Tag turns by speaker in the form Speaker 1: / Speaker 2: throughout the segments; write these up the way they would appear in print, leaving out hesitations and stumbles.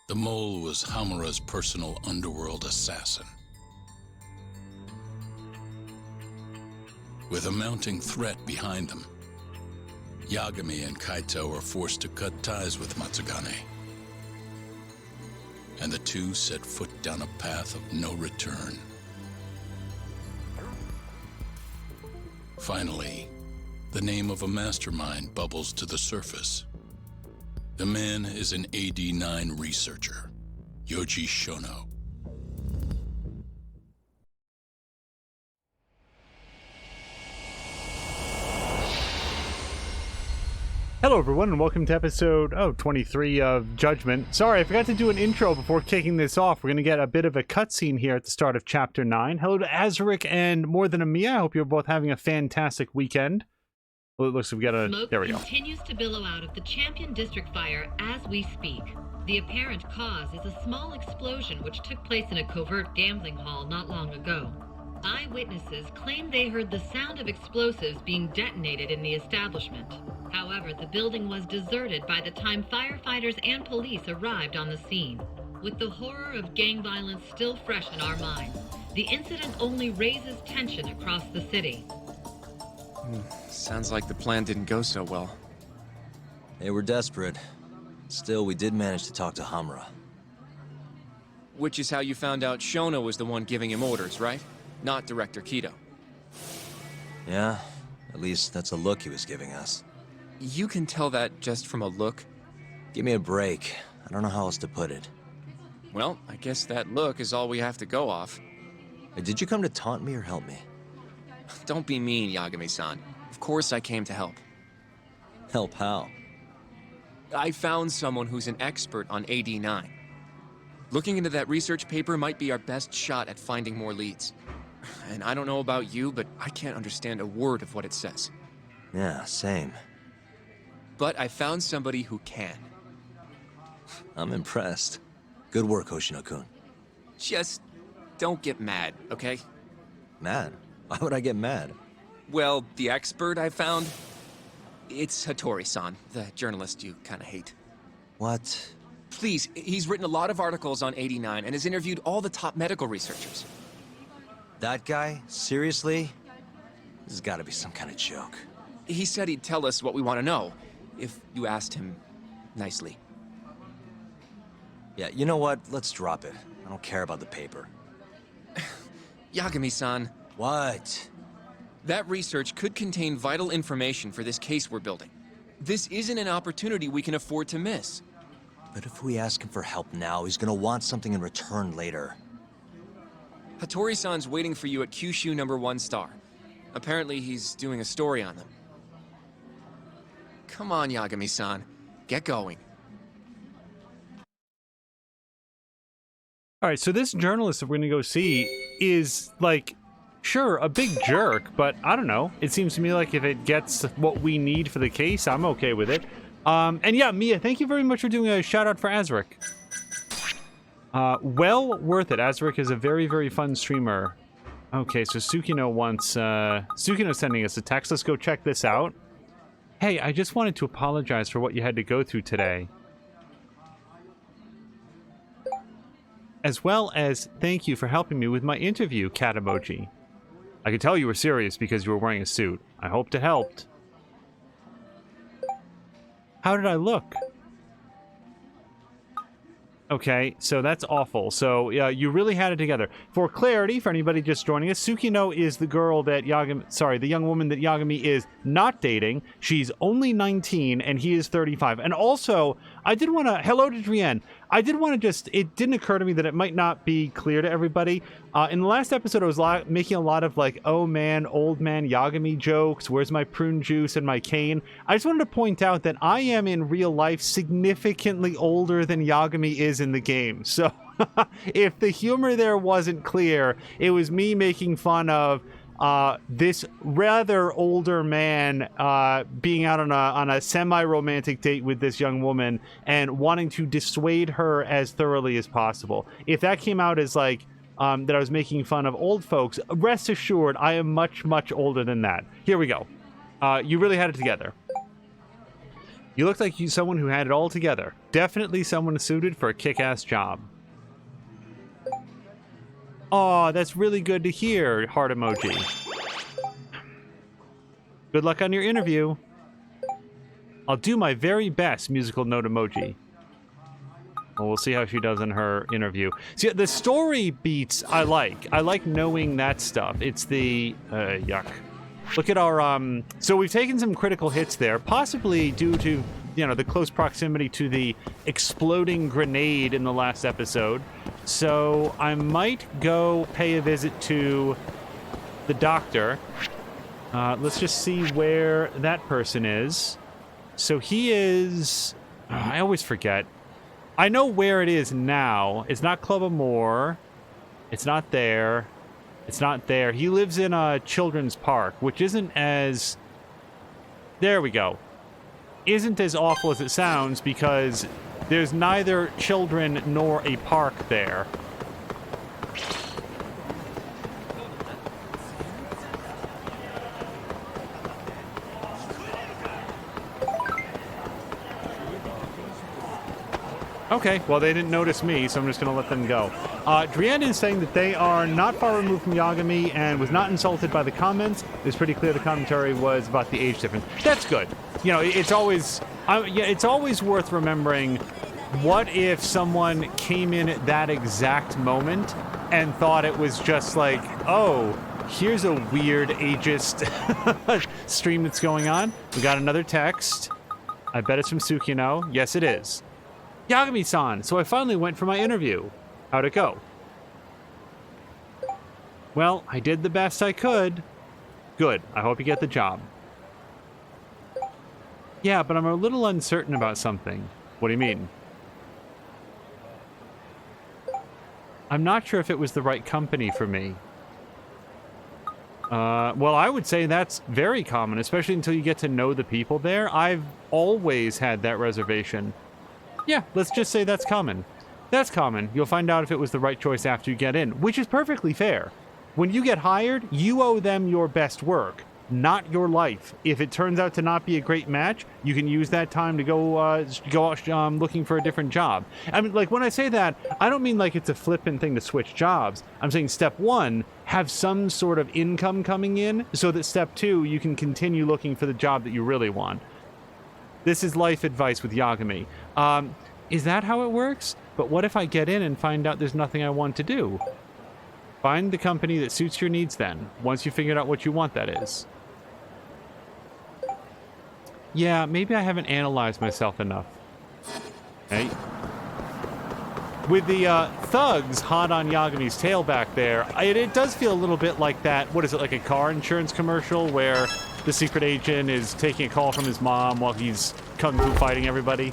Speaker 1: The mole was Hamura's personal underworld assassin. With a mounting threat behind them, Yagami and Kaito were forced to cut ties with Matsugane. And the two set foot down a path of no return. Finally, the name of a mastermind bubbles to the surface. The man is an AD-9 researcher, Yoji Shono.
Speaker 2: Hello everyone and welcome to episode 23 of Judgment. Sorry, I forgot to do an intro before kicking this off. We're going to get a bit of a cutscene here at the start of Chapter 9. Hello to Azaric and More Than a Mia. I hope you're both having a fantastic weekend. Well, it looks like we got a...
Speaker 3: Smoke
Speaker 2: there we go.
Speaker 3: continues to billow out of the Champion District fire as we speak. The apparent cause is a small explosion which took place in a covert gambling hall not long ago. Eyewitnesses claim they heard the sound of explosives being detonated in the establishment. However, the building was deserted by the time firefighters and police arrived on the scene. With the horror of gang violence still fresh in our minds, the incident only raises tension across the city.
Speaker 4: Sounds like the plan didn't go so well.
Speaker 5: They were desperate. Still, we did manage to talk to Hamura.
Speaker 4: Which is how you found out Shono was the one giving him orders, right? Not Director Kido.
Speaker 5: Yeah, at least that's a look he was giving us.
Speaker 4: You can tell that just from a look?
Speaker 5: Give me a break. I don't know how else to put it.
Speaker 4: Well, I guess that look is all we have to go off.
Speaker 5: Hey, did you come to taunt me or help me?
Speaker 4: Don't be mean, Yagami-san. Of course I came to help.
Speaker 5: Help how?
Speaker 4: I found someone who's an expert on AD-9. Looking into that research paper might be our best shot at finding more leads. And I don't know about you, but I can't understand a word of what it says.
Speaker 5: Yeah, same.
Speaker 4: But I found somebody who can.
Speaker 5: I'm impressed. Good work, Hoshino-kun.
Speaker 4: Just don't get mad, okay?
Speaker 5: Mad? Why would I get mad?
Speaker 4: Well, the expert I found, it's Hattori-san, the journalist you kind of hate.
Speaker 5: What?
Speaker 4: Please, he's written a lot of articles on 89 and has interviewed all the top medical researchers.
Speaker 5: That guy? Seriously? This has got to be some kind of joke.
Speaker 4: He said he'd tell us what we want to know, if you asked him nicely.
Speaker 5: Yeah, you know what? Let's drop it. I don't care about the paper.
Speaker 4: Yagami-san.
Speaker 5: What?
Speaker 4: That research could contain vital information for this case we're building. This isn't an opportunity we can afford to miss.
Speaker 5: But if we ask him for help now, he's gonna want something in return later.
Speaker 4: Hattori-san's waiting for you at Kyushu number 1 star. Apparently he's doing a story on them. Come on, Yagami-san. Get going.
Speaker 2: Alright, so this journalist that we're going to go see is, like, sure, a big jerk, but I don't know. It seems to me like if it gets what we need for the case, I'm okay with it. And yeah, Mia, thank you very much for doing a shout out for Azaric. Well worth it. Azaric is a very, very fun streamer. Okay, so Tsukino wants, Tsukino's sending us a text. Let's go check this out. Hey, I just wanted to apologize for what you had to go through today. As well as thank you for helping me with my interview, cat emoji. I could tell you were serious because you were wearing a suit. I hoped it helped. How did I look? Okay, so that's awful. So, yeah, you really had it together. For clarity, for anybody just joining us, Tsukino is the girl that the young woman that Yagami is not dating. She's only 19, and he is 35. And also, I did want to... Hello to Drienne. I did want to just... It didn't occur to me that it might not be clear to everybody. In the last episode, I was making a lot of, like, oh man, old man Yagami jokes. Where's my prune juice and my cane? I just wanted to point out that I am, in real life, significantly older than Yagami is in the game. So, if the humor there wasn't clear, it was me making fun of this rather older man being out on a semi-romantic date with this young woman and wanting to dissuade her as thoroughly as possible. If that came out as like that I was making fun of old folks, rest assured I am much, much older than that. Here we go. You really had it together. You look like someone who had it all together. Definitely someone suited for a kick-ass job. Aw, that's really good to hear, heart emoji. Good luck on your interview. I'll do my very best, musical note emoji. Well, we'll see how she does in her interview. See, the story beats I like. I like knowing that stuff. It's the... yuck. Look at our, So we've taken some critical hits there, possibly due to, you know, the close proximity to the exploding grenade in the last episode. So I might go pay a visit to the doctor. Let's just see where that person is. So he is... I always forget. I know where it is now. It's not Club Amore. It's not there. It's not there. He lives in a children's park, which isn't as... There we go. Isn't as awful as it sounds because there's neither children nor a park there. Okay, well, they didn't notice me, so I'm just going to let them go. Drian is saying that they are not far removed from Yagami and was not insulted by the comments. It's pretty clear the commentary was about the age difference. That's good. You know, it's always... it's always worth remembering, what if someone came in at that exact moment and thought it was just like, oh, here's a weird ageist stream that's going on. We got another text. I bet it's from Tsukino. Yes, it is. Yagami-san, so I finally went for my interview. How'd it go? Well, I did the best I could. Good. I hope you get the job. Yeah, but I'm a little uncertain about something. What do you mean? I'm not sure if it was the right company for me. Well, I would say that's very common, especially until you get to know the people there. I've always had that reservation. Yeah, let's just say that's common. That's common. You'll find out if it was the right choice after you get in, which is perfectly fair. When you get hired, you owe them your best work, not your life. If it turns out to not be a great match, you can use that time to go out looking for a different job. I mean, like, when I say that, I don't mean like it's a flippant thing to switch jobs. I'm saying step one, have some sort of income coming in so that step two, you can continue looking for the job that you really want. This is life advice with Yagami. Is that how it works? But what if I get in and find out there's nothing I want to do? Find the company that suits your needs then, once you figured out what you want, that is. Yeah, maybe I haven't analyzed myself enough. Hey. With the thugs hot on Yagami's tail back there, it does feel a little bit like that, what is it, like a car insurance commercial where the secret agent is taking a call from his mom while he's kung fu fighting everybody.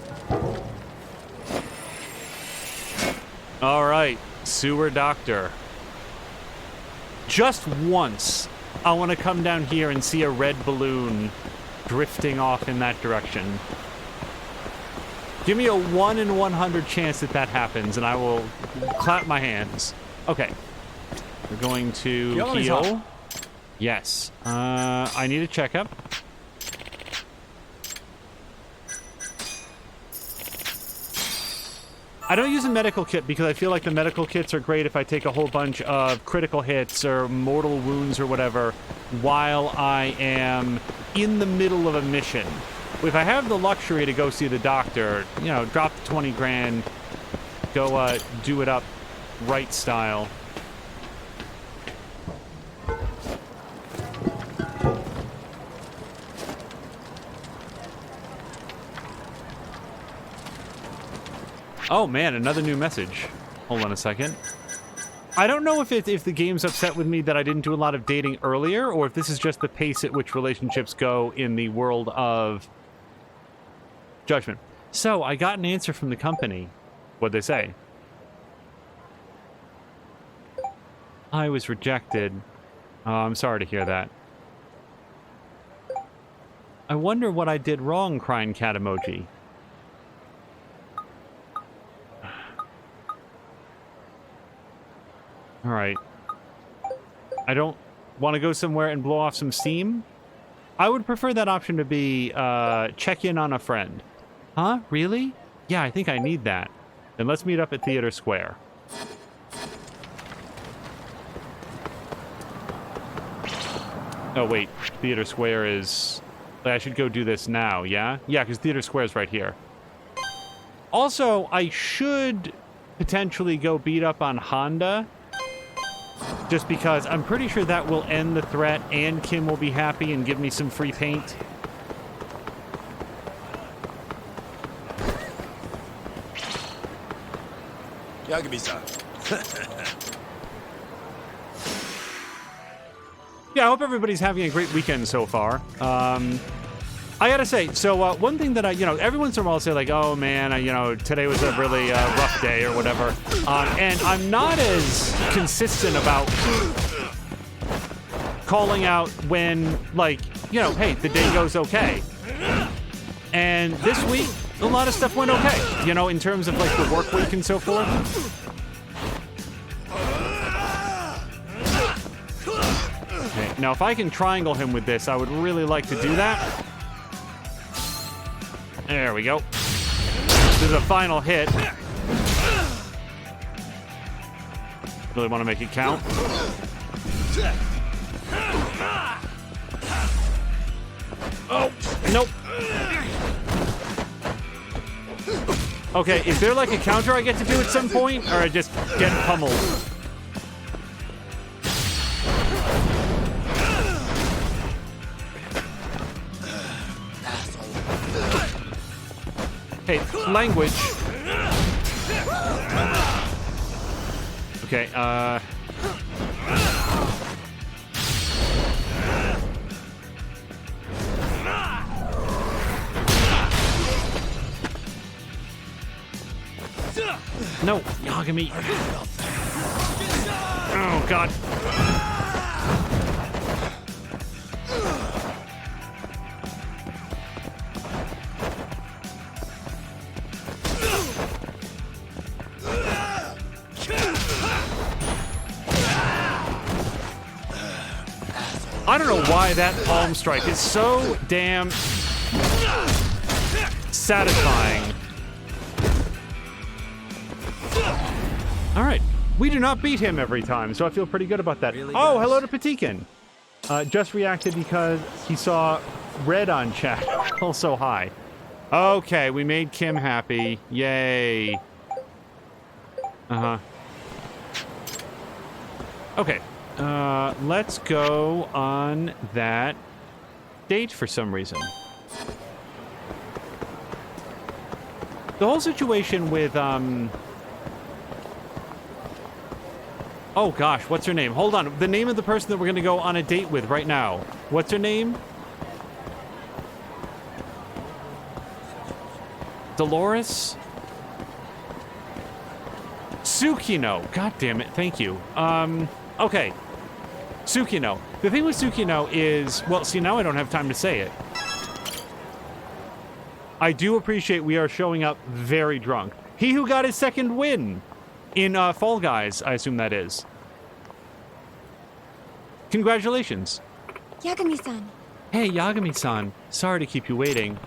Speaker 2: All right, sewer doctor. Just once, I want to come down here and see a red balloon drifting off in that direction. Give me a 1 in 100 chance that that happens, and I will clap my hands. Okay. We're going to heal. Yes. I need a checkup. I don't use a medical kit because I feel like the medical kits are great if I take a whole bunch of critical hits or mortal wounds or whatever while I am in the middle of a mission. If I have the luxury to go see the doctor, you know, drop the 20 grand, go do it up right style. Oh man, another new message. Hold on a second. I don't know if the game's upset with me that I didn't do a lot of dating earlier, or if this is just the pace at which relationships go in the world of Judgment. So, I got an answer from the company. What'd they say? I was rejected. Oh, I'm sorry to hear that. I wonder what I did wrong, crying cat emoji. Alright. I don't want to go somewhere and blow off some steam. I would prefer that option to be check in on a friend. Huh? Really? Yeah, I think I need that. Then let's meet up at Theater Square. Oh, wait. Theater Square is... I should go do this now, yeah? Yeah, because Theater Square is right here. Also, I should potentially go beat up on Honda. Just because I'm pretty sure that will end the threat and Kim will be happy and give me some free paint.
Speaker 5: Yagami-san.
Speaker 2: Yeah, I hope everybody's having a great weekend so far. I gotta say, so one thing that every once in a while I'll say like, oh man, today was a really rough day or whatever. And I'm not as consistent about calling out when, like, hey, the day goes okay. And this week, a lot of stuff went okay, in terms of like the work week and so forth. Okay, now if I can triangle him with this, I would really like to do that. There we go. This is a final hit. Really want to make it count. Oh, nope. Okay, is there like a counter I get to do at some point? Or I just get pummeled? Hey, language. Okay, no, Yagami. Oh, God. I don't know why that palm strike is so damn satisfying. All right. We do not beat him every time, so I feel pretty good about that.
Speaker 5: Really,
Speaker 2: oh,
Speaker 5: guys?
Speaker 2: hello to Patikin. Just reacted because he saw red on chat. Also, hi. Okay, we made Kim happy. Yay. Uh-huh. Okay. Let's go on that date for some reason. The whole situation with, oh gosh, what's her name? Hold on. The name of the person that we're going to go on a date with right now. What's her name? Dolores? Tsukino. God damn it. Thank you. Okay. Tsukino. The thing with Tsukino is, well, see, now I don't have time to say it. I do appreciate we are showing up very drunk. He who got his second win in Fall Guys, I assume that is. Congratulations.
Speaker 6: Yagami-san.
Speaker 2: Hey, Yagami-san. Sorry to keep you waiting.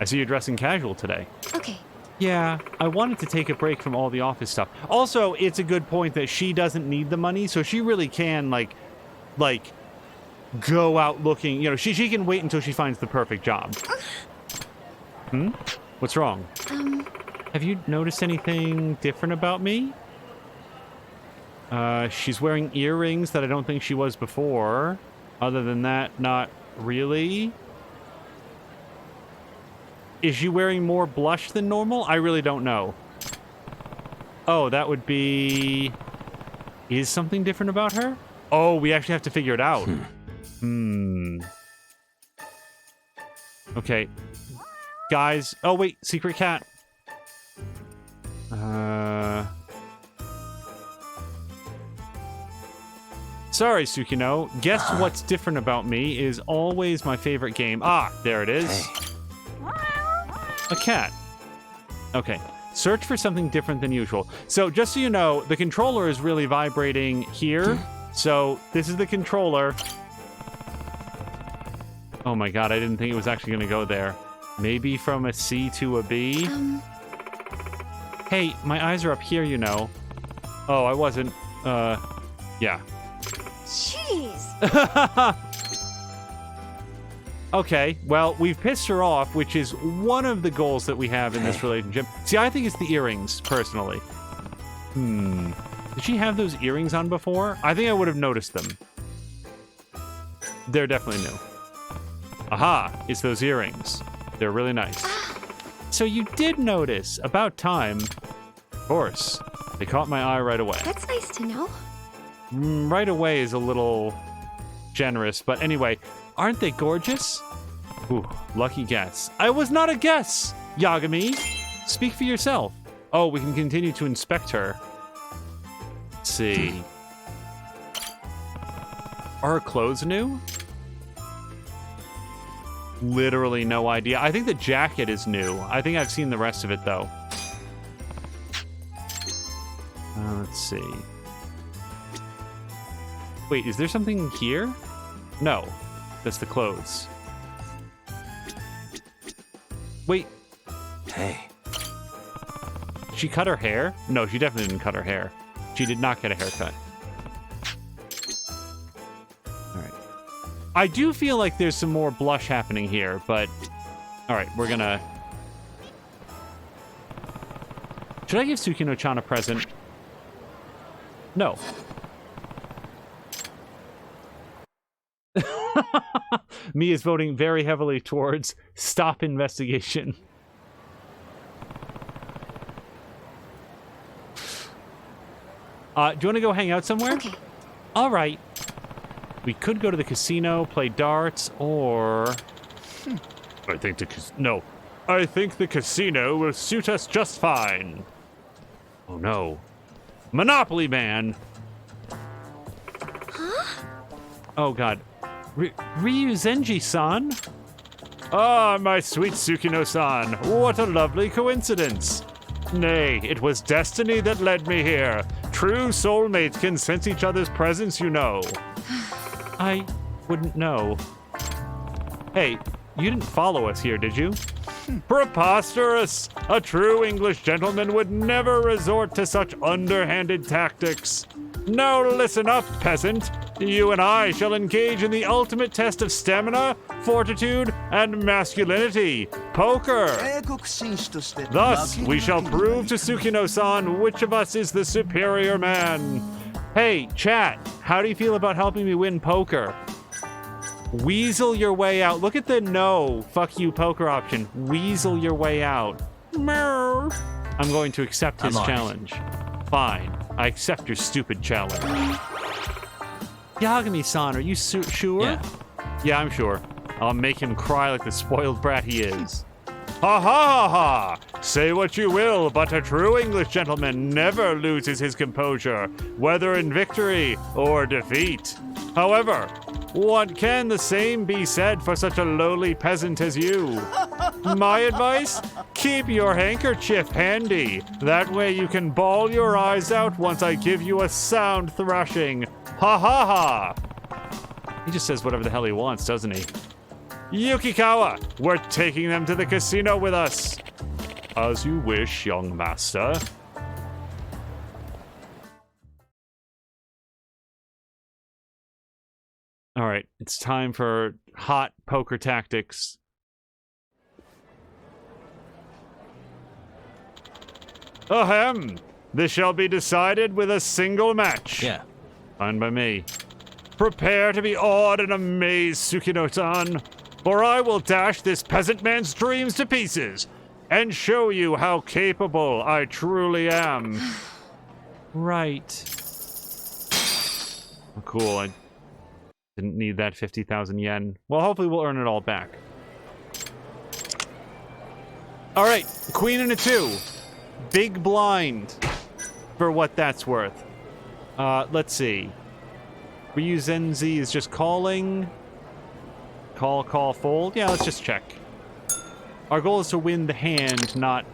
Speaker 2: I see you're dressing casual today.
Speaker 6: Okay.
Speaker 2: Yeah, I wanted to take a break from all the office stuff. Also, it's a good point that she doesn't need the money, so she really can, like, go out looking, she can wait until she finds the perfect job. Hmm? What's wrong? Have you noticed anything different about me? She's wearing earrings that I don't think she was before. Other than that, not really. Is she wearing more blush than normal? I really don't know. Oh, that would be... Is something different about her? Oh, we actually have to figure it out. Okay. Guys. Oh, wait. Secret cat. Sorry, Tsukino. Guess what's different about me is always my favorite game. Ah, there it is.
Speaker 5: Hey.
Speaker 2: A cat. Okay. Search for something different than usual. So, just so you know, the controller is really vibrating here. So, this is the controller. Oh my god, I didn't think it was actually going to go there. Maybe from a C to a B? Hey, my eyes are up here, you know. Oh, I wasn't. Yeah.
Speaker 6: Jeez.
Speaker 2: Okay, well, we've pissed her off, which is one of the goals that we have in this relationship. See, I think it's the earrings, personally. Did she have those earrings on before? I think I would have noticed them. They're definitely new. Aha, it's those earrings. They're really nice. So you did notice. About time. Of course. They caught my eye right away.
Speaker 6: That's nice to know.
Speaker 2: Right away is a little generous, but anyway, aren't they gorgeous? Ooh, lucky guess. I was not a guess, Yagami. Speak for yourself. Oh, we can continue to inspect her. Let's see. Are her clothes new? Literally no idea. I think the jacket is new. I think I've seen the rest of it, though. Let's see. Wait, is there something here? No. That's the clothes. Wait.
Speaker 5: Hey.
Speaker 2: She cut her hair? No, she definitely didn't cut her hair. She did not get a haircut. Alright. I do feel like there's some more blush happening here, but... Alright, we're gonna... Should I give Tsukino-chan a present? No. Me is voting very heavily towards stop investigation. Do you want to go hang out somewhere?
Speaker 6: Okay.
Speaker 2: All right. We could go to the casino, play darts, or... I think the casino will suit us just fine. Oh no. Monopoly Man!
Speaker 6: Huh?
Speaker 2: Oh god. Ryuzenji-san? Ah, my sweet Tsukino-san. What a lovely coincidence. Nay, it was destiny that led me here. True soulmates can sense each other's presence, you know. I wouldn't know. Hey, you didn't follow us here, did you? Preposterous! A true English gentleman would never resort to such underhanded tactics. Now listen up, peasant. You and I shall engage in the ultimate test of stamina, fortitude, and masculinity, poker. Thus, we shall prove to Tsukino-san which of us is the superior man. Hey, chat, how do you feel about helping me win poker? Weasel your way out. Look at the no, fuck you poker option. Weasel your way out. I'm going to accept his challenge. Fine, I accept your stupid challenge. Yagami-san, are you sure? Yeah, I'm sure. I'll make him cry like the spoiled brat he is. Ha ha ha ha! Say what you will, but a true English gentleman never loses his composure, whether in victory or defeat. However, what can the same be said for such a lowly peasant as you? My advice? Keep your handkerchief handy. That way you can bawl your eyes out once I give you a sound thrashing. Ha ha ha! He just says whatever the hell he wants, doesn't he? Yukikawa, we're taking them to the casino with us. As you wish, young master. All right, it's time for hot poker tactics. Ahem! This shall be decided with a single match.
Speaker 5: Yeah.
Speaker 2: Fine by me. Prepare to be awed and amazed, Tsukino-san, for I will dash this peasant man's dreams to pieces and show you how capable I truly am. Right. Oh, cool. I didn't need that 50,000 yen. Well, hopefully we'll earn it all back. All right, queen and a 2. Big blind for what that's worth. Let's see. Ryuzenzi is just calling. Call, fold. Yeah, let's just check. Our goal is to win the hand, not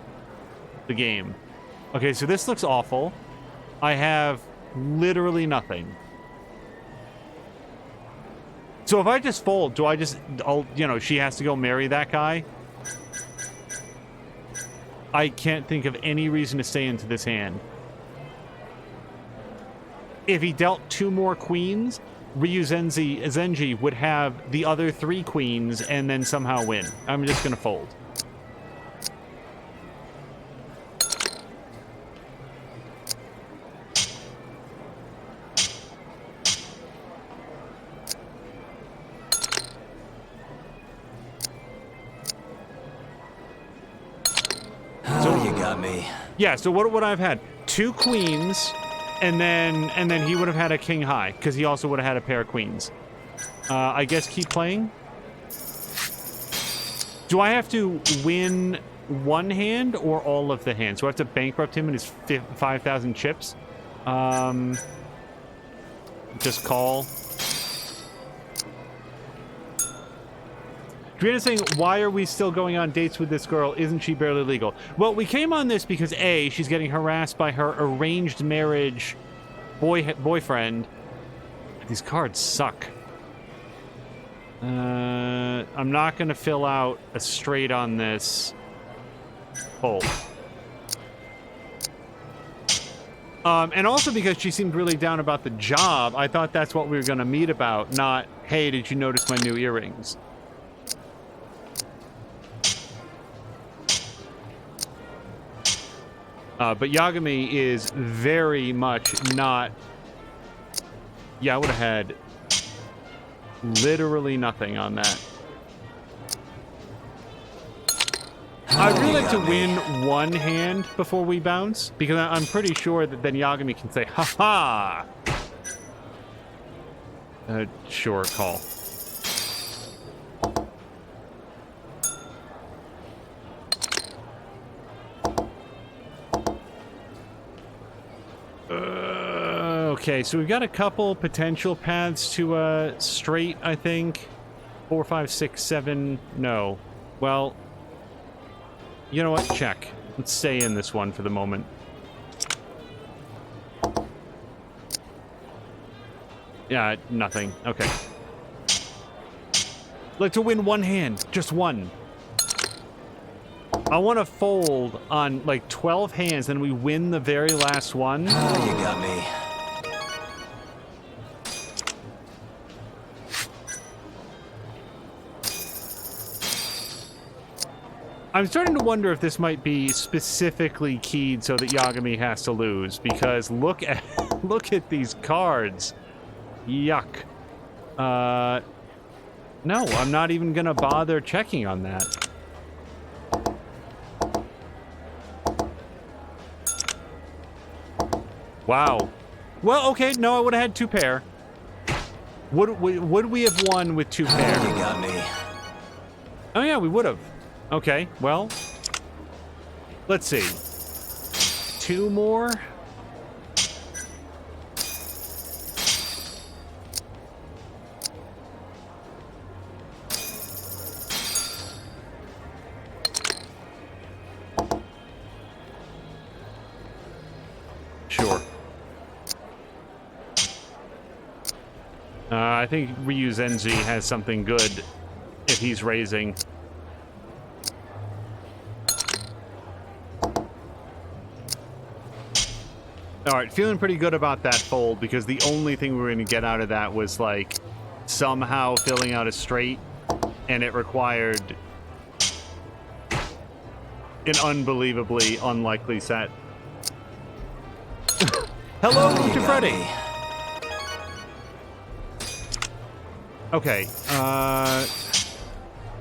Speaker 2: the game. Okay, so this looks awful. I have literally nothing. So if I just fold, do I just, she has to go marry that guy? I can't think of any reason to stay into this hand. If he dealt 2 more queens, Zenji would have the other 3 queens and then somehow win. I'm just going to fold.
Speaker 5: Oh, you got me.
Speaker 2: Yeah, so what would I have had? 2 queens, and then he would have had a king high, because he also would have had a pair of queens. I guess keep playing. Do I have to win one hand or all of the hands? Do I have to bankrupt him and his 5,000 chips? Just call. Driana's saying, why are we still going on dates with this girl? Isn't she barely legal? Well, we came on this because A, she's getting harassed by her arranged marriage boyfriend. These cards suck. I'm not going to fill out a straight on this. Fold. And also because she seemed really down about the job, I thought that's what we were going to meet about, not, hey, did you notice my new earrings? But Yagami is very much not... Yeah, I would have had literally nothing on that. I'd really like to win one hand before we bounce, because I'm pretty sure that then Yagami can say, ha-ha! Sure, call. Okay, so we've got a couple potential paths to straight, I think. 4, 5, 6, 7, no. Well, you know what? Check. Let's stay in this one for the moment. Yeah, nothing. Okay. Like to win one hand. Just one. I want to fold on like 12 hands, and we win the very last one.
Speaker 5: Oh, you got me.
Speaker 2: I'm starting to wonder if this might be specifically keyed so that Yagami has to lose, because look at these cards. Yuck. No, I'm not even gonna bother checking on that. Wow. Well, okay, no, I would have had 2 pair. Would we have won with 2 pair?
Speaker 5: You got me.
Speaker 2: Oh yeah, we would have. Okay, well, let's see. 2 more. Sure. I think Ryu Zenji has something good if he's raising. All right, feeling pretty good about that fold, because the only thing we were going to get out of that was, like, somehow filling out a straight, and it required an unbelievably unlikely set. Hello to Freddy! Okay,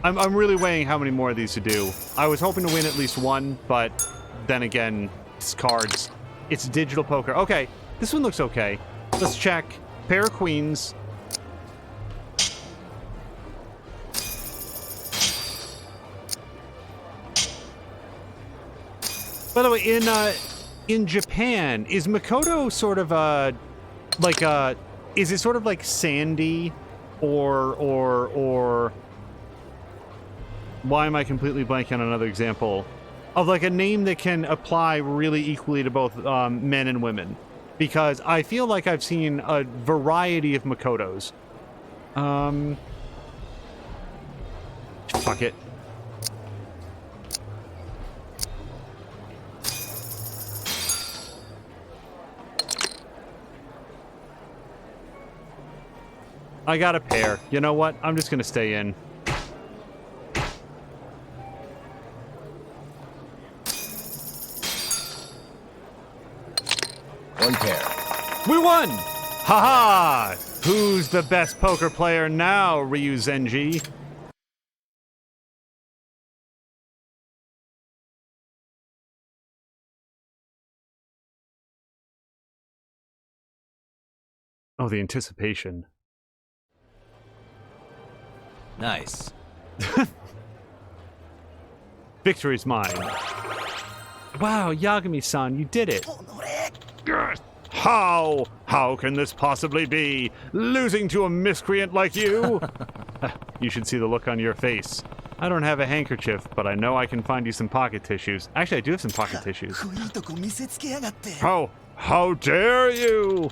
Speaker 2: I'm really weighing how many more of these to do. I was hoping to win at least one, but then again, it's cards. It's digital poker. Okay, this one looks okay. Let's check. Pair of queens. By the way, in Japan, is Makoto sort of is it sort of like Sandy or why am I completely blanking on another example? Of like a name that can apply really equally to both men and women, because I feel like I've seen a variety of Makotos. Fuck it. I got a pair. You know what? I'm just gonna stay in.
Speaker 5: One pair.
Speaker 2: We won! Haha! Who's the best poker player now, Ryu Zenji? Oh, the anticipation.
Speaker 5: Nice.
Speaker 2: Victory's mine. Wow, Yagami-san, you did it. How? How can this possibly be? Losing to a miscreant like you? You should see the look on your face. I don't have a handkerchief, but I know I can find you some pocket tissues. Actually, I do have some pocket tissues. How dare you?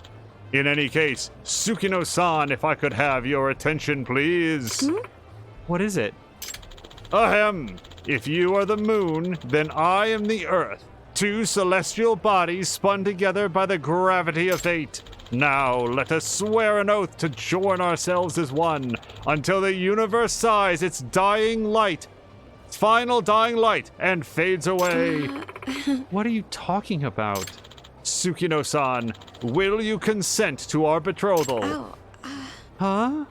Speaker 2: In any case, Tsukino-san, if I could have your attention, please. What is it? Ahem. If you are the moon, then I am the earth. Two celestial bodies spun together by the gravity of fate. Now let us swear an oath to join ourselves as one, until the universe sighs its dying light, its final dying light, and fades away. What are you talking about? Tsukino-san, will you consent to our betrothal? Huh?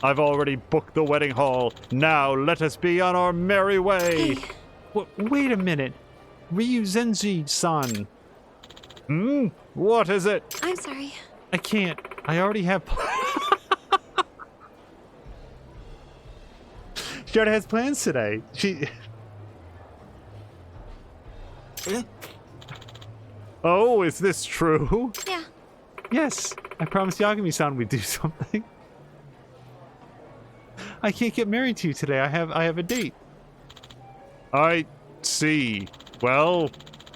Speaker 2: I've already booked the wedding hall. Now let us be on our merry way. Wait a minute. Ryu Zenji-san. What is it?
Speaker 6: I'm sorry.
Speaker 2: I can't. I already have... She already has plans today. She... Oh, is this true?
Speaker 6: Yeah.
Speaker 2: Yes. I promised Yagami-san we'd do something. I can't get married to you today. I have a date. I see. Well,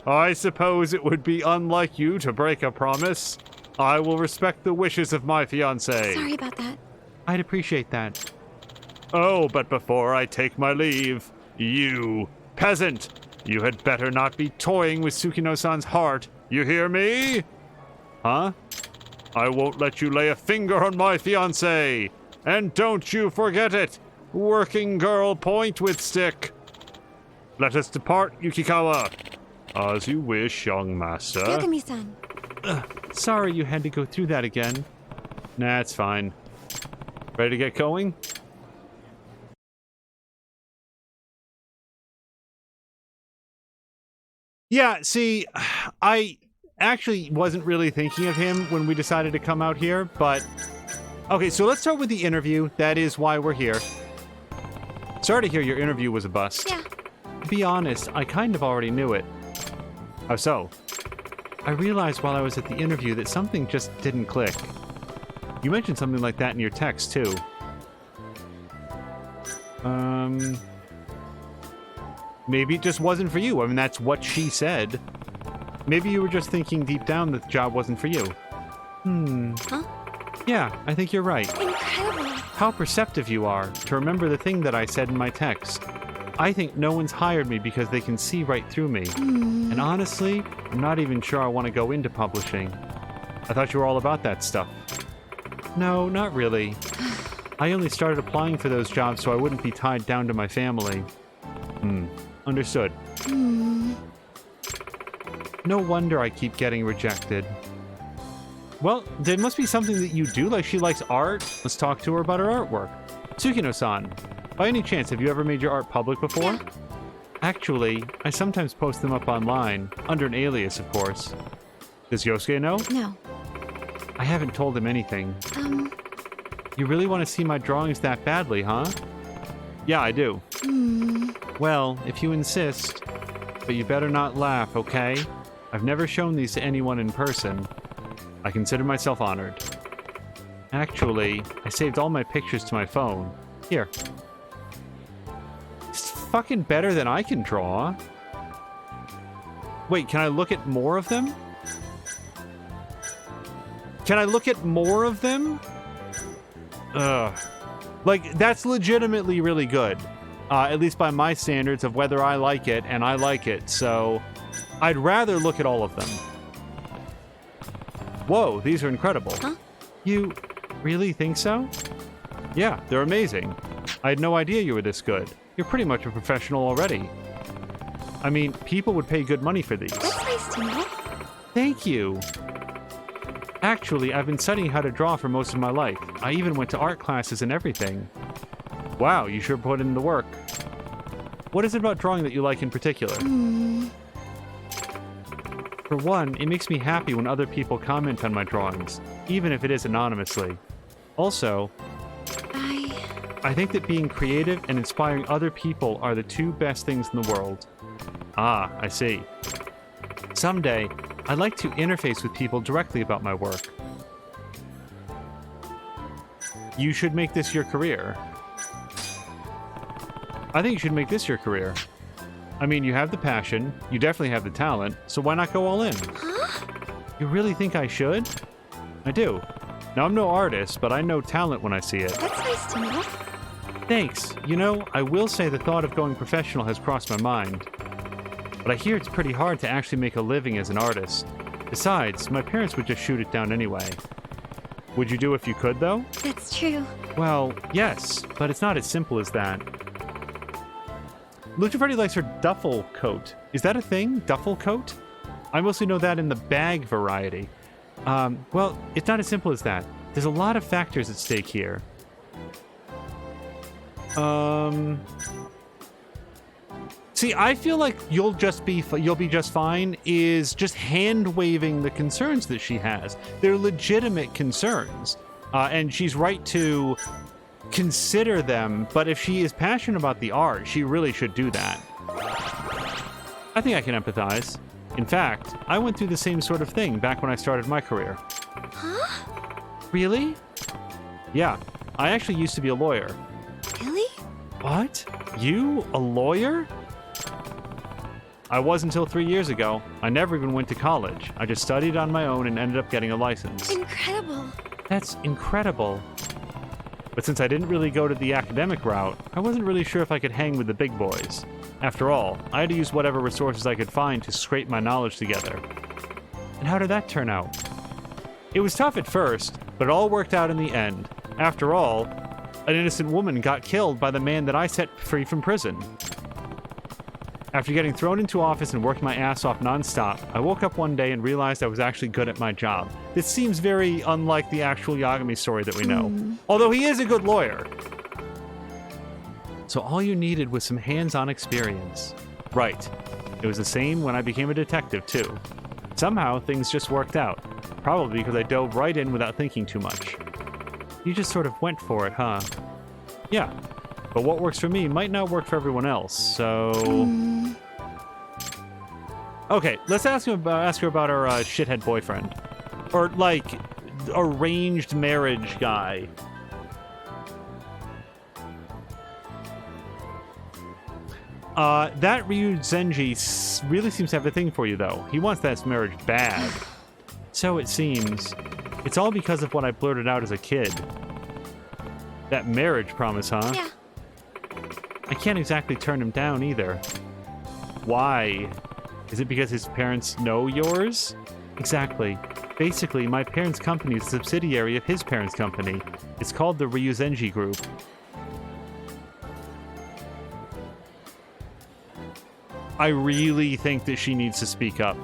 Speaker 2: I suppose it would be unlike you to break a promise. I will respect the wishes of my fiancé.
Speaker 6: Sorry about that.
Speaker 2: I'd appreciate that. Oh, but before I take my leave, you, peasant, you had better not be toying with Tsukino-san's heart. You hear me? Huh? I won't let you lay a finger on my fiancé. And don't you forget it. Working girl point with stick. Let us depart, Yukikawa. As you wish, young master.
Speaker 6: Yagami-san.
Speaker 2: Sorry you had to go through that again. Nah, it's fine. Ready to get going? Yeah, see, I actually wasn't really thinking of him when we decided to come out here, but... Okay, so let's start with the interview. That is why we're here. Sorry to hear your interview was a bust.
Speaker 6: Yeah.
Speaker 2: To be honest, I kind of already knew it. How so? I realized while I was at the interview that something just didn't click. You mentioned something like that in your text, too. Maybe it just wasn't for you. I mean, that's what she said. Maybe you were just thinking deep down that the job wasn't for you.
Speaker 6: Huh?
Speaker 2: Yeah, I think you're right.
Speaker 6: Incredible.
Speaker 2: How perceptive you are to remember the thing that I said in my text. I think no one's hired me because they can see right through me. And honestly, I'm not even sure I want to go into publishing. I thought you were all about that stuff. No, not really. I only started applying for those jobs so I wouldn't be tied down to my family. Understood. No wonder I keep getting rejected. Well, there must be something that you do, like she likes art. Let's talk to her about her artwork. Tsukino-san, by any chance, have you ever made your art public before?
Speaker 6: Yeah.
Speaker 2: Actually, I sometimes post them up online, under an alias, of course. Does Yosuke know?
Speaker 6: No.
Speaker 2: I haven't told him anything. You really want to see my drawings that badly, huh? Yeah, I do. Well, if you insist. But you better not laugh, okay? I've never shown these to anyone in person. I consider myself honored. Actually, I saved all my pictures to my phone. Here. It's fucking better than I can draw. Wait, can I look at more of them? Can I look at more of them? Ugh. Like, that's legitimately really good. At least by my standards of whether I like it, and I like it, so... I'd rather look at all of them. Whoa, these are incredible.
Speaker 6: Huh?
Speaker 2: You Really think so? Yeah, they're amazing. I had no idea you were this good. You're pretty much a professional already. I mean, people would pay good money for these.
Speaker 6: That's nice to know.
Speaker 2: Thank you. Actually, I've been studying how to draw for most of my life. I even went to art classes and everything. Wow, you sure put in the work. What is it about drawing that you like in particular? For one, it makes me happy when other people comment on my drawings, even if it is anonymously. Also, I think that being creative and inspiring other people are the two best things in the world. Ah, I see. Someday, I'd like to interface with people directly about my work. You should make this your career. I think you should make this your career. I mean, you have the passion, you definitely have the talent, so why not go all in?
Speaker 6: Huh?
Speaker 2: You really think I should? I do. Now, I'm no artist, but I know talent when I see it.
Speaker 6: That's nice to know.
Speaker 2: Thanks. You know, I will say the thought of going professional has crossed my mind. But I hear it's pretty hard to actually make a living as an artist. Besides, my parents would just shoot it down anyway. Would you do if you could, though?
Speaker 6: That's true.
Speaker 2: Well, yes, but it's not as simple as that. Lucha Freddy likes her duffel coat. Is that a thing? Duffel coat? I mostly know that in the bag variety. Well, it's not as simple as that. There's a lot of factors at stake here. See, I feel like you'll be just fine is just hand-waving the concerns that she has. They're legitimate concerns. And she's right to consider them, but if she is passionate about the art, she really should do that. I think I can empathize. In fact, I went through the same sort of thing back when I started my career.
Speaker 6: Huh?
Speaker 2: Really? Yeah, I actually used to be a lawyer.
Speaker 6: Really?
Speaker 2: What? You? A lawyer? I was until 3 years ago. I never even went to college. I just studied on my own and ended up getting a license.
Speaker 6: Incredible.
Speaker 2: That's incredible. But since I didn't really go to the academic route, I wasn't really sure if I could hang with the big boys. After all, I had to use whatever resources I could find to scrape my knowledge together. And how did that turn out? It was tough at first, but it all worked out in the end. After all, an innocent woman got killed by the man that I set free from prison. After getting thrown into office and working my ass off nonstop, I woke up one day and realized I was actually good at my job. This seems very unlike the actual Yagami story that we know. Although he is a good lawyer. So all you needed was some hands-on experience. Right. It was the same when I became a detective, too. Somehow, things just worked out. Probably because I dove right in without thinking too much. You just sort of went for it, huh? Yeah. But what works for me might not work for everyone else, so... Okay, let's ask her about her shithead boyfriend. Or, like, arranged marriage guy. That Ryu Zenji really seems to have a thing for you, though. He wants that marriage bad. So it seems. It's all because of what I blurted out as a kid. That marriage promise, huh?
Speaker 6: Yeah.
Speaker 2: I can't exactly turn him down either. Why? Is it because his parents know yours? Exactly. Basically, my parents' company is a subsidiary of his parents' company. It's called the Ryuzenji Group. I really think that she needs to speak up.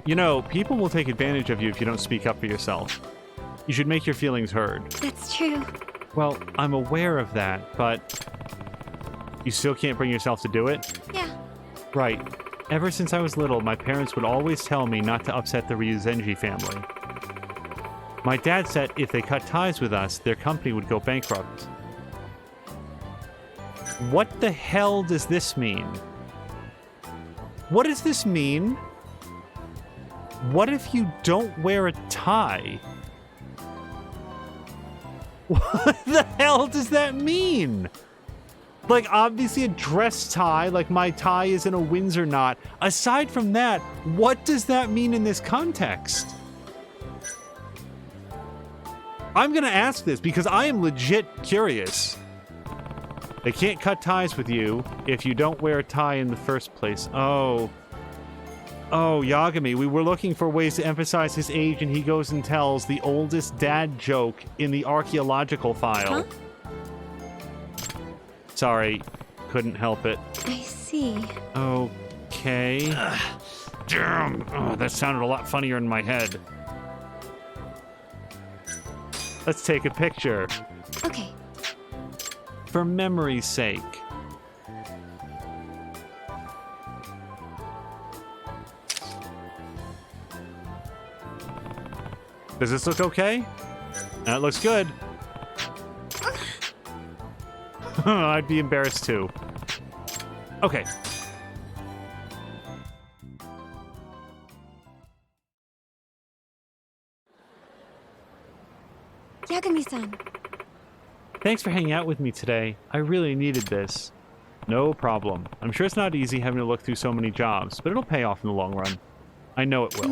Speaker 2: You know, people will take advantage of you if you don't speak up for yourself. You should make your feelings heard.
Speaker 6: That's true.
Speaker 2: Well, I'm aware of that, but you still can't bring yourself to do it?
Speaker 6: Yeah.
Speaker 2: Right. Ever since I was little, my parents would always tell me not to upset the Ryuzenji family. My dad said if they cut ties with us, their company would go bankrupt. What the hell does this mean? What does this mean? What if you don't wear a tie? What the hell does that mean? Like, obviously a dress tie, like my tie is in a Windsor knot. Aside from that, what does that mean in this context? I'm gonna ask this because I am legit curious. They can't cut ties with you if you don't wear a tie in the first place. Oh. Oh, Yagami, we were looking for ways to emphasize his age, and he goes and tells the oldest dad joke in the archaeological file.
Speaker 6: Huh?
Speaker 2: Sorry, couldn't help it.
Speaker 6: I see.
Speaker 2: Okay. Damn, that sounded a lot funnier in my head. Let's take a picture.
Speaker 6: Okay.
Speaker 2: For memory's sake. Does this look okay? That looks good. I'd be embarrassed too. Okay.
Speaker 6: Yagami-san.
Speaker 2: Thanks for hanging out with me today. I really needed this. No problem. I'm sure it's not easy having to look through so many jobs, but it'll pay off in the long run. I know it will.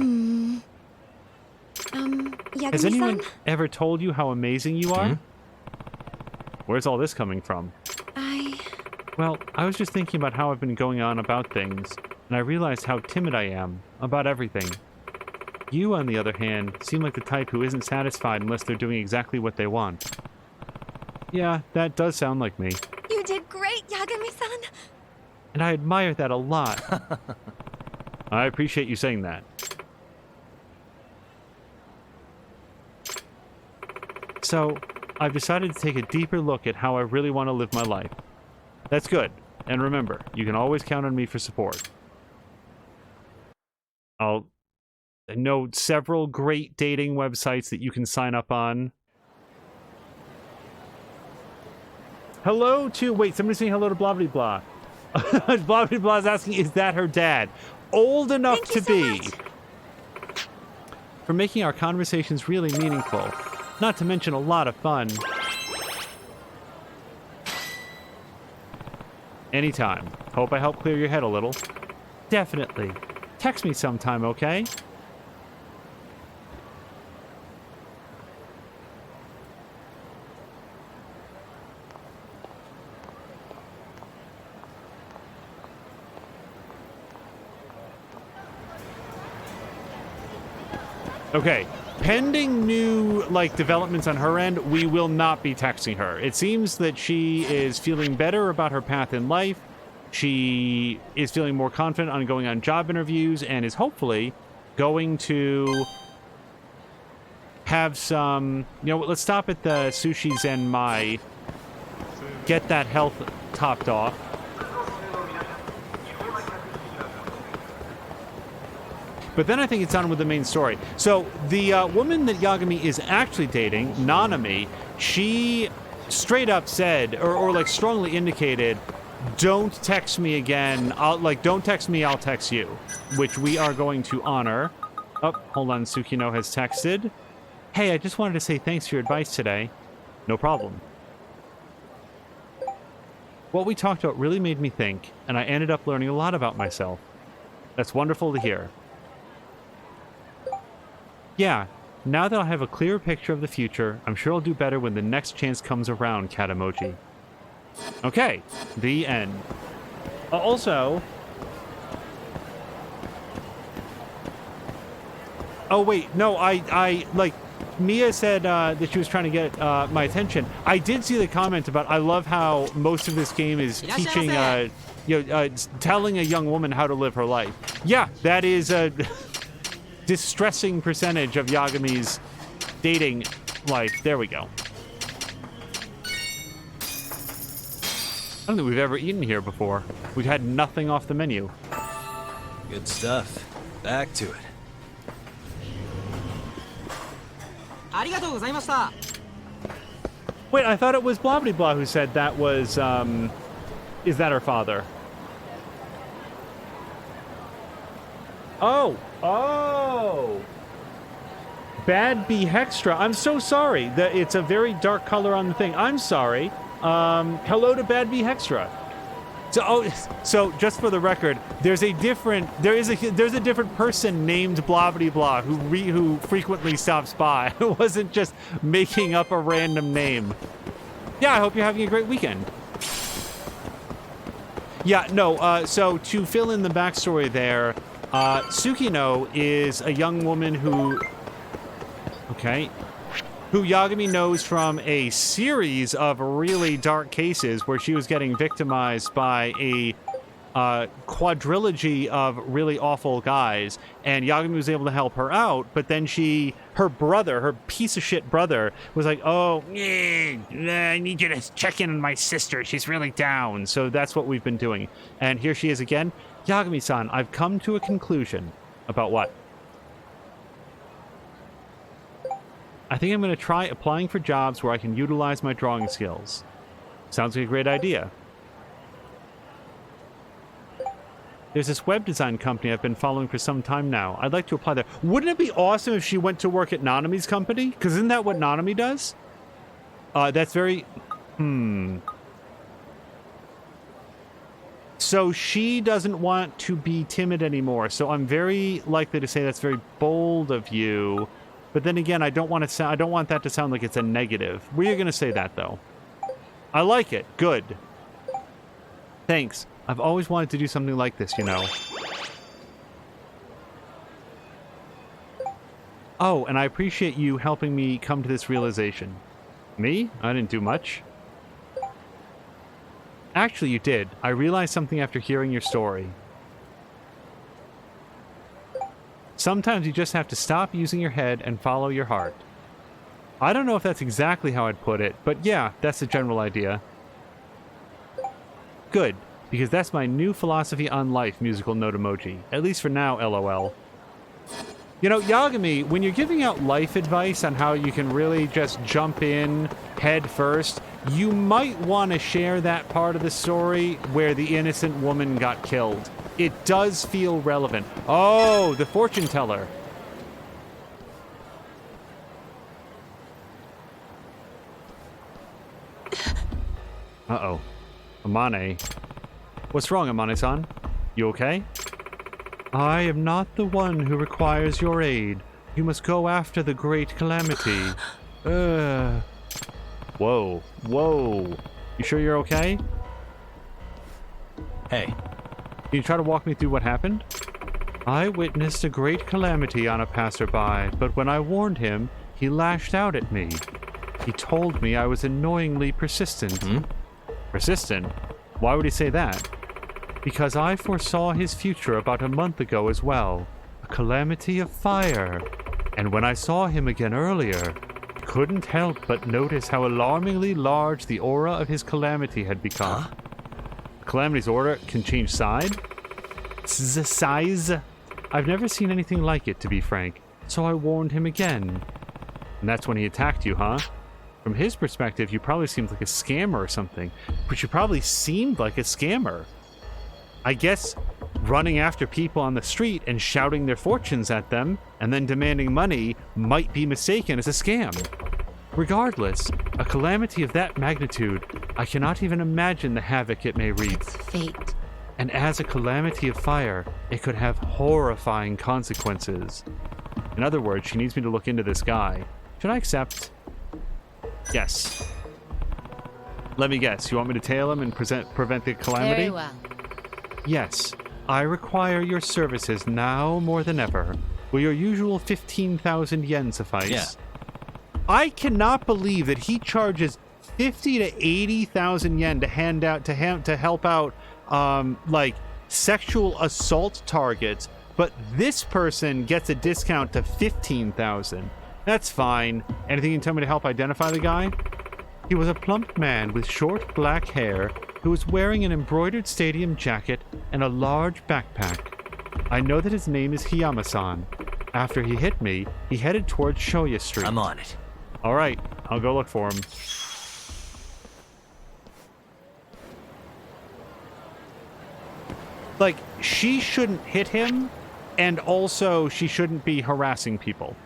Speaker 6: Yagami-san?
Speaker 2: Has anyone ever told you how amazing you are?
Speaker 5: Hmm?
Speaker 2: Where's all this coming from? Well, I was just thinking about how I've been going on about things, and I realized how timid I am about everything. You, on the other hand, seem like the type who isn't satisfied unless they're doing exactly what they want. Yeah, that does sound like me.
Speaker 6: You did great, Yagami-san!
Speaker 2: And I admire that a lot. I appreciate you saying that. So, I've decided to take a deeper look at how I really want to live my life. That's good. And remember, you can always count on me for support. I know several great dating websites that you can sign up on. Hello to... Wait, somebody's saying hello to blah blah blah. Blah blah blah is asking, is that her dad? Old enough to be. For making our conversations really meaningful. Not to mention a lot of fun. Anytime. Hope I help clear your head a little. Definitely. Text me sometime, okay? Okay. Pending new, developments on her end, we will not be texting her. It seems that she is feeling better about her path in life. She is feeling more confident on going on job interviews and is hopefully going to have some... let's stop at the Sushi Zenmai. Get that health topped off. But then I think it's on with the main story. So the woman that Yagami is actually dating, Nanami, she straight up said, or strongly indicated, don't text me again. Don't text me, I'll text you, which we are going to honor. Oh, hold on, Tsukino has texted. Hey, I just wanted to say thanks for your advice today. No problem. What we talked about really made me think, and I ended up learning a lot about myself. That's wonderful to hear. Yeah, now that I have a clearer picture of the future, I'm sure I'll do better when the next chance comes around, cat emoji. Okay, the end. Also... Oh, wait, no, Mia said that she was trying to get my attention. I did see the comment about, I love how most of this game is teaching, telling a young woman how to live her life. Yeah, that is a... distressing percentage of Yagami's dating life. There we go. I don't think we've ever eaten here before. We've had nothing off the menu.
Speaker 5: Good stuff. Back to it.
Speaker 2: Wait, I thought it was blah blah blah who said that was, is that her father? Oh! Bad B Hextra. I'm so sorry. It's a very dark color on the thing. I'm sorry. Hello to Bad B Hextra. So just for the record, there's a different person named blah blah blah who frequently stops by. It wasn't just making up a random name. Yeah, I hope you're having a great weekend. Yeah, no. So to fill in the backstory there. Tsukino is a young woman who... Okay. Who Yagami knows from a series of really dark cases where she was getting victimized by a quadrilogy of really awful guys, and Yagami was able to help her out, but then her brother, her piece of shit brother, was like, oh, I need you to check in on my sister. She's really down. So that's what we've been doing. And here she is again. Yagami-san, I've come to a conclusion. About what? I think I'm going to try applying for jobs where I can utilize my drawing skills. Sounds like a great idea. There's this web design company I've been following for some time now. I'd like to apply there. Wouldn't it be awesome if she went to work at Nanami's company? Because isn't that what Nanami does? That's very... So she doesn't want to be timid anymore. So I'm very likely to say that's very bold of you. But then again, I don't want that to sound like it's a negative. We're going to say that, though. I like it. Good. Thanks. I've always wanted to do something like this, you know. Oh, and I appreciate you helping me come to this realization. Me? I didn't do much. Actually, you did. I realized something after hearing your story. Sometimes you just have to stop using your head and follow your heart. I don't know if that's exactly how I'd put it, but yeah, that's the general idea. Good, because that's my new philosophy on life, musical note emoji. At least for now, LOL. You know, Yagami, when you're giving out life advice on how you can really just jump in head first, you might want to share that part of the story where the innocent woman got killed. It does feel relevant. Oh, the fortune teller. Uh-oh. Amane. What's wrong, Amane-san? You okay? I am not the one who requires your aid. You must go after the great calamity. Whoa. Whoa. You sure you're okay?
Speaker 5: Hey.
Speaker 2: Can you try to walk me through what happened? I witnessed a great calamity on a passerby, but when I warned him, he lashed out at me. He told me I was annoyingly persistent. Persistent? Why would he say that? Because I foresaw his future about a month ago as well. A calamity of fire. And when I saw him again earlier, I couldn't help but notice how alarmingly large the aura of his calamity had become.
Speaker 5: Huh?
Speaker 2: Calamity's aura can change size? I've never seen anything like it, to be frank. So I warned him again. And that's when he attacked you, huh? From his perspective, you probably seemed like a scammer or something. But you probably seemed like a scammer. I guess running after people on the street and shouting their fortunes at them and then demanding money might be mistaken as a scam. Regardless, a calamity of that magnitude, I cannot even imagine the havoc it may wreak.
Speaker 6: Fate.
Speaker 2: And as a calamity of fire, it could have horrifying consequences. In other words, she needs me to look into this guy. Should I accept? Yes. Let me guess, you want me to tail him and prevent the calamity?
Speaker 6: Very well.
Speaker 2: Yes, I require your services now more than ever. Will your usual 15,000 yen suffice?
Speaker 5: Yeah.
Speaker 2: I cannot believe that he charges 50 to 80,000 yen to hand out to help out like sexual assault targets, but this person gets a discount to 15,000. That's fine. Anything you can tell me to help identify the guy? He was a plump man with short black hair who was wearing an embroidered stadium jacket and a large backpack. I know that his name is Hiyama-san. After he hit me, he headed towards Shoya Street.
Speaker 5: I'm on it.
Speaker 2: All right, I'll go look for him. Like, she shouldn't hit him, and also she shouldn't be harassing people.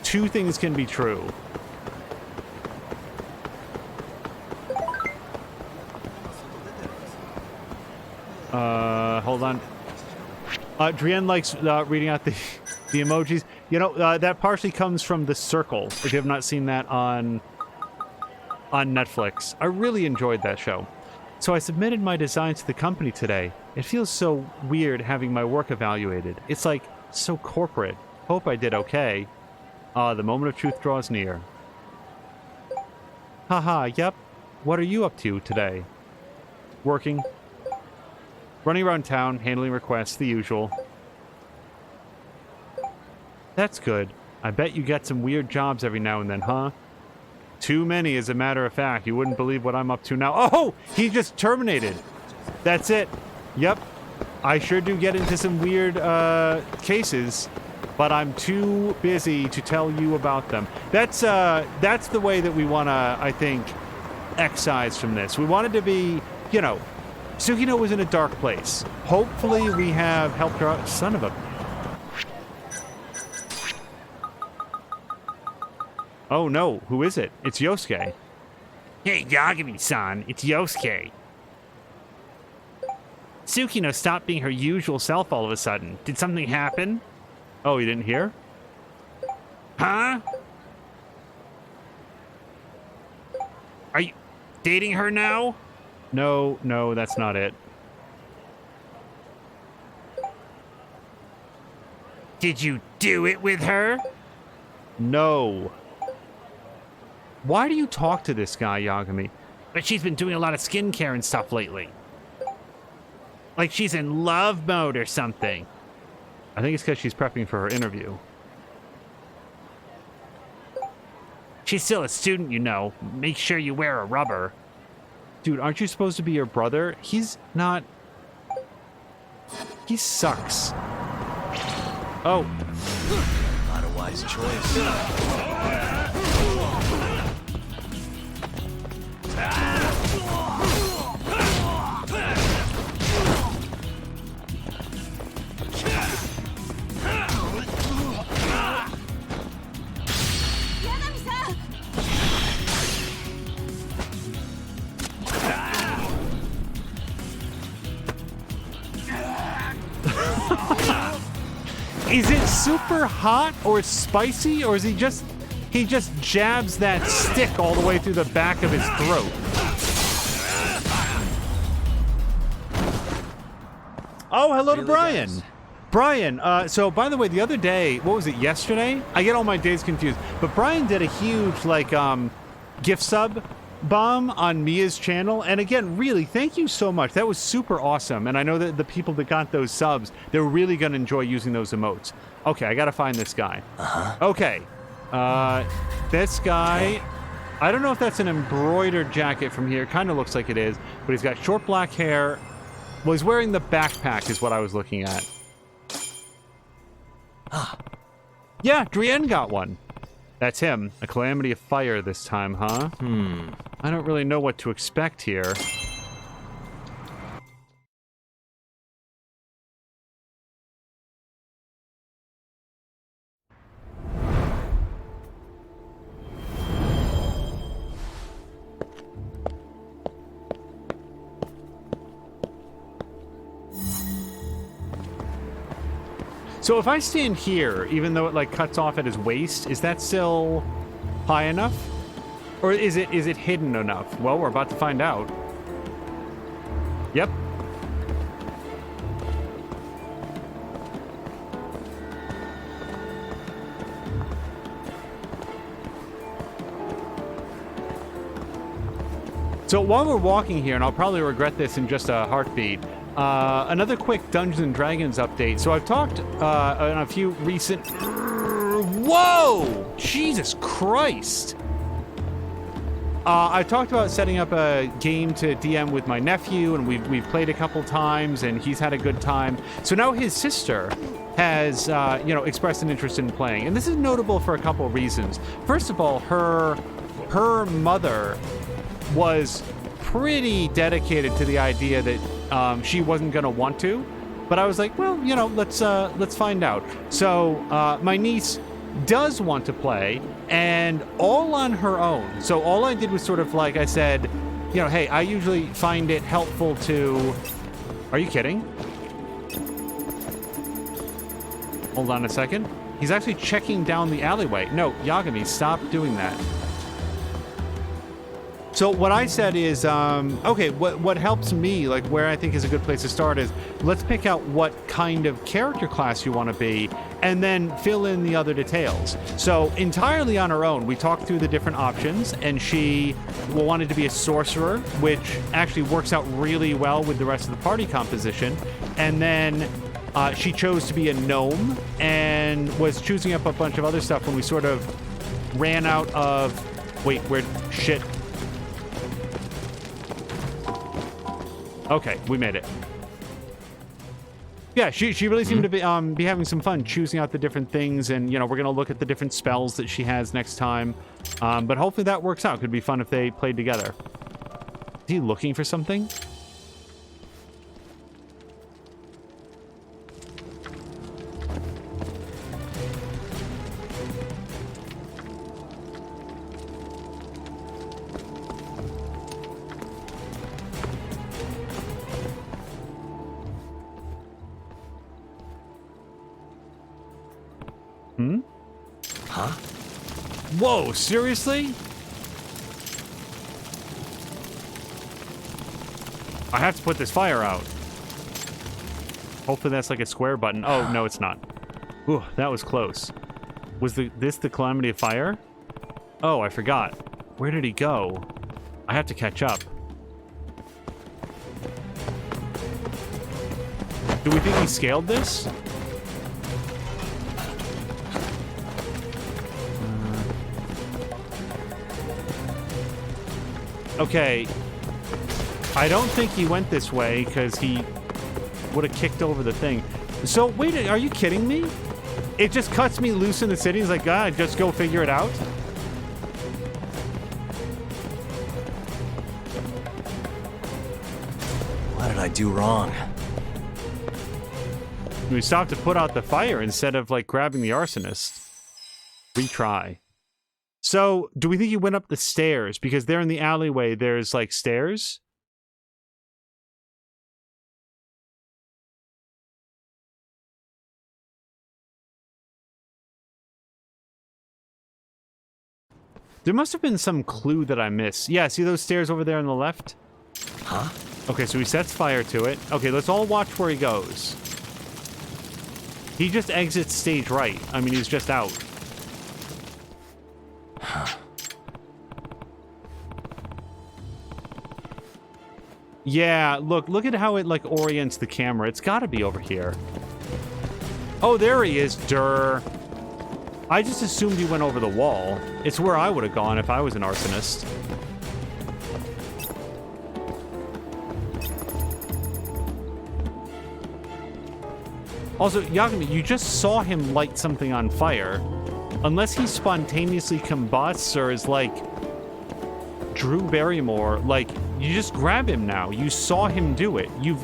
Speaker 2: Two things can be true. Hold on. Drienne likes reading out the emojis. You know, that partially comes from The Circle, if you have not seen that on Netflix. I really enjoyed that show. So I submitted my designs to the company today. It feels so weird having my work evaluated. It's like so corporate. Hope I did okay. The moment of truth draws near. Haha, yep. What are you up to today? Working. Running around town, handling requests, the usual. That's good. I bet you get some weird jobs every now and then, huh? Too many, as a matter of fact. You wouldn't believe what I'm up to now. Oh! He just terminated. That's it. Yep. I sure do get into some weird cases, but I'm too busy to tell you about them. That's the way that we want to, I think, excise from this. We wanted to be, you know, Tsukino was in a dark place. Hopefully we have helped her out. Son of a... Oh no, who is it? It's Yosuke. Hey, Yagami-san, it's Yosuke. Tsukino stopped being her usual self all of a sudden. Did something happen? Oh, you didn't hear? Huh? Are you dating her now? No, that's not it. Did you do it with her? No. Why do you talk to this guy, Yagami? But she's been doing a lot of skincare and stuff lately. Like she's in love mode or something. I think it's because she's prepping for her interview. She's still a student, you know. Make sure you wear a rubber. Dude, aren't you supposed to be your brother? He's not... He sucks. Oh.
Speaker 5: Not a wise choice.
Speaker 2: Is it super hot or spicy, or is he just jabs that stick all the way through the back of his throat? Oh, hello to Brian.
Speaker 5: Guys.
Speaker 2: Brian, so by the way, the other day, what was it, yesterday? I get all my days confused. But Brian did a huge, like, gift sub bomb on Mia's channel. And again, really, thank you so much. That was super awesome. And I know that the people that got those subs, they're really going to enjoy using those emotes. Okay, I got to find this guy. Okay. This guy, I don't know if that's an embroidered jacket from here. Kind of looks like it is. But he's got short black hair. Well, he's wearing the backpack is what I was looking at. Yeah, Drienne got one. That's him. A calamity of fire this time, huh? I don't really know what to expect here. So if I stand here, even though it like cuts off at his waist, is that still high enough? Or is it hidden enough? Well, we're about to find out. Yep. So while we're walking here, and I'll probably regret this in just a heartbeat, another quick Dungeons & Dragons update. So I've talked on a few recent... Whoa! Jesus Christ! I talked about setting up a game to DM with my nephew, and we've played a couple times, and he's had a good time. So now his sister has, expressed an interest in playing. And this is notable for a couple of reasons. First of all, her mother was pretty dedicated to the idea that she wasn't going to want to, but I was like, well, let's find out. So my niece does want to play, and all on her own. So all I did was sort of like I said, hey, I usually find it helpful to... Are you kidding? Hold on a second. He's actually checking down the alleyway. No, Yagami, stop doing that. So what I said is, okay, what helps me, like where I think is a good place to start is, let's pick out what kind of character class you want to be, and then fill in the other details. So entirely on her own, we talked through the different options, and she wanted to be a sorcerer, which actually works out really well with the rest of the party composition. And then she chose to be a gnome, and was choosing up a bunch of other stuff when we sort of ran out of... Wait, where... Shit. Okay, we made it. Yeah, she really seemed to be having some fun choosing out the different things, and you know, we're gonna look at the different spells that she has next time. But hopefully that works out. Could be fun if they played together. Is he looking for something?
Speaker 5: Huh?
Speaker 2: Whoa, seriously? I have to put this fire out. Hopefully that's like a square button. Oh, no, it's not. Ooh, that was close. Was this the Calamity of Fire? Oh, I forgot. Where did he go? I have to catch up. Do we think he scaled this? Okay, I don't think he went this way because he would have kicked over the thing. So, wait, are you kidding me? It just cuts me loose in the city. He's like, just go figure it out.
Speaker 5: What did I do wrong?
Speaker 2: We stopped to put out the fire instead of, like, grabbing the arsonist. Retry. So, do we think he went up the stairs? Because there in the alleyway, there's, like, stairs. There must have been some clue that I missed. Yeah, see those stairs over there on the left?
Speaker 5: Huh?
Speaker 2: Okay, so he sets fire to it. Okay, let's all watch where he goes. He just exits stage right. I mean, he's just out. Yeah, look at how it, like, orients the camera. It's gotta be over here. Oh, there he is. Durr. I just assumed he went over the wall. It's where I would have gone if I was an arsonist. Also, Yagami, you just saw him light something on fire. Unless he spontaneously combusts or is like Drew Barrymore, like, you just grab him now. You saw him do it. You've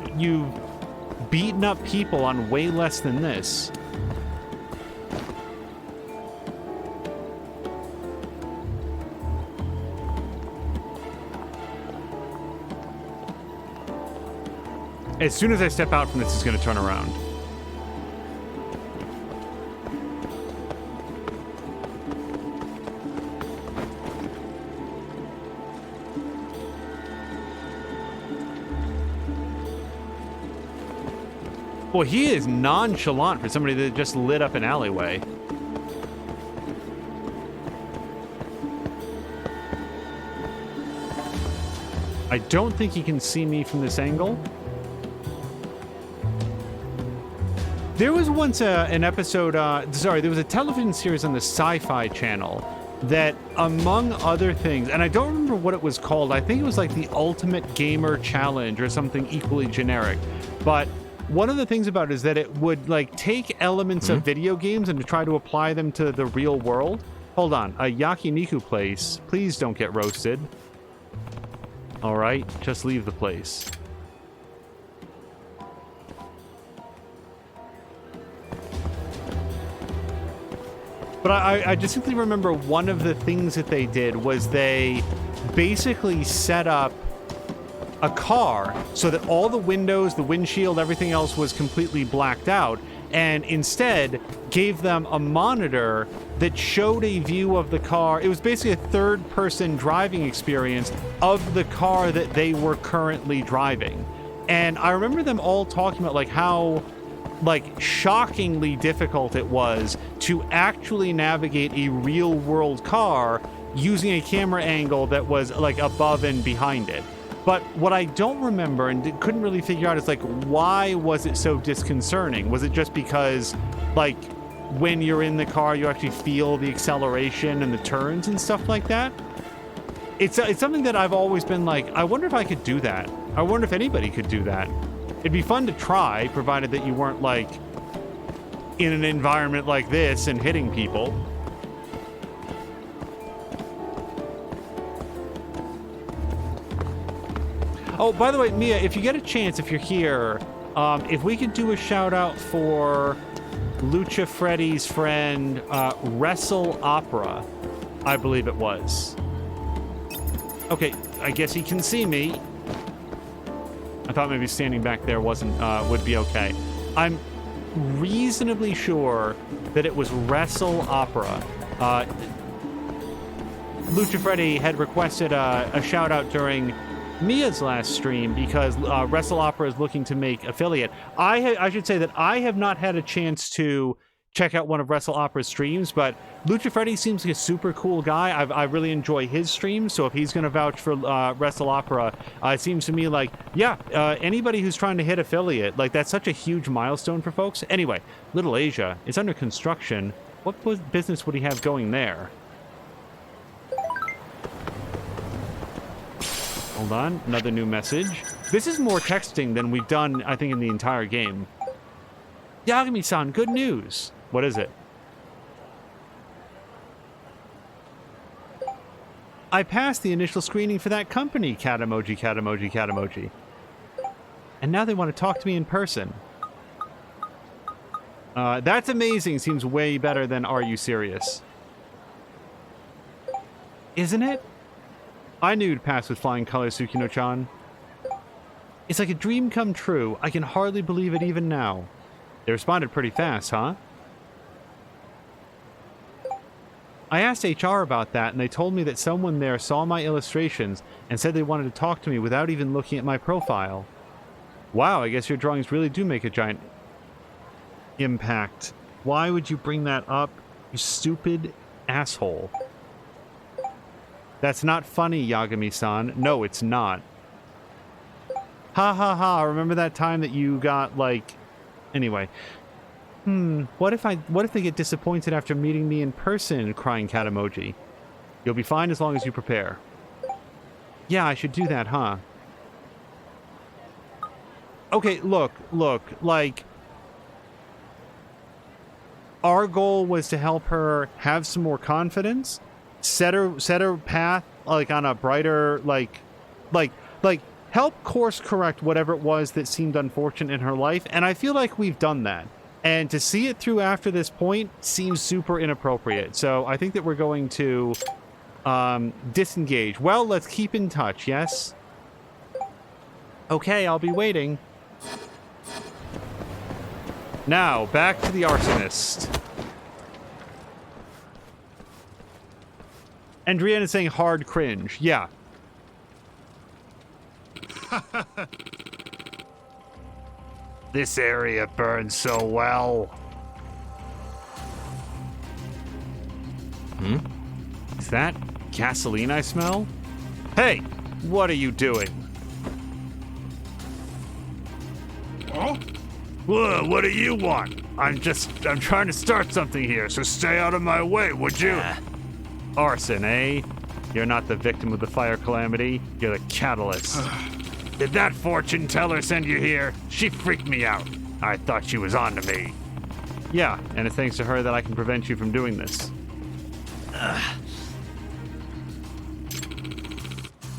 Speaker 2: beaten up people on way less than this. As soon as I step out from this, he's going to turn around. Well, he is nonchalant for somebody that just lit up an alleyway. I don't think he can see me from this angle. There was once an episode, there was a television series on the Sci-Fi Channel that, among other things, and I don't remember what it was called, I think it was like the Ultimate Gamer Challenge or something equally generic, but one of the things about it is that it would, like, take elements of video games and to try to apply them to the real world. Hold on, a yakiniku place. Please don't get roasted. All right, just leave the place. But I distinctly remember one of the things that they did was they basically set up a car so that all the windows, the windshield, everything else was completely blacked out, and instead gave them a monitor that showed a view of the car. It was basically a third-person driving experience of the car that they were currently driving. And I remember them all talking about like how shockingly difficult it was to actually navigate a real-world car using a camera angle that was like above and behind it. But what I don't remember and couldn't really figure out is like, why was it so disconcerting? Was it just because like when you're in the car, you actually feel the acceleration and the turns and stuff like that? It's something that I've always been like, I wonder if I could do that. I wonder if anybody could do that. It'd be fun to try, provided that you weren't like in an environment like this and hitting people. Oh, by the way, Mia, if you get a chance, if you're here, if we could do a shout out for Lucha Freddy's friend, Wrestle Opera, I believe it was. Okay, I guess he can see me. I thought maybe standing back there would be okay. I'm reasonably sure that it was Wrestle Opera. Lucha Freddy had requested a shout out during Mia's last stream because Wrestle Opera is looking to make affiliate. I should say that I have not had a chance to check out one of Wrestle Opera's streams, but Lucha Freddy seems like a super cool guy. I really enjoy his streams, so if he's going to vouch for Wrestle Opera, it seems to me like, yeah, anybody who's trying to hit affiliate, like that's such a huge milestone for folks. Anyway, Little Asia is under construction. What business would he have going there? Hold on, another new message. This is more texting than we've done, I think, in the entire game. Yagami-san, good news. What is it? I passed the initial screening for that company, cat emoji, cat emoji, cat emoji. And now they want to talk to me in person. That's amazing. Seems way better than Are You Serious? Isn't it? I knew you'd pass with flying colors, Tsukino-chan. It's like a dream come true. I can hardly believe it even now. They responded pretty fast, huh? I asked HR about that, and they told me that someone there saw my illustrations and said they wanted to talk to me without even looking at my profile. Wow, I guess your drawings really do make a giant impact. Why would you bring that up, you stupid asshole? That's not funny, Yagami-san. No, it's not. Ha ha ha, remember that time that you got, like... Anyway. What if they get disappointed after meeting me in person, crying cat emoji? You'll be fine as long as you prepare. Yeah, I should do that, huh? Okay, look, like... Our goal was to help her have some more confidence, set her path like on a brighter like help course correct whatever it was that seemed unfortunate in her life, and I feel like we've done that. And to see it through after this point seems super inappropriate. So I think that we're going to disengage. Well, let's keep in touch, yes? Okay, I'll be waiting. Now, back to the arsonist. And Drian is saying hard cringe. Yeah. This area burns so well. Is that gasoline I smell? Hey, what are you doing? Huh? Whoa, what do you want? I'm trying to start something here, so stay out of my way, would you? Arson, eh? You're not the victim of the fire calamity, you're the catalyst. Did that fortune teller send you here? She freaked me out. I thought she was on to me. Yeah, and it's thanks to her that I can prevent you from doing this.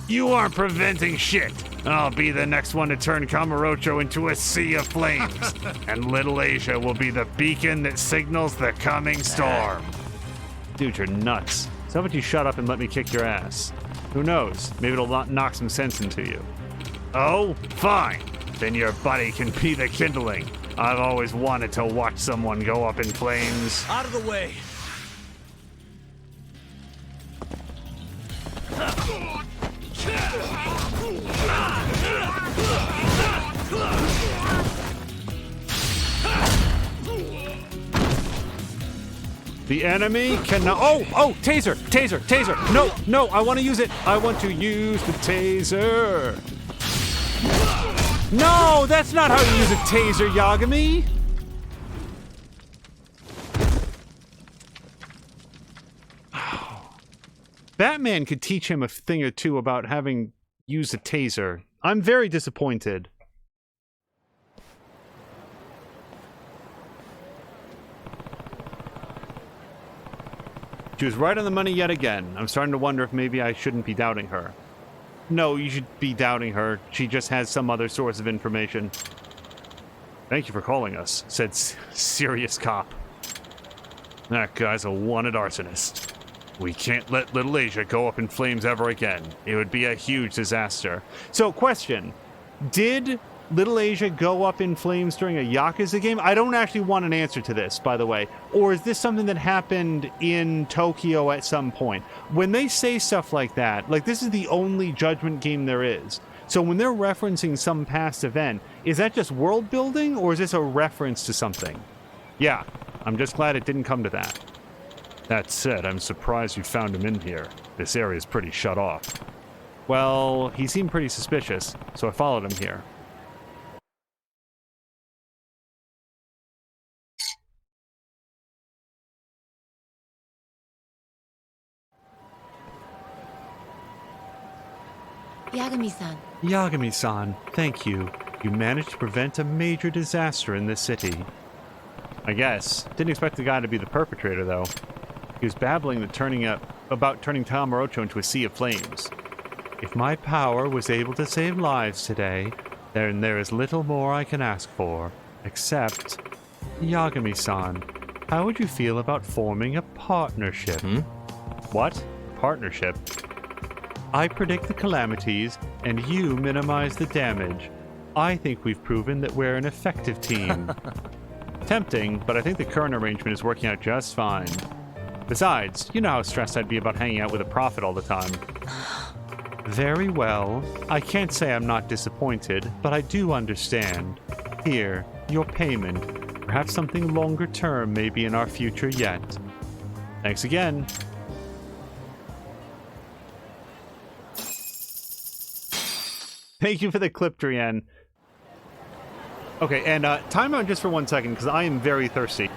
Speaker 2: You aren't preventing shit. I'll be the next one to turn Kamurocho into a sea of flames. And Little Asia will be the beacon that signals the coming storm. Dude, you're nuts. So how about you shut up and let me kick your ass? Who knows? Maybe it'll knock some sense into you. Oh, fine. Then your buddy can be the kindling. I've always wanted to watch someone go up in flames.
Speaker 5: Out of the way.
Speaker 2: The enemy cannot. Oh, taser, taser, taser. No, I want to use it. I want to use the taser. No, that's not how you use a taser, Yagami. Batman could teach him a thing or two about having used a taser. I'm very disappointed. She was right on the money yet again. I'm starting to wonder if maybe I shouldn't be doubting her. No, you should be doubting her. She just has some other source of information. Thank you for calling us, said Serious Cop. That guy's a wanted arsonist. We can't let Little Asia go up in flames ever again. It would be a huge disaster. So, question. Did Little Asia go up in flames during a Yakuza game? I don't actually want an answer to this, by the way. Or is this something that happened in Tokyo at some point? When they say stuff like that, like this is the only Judgment game there is. So when they're referencing some past event, is that just world building or is this a reference to something? Yeah, I'm just glad it didn't come to that. That said, I'm surprised you found him in here. This area's pretty shut off. Well, he seemed pretty suspicious, so I followed him here.
Speaker 6: Yagami-san.
Speaker 2: Yagami-san, thank you. You managed to prevent a major disaster in this city. I guess. Didn't expect the guy to be the perpetrator, though. He was babbling about turning Tamarocho into a sea of flames. If my power was able to save lives today, then there is little more I can ask for. Except, Yagami-san, how would you feel about forming a partnership? What? Partnership? I predict the calamities, and you minimize the damage. I think we've proven that we're an effective team. Tempting, but I think the current arrangement is working out just fine. Besides, you know how stressed I'd be about hanging out with a prophet all the time. Very well. I can't say I'm not disappointed, but I do understand. Here, your payment. Perhaps something longer term may be in our future yet. Thanks again. Thank you for the clip, Drian. Okay, and time out just for 1 second, because I am very thirsty.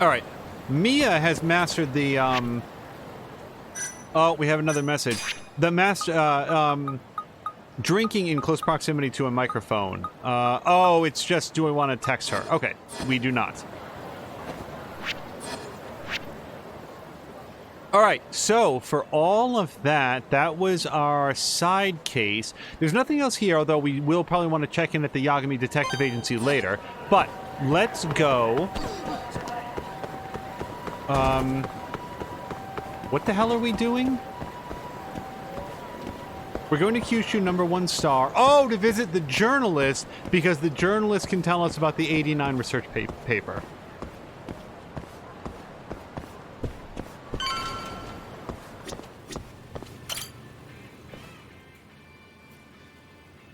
Speaker 2: Alright, Mia has mastered the, Oh, we have another message. The drinking in close proximity to a microphone. Oh, it's just, do I want to text her? Okay, we do not. Alright, so for all of that, that was our side case. There's nothing else here, although we will probably want to check in at the Yagami Detective Agency later. But, let's go. What the hell are we doing? We're going to Kyushu #1 star. Oh, to visit the journalist, because the journalist can tell us about the 89 research paper.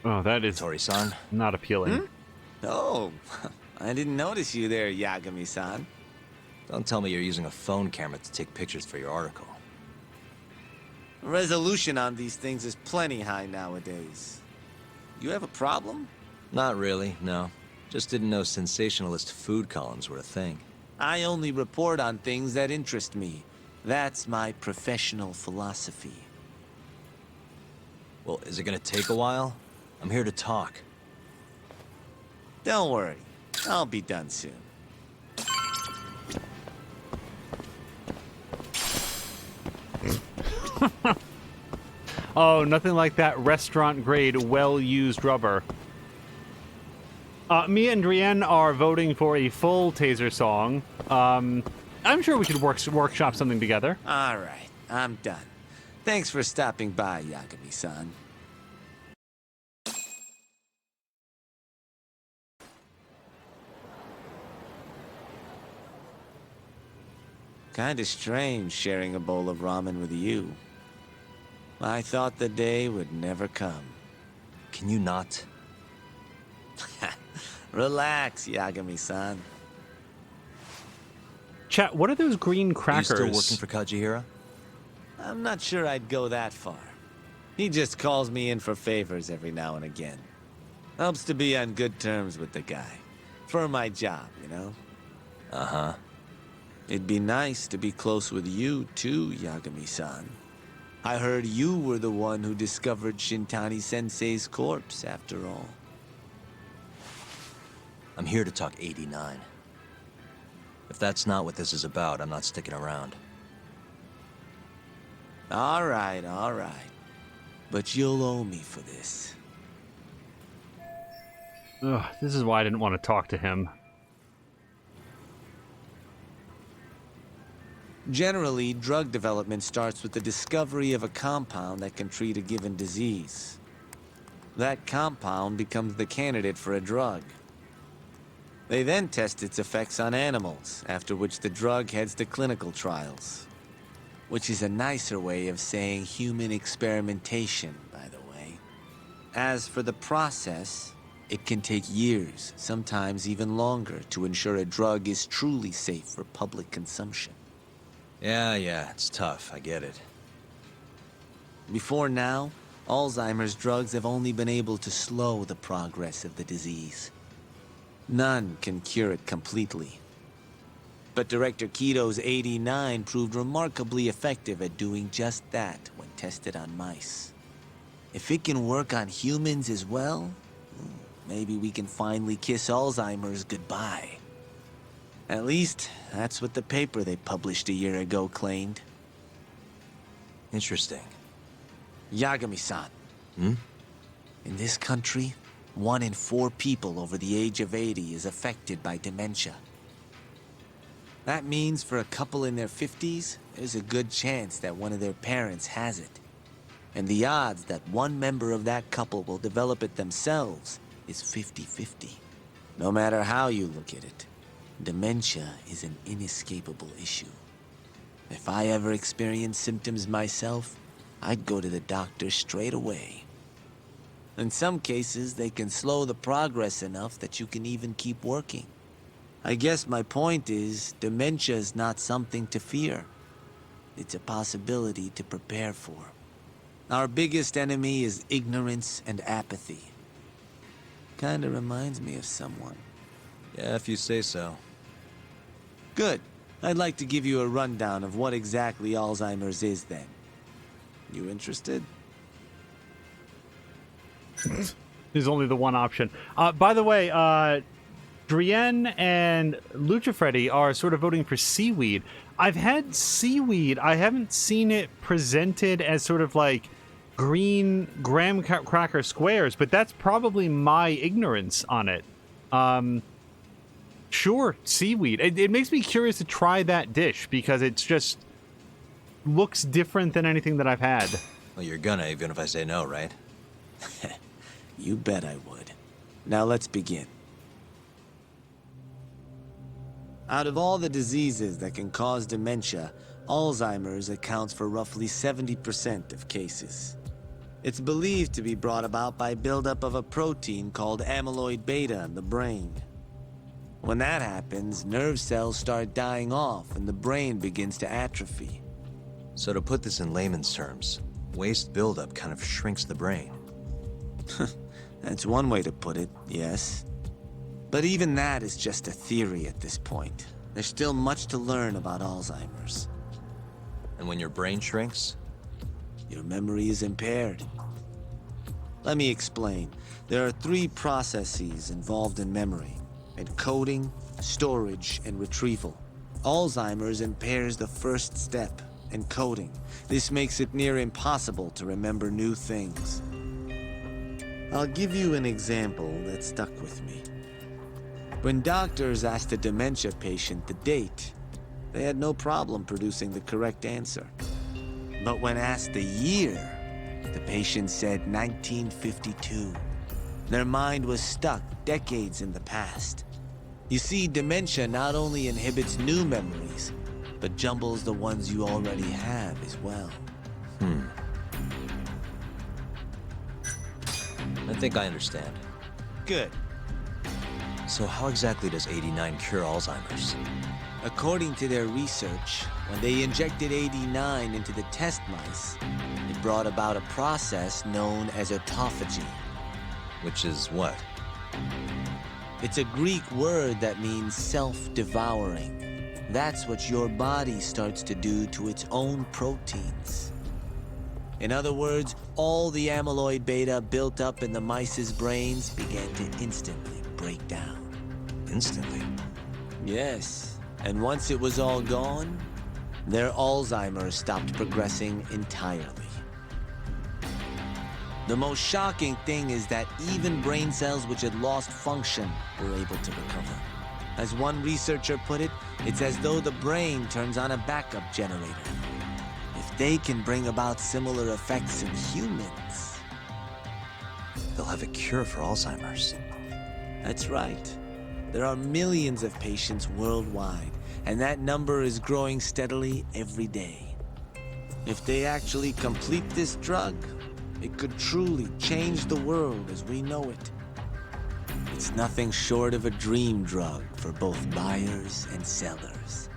Speaker 2: Oh, that is
Speaker 5: Tori-san.
Speaker 2: not appealing.
Speaker 7: Oh, I didn't notice you there, Yagami-san.
Speaker 5: Don't tell me you're using a phone camera to take pictures for your article.
Speaker 7: Resolution on these things is plenty high nowadays. You have a problem?
Speaker 5: Not really, no. Just didn't know sensationalist food columns were a thing.
Speaker 7: I only report on things that interest me. That's my professional philosophy.
Speaker 5: Well, is it gonna take a while? I'm here to talk.
Speaker 7: Don't worry. I'll be done soon.
Speaker 2: Oh, nothing like that restaurant-grade, well-used rubber. Me and Drienne are voting for a full Taser song. I'm sure we could workshop something together.
Speaker 7: All right, I'm done. Thanks for stopping by, Yagami-san. Kinda strange sharing a bowl of ramen with you. I thought the day would never come.
Speaker 5: Can you not?
Speaker 7: Relax, Yagami-san.
Speaker 2: Chat, what are those green
Speaker 5: Are you
Speaker 2: crackers?
Speaker 5: still working for Kajihira?
Speaker 7: I'm not sure I'd go that far. He just calls me in for favors every now and again. Helps to be on good terms with the guy. For my job, you know?
Speaker 5: Uh-huh.
Speaker 7: It'd be nice to be close with you, too, Yagami-san. I heard you were the one who discovered Shintani-sensei's corpse, after all.
Speaker 5: I'm here to talk 89. If that's not what this is about, I'm not sticking around.
Speaker 7: All right. But you'll owe me for this.
Speaker 2: Ugh, this is why I didn't want to talk to him.
Speaker 7: Generally, drug development starts with the discovery of a compound that can treat a given disease. That compound becomes the candidate for a drug. They then test its effects on animals, after which the drug heads to clinical trials. Which is a nicer way of saying human experimentation, by the way. As for the process, it can take years, sometimes even longer, to ensure a drug is truly safe for public consumption.
Speaker 5: Yeah, it's tough, I get it.
Speaker 7: Before now, Alzheimer's drugs have only been able to slow the progress of the disease. None can cure it completely. But Director Kito's 89 proved remarkably effective at doing just that when tested on mice. If it can work on humans as well, maybe we can finally kiss Alzheimer's goodbye. At least, that's what the paper they published a year ago claimed.
Speaker 5: Interesting.
Speaker 7: Yagami-san.
Speaker 5: Hmm?
Speaker 7: In this country, 1 in 4 people over the age of 80 is affected by dementia. That means for a couple in their 50s, there's a good chance that one of their parents has it. And the odds that one member of that couple will develop it themselves is 50-50. No matter how you look at it, dementia is an inescapable issue. If I ever experienced symptoms myself, I'd go to the doctor straight away. In some cases, they can slow the progress enough that you can even keep working. I guess my point is, dementia is not something to fear. It's a possibility to prepare for. Our biggest enemy is ignorance and apathy. Kinda reminds me of someone.
Speaker 5: Yeah, if you say so.
Speaker 7: Good. I'd like to give you a rundown of what exactly Alzheimer's is then. You interested?
Speaker 2: There's only the one option. By the way, Drienne and Lucifreddy are sort of voting for seaweed. I've had seaweed. I haven't seen it presented as sort of like green graham cracker squares, but that's probably my ignorance on it. Sure, seaweed. It makes me curious to try that dish because it's just looks different than anything that I've had.
Speaker 5: Well, you're gonna, even if I say no, right?
Speaker 7: You bet I would. Now let's begin. Out of all the diseases that can cause dementia, Alzheimer's accounts for roughly 70% of cases. It's believed to be brought about by buildup of a protein called amyloid beta in the brain. When that happens, nerve cells start dying off and the brain begins to atrophy.
Speaker 5: So to put this in layman's terms, waste buildup kind of shrinks the brain.
Speaker 7: That's one way to put it, yes. But even that is just a theory at this point. There's still much to learn about Alzheimer's.
Speaker 5: And when your brain shrinks?
Speaker 7: Your memory is impaired. Let me explain. There are 3 processes involved in memory: encoding, storage, and retrieval. Alzheimer's impairs the first step, and coding. This makes it near impossible to remember new things. I'll give you an example that stuck with me. When doctors asked a dementia patient the date, they had no problem producing the correct answer. But when asked the year, the patient said 1952. Their mind was stuck decades in the past. You see, dementia not only inhibits new memories, but jumbles the ones you already have as well.
Speaker 5: I think I understand.
Speaker 7: Good.
Speaker 5: So how exactly does 89 cure Alzheimer's?
Speaker 7: According to their research, when they injected 89 into the test mice, it brought about a process known as autophagy.
Speaker 5: Which is what?
Speaker 7: It's a Greek word that means self-devouring. That's what your body starts to do to its own proteins. In other words, all the amyloid beta built up in the mice's brains began to instantly break down.
Speaker 5: Instantly?
Speaker 7: Yes, and once it was all gone, their Alzheimer's stopped progressing entirely. The most shocking thing is that even brain cells which had lost function were able to recover. As one researcher put it, it's as though the brain turns on a backup generator. If they can bring about similar effects in humans...
Speaker 5: They'll have a cure for Alzheimer's.
Speaker 7: That's right. There are millions of patients worldwide, and that number is growing steadily every day. If they actually complete this drug, it could truly change the world as we know it. It's nothing short of a dream drug for both buyers and sellers.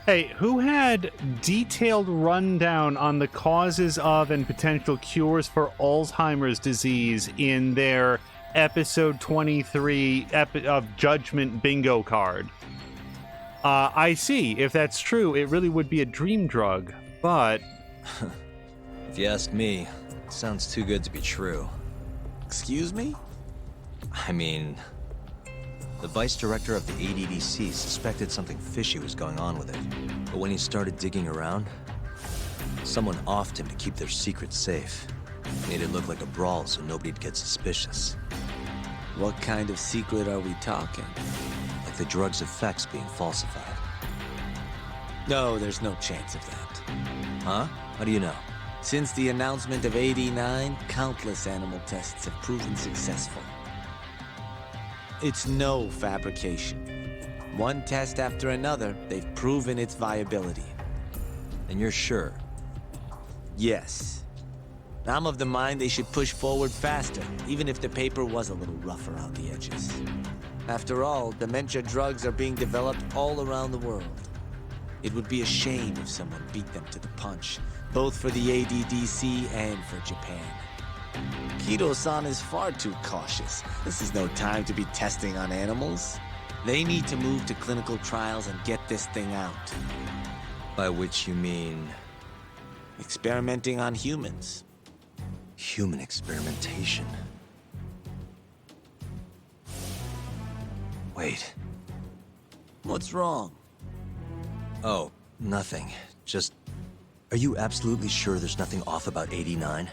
Speaker 2: Hey, who had detailed rundown on the causes of and potential cures for Alzheimer's disease in their episode 23 of Judgment bingo card? I see. If that's true, it really would be a dream drug, but...
Speaker 5: If you ask me, it sounds too good to be true.
Speaker 7: Excuse me?
Speaker 5: I mean, the vice director of the ADDC suspected something fishy was going on with it. But when he started digging around, someone offed him to keep their secret safe. Made it look like a brawl so nobody'd get suspicious.
Speaker 7: What kind of secret are we talking?
Speaker 5: Like the drug's effects being falsified.
Speaker 7: No, there's no chance of that.
Speaker 5: Huh? How do you know?
Speaker 7: Since the announcement of 89, countless animal tests have proven successful. It's no fabrication. One test after another, they've proven its viability.
Speaker 5: And you're sure?
Speaker 7: Yes. I'm of the mind they should push forward faster, even if the paper was a little rough around the edges. After all, dementia drugs are being developed all around the world. It would be a shame if someone beat them to the punch, both for the ADDC and for Japan. Kido-san is far too cautious. This is no time to be testing on animals. They need to move to clinical trials and get this thing out.
Speaker 5: By which you mean...
Speaker 7: Experimenting on humans.
Speaker 5: human experimentation. Wait.
Speaker 7: What's wrong?
Speaker 5: Oh, nothing. Just... Are you absolutely sure there's nothing off about 89?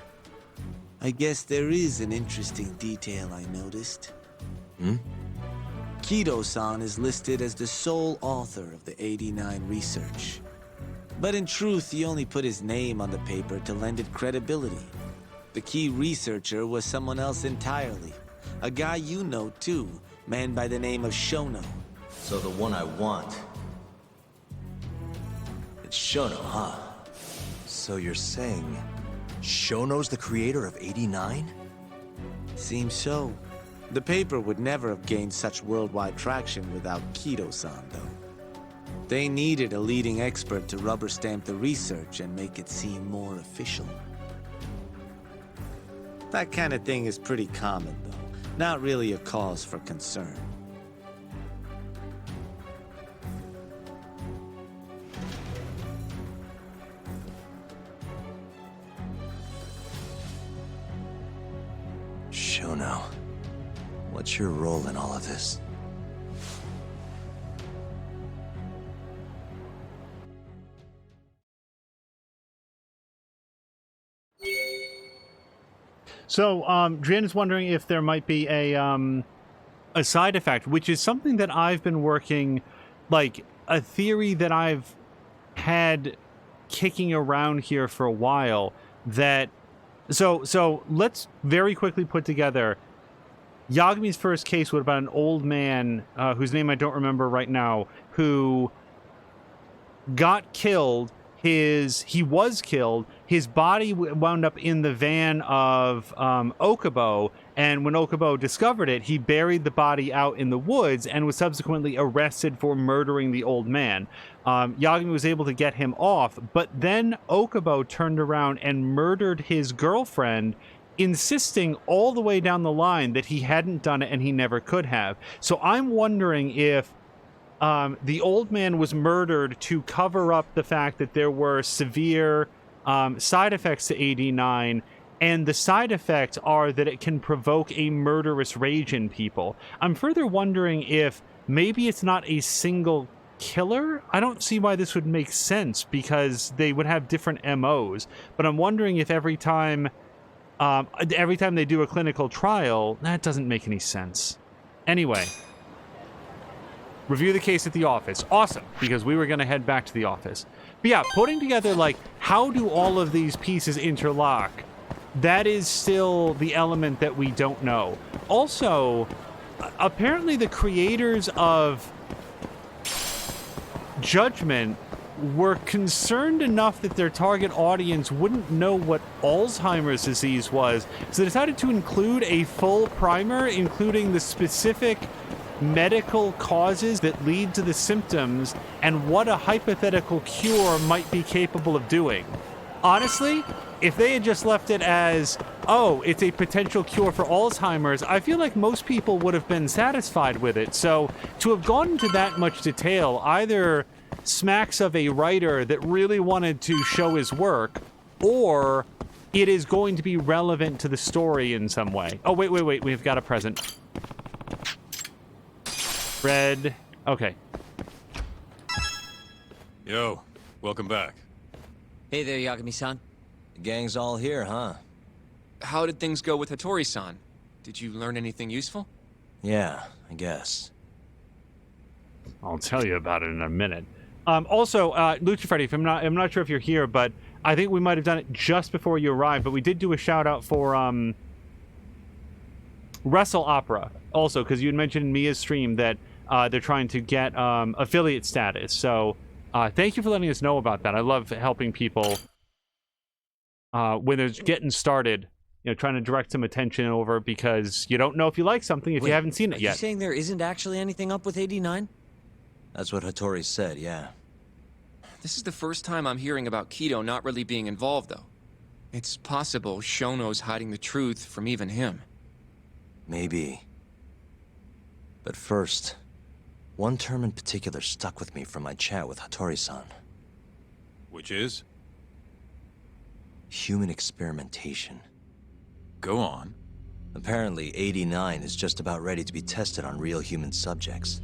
Speaker 7: I guess there is an interesting detail I noticed.
Speaker 5: Hmm?
Speaker 7: Kido-san is listed as the sole author of the 89 research. But in truth, he only put his name on the paper to lend it credibility. The key researcher was someone else entirely. A guy you know too, man by the name of Shono.
Speaker 5: So the one I want... It's Shono, huh? So you're saying... Shono's the creator of 89?
Speaker 7: Seems so. The paper would never have gained such worldwide traction without Kido-san, though. They needed a leading expert to rubber stamp the research and make it seem more official. That kind of thing is pretty common, though. Not really a cause for concern.
Speaker 5: Shono, what's your role in all of this?
Speaker 2: So, Jan is wondering if there might be a side effect, which is something that I've been working, like a theory that I've had kicking around here for a while. That so let's very quickly put together. Yagami's first case was about an old man whose name I don't remember right now, who got killed. He was killed. His body wound up in the van of Okubo, and when Okubo discovered it, he buried the body out in the woods and was subsequently arrested for murdering the old man. Yagami was able to get him off, but then Okubo turned around and murdered his girlfriend, insisting all the way down the line that he hadn't done it and he never could have. So I'm wondering if the old man was murdered to cover up the fact that there were severe side effects to AD9, and the side effects are that it can provoke a murderous rage in people. I'm further wondering if maybe it's not a single killer. I don't see why this would make sense, because they would have different MOs, but I'm wondering if every time they do a clinical trial, that doesn't make any sense. Anyway. Review the case at the office. Awesome, because we were going to head back to the office. But yeah, putting together, like, how do all of these pieces interlock? That is still the element that we don't know. Also, apparently the creators of Judgment were concerned enough that their target audience wouldn't know what Alzheimer's disease was, so they decided to include a full primer, including the specific medical causes that lead to the symptoms and what a hypothetical cure might be capable of doing. Honestly, if they had just left it as, oh, it's a potential cure for Alzheimer's, I feel like most people would have been satisfied with it. So to have gone into that much detail either smacks of a writer that really wanted to show his work, or it is going to be relevant to the story in some way. Oh, wait, we've got a present. Red. Okay.
Speaker 8: Yo, welcome back.
Speaker 9: Hey there, Yagami-san.
Speaker 5: The gang's all here, huh?
Speaker 4: How did things go with Hattori-san? Did you learn anything useful?
Speaker 5: Yeah, I guess.
Speaker 2: I'll tell you about it in a minute. Also, Lucha Freddy, I'm not sure if you're here, but I think we might have done it just before you arrived, but we did do a shout out for Wrestle Opera also, because you had mentioned in Mia's stream that they're trying to get affiliate status. So thank you for letting us know about that. I love helping people when they're getting started, you know, trying to direct some attention over, because you don't know if you like something if you haven't seen it yet.
Speaker 9: Are you saying there isn't actually anything up with 89?
Speaker 5: That's what Hattori said, yeah.
Speaker 4: This is the first time I'm hearing about Kido not really being involved, though. It's possible Shono's hiding the truth from even him.
Speaker 5: Maybe. But first, one term in particular stuck with me from my chat with Hattori-san.
Speaker 8: Which is?
Speaker 5: Human experimentation.
Speaker 8: Go on.
Speaker 5: Apparently, 89 is just about ready to be tested on real human subjects.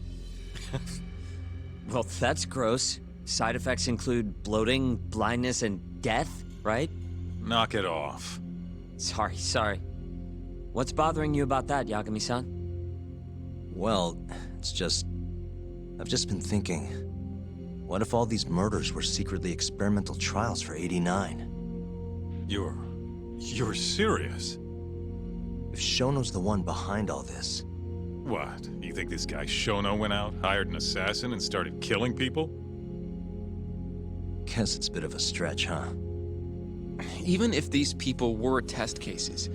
Speaker 9: Well, that's gross. Side effects include bloating, blindness, and death, right?
Speaker 8: Knock it off.
Speaker 9: Sorry. What's bothering you about that, Yagami-san?
Speaker 5: Well, it's just... I've just been thinking... What if all these murders were secretly experimental trials for 89?
Speaker 8: You're serious?
Speaker 5: If Shono's the one behind all this...
Speaker 8: What? You think this guy Shono went out, hired an assassin, and started killing people?
Speaker 5: Guess it's a bit of a stretch, huh?
Speaker 4: Even if these people were test cases,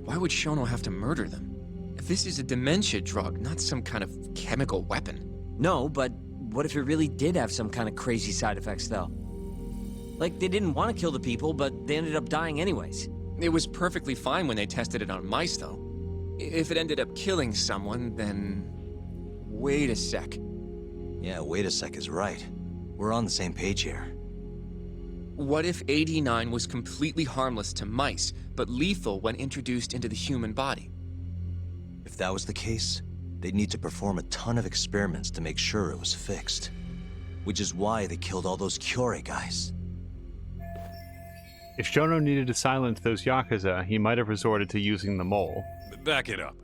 Speaker 4: why would Shono have to murder them? This is a dementia drug, not some kind of chemical weapon.
Speaker 9: No, but what if it really did have some kind of crazy side effects, though? Like, they didn't want to kill the people, but they ended up dying anyways.
Speaker 4: It was perfectly fine when they tested it on mice, though. If it ended up killing someone, then... Wait a sec.
Speaker 5: Yeah, wait a sec is right. We're on the same page here.
Speaker 4: What if 89 was completely harmless to mice, but lethal when introduced into the human body?
Speaker 5: If that was the case, they'd need to perform a ton of experiments to make sure it was fixed. Which is why they killed all those Kyorei guys.
Speaker 2: If Shono needed to silence those Yakuza, he might have resorted to using the mole.
Speaker 8: Back it up.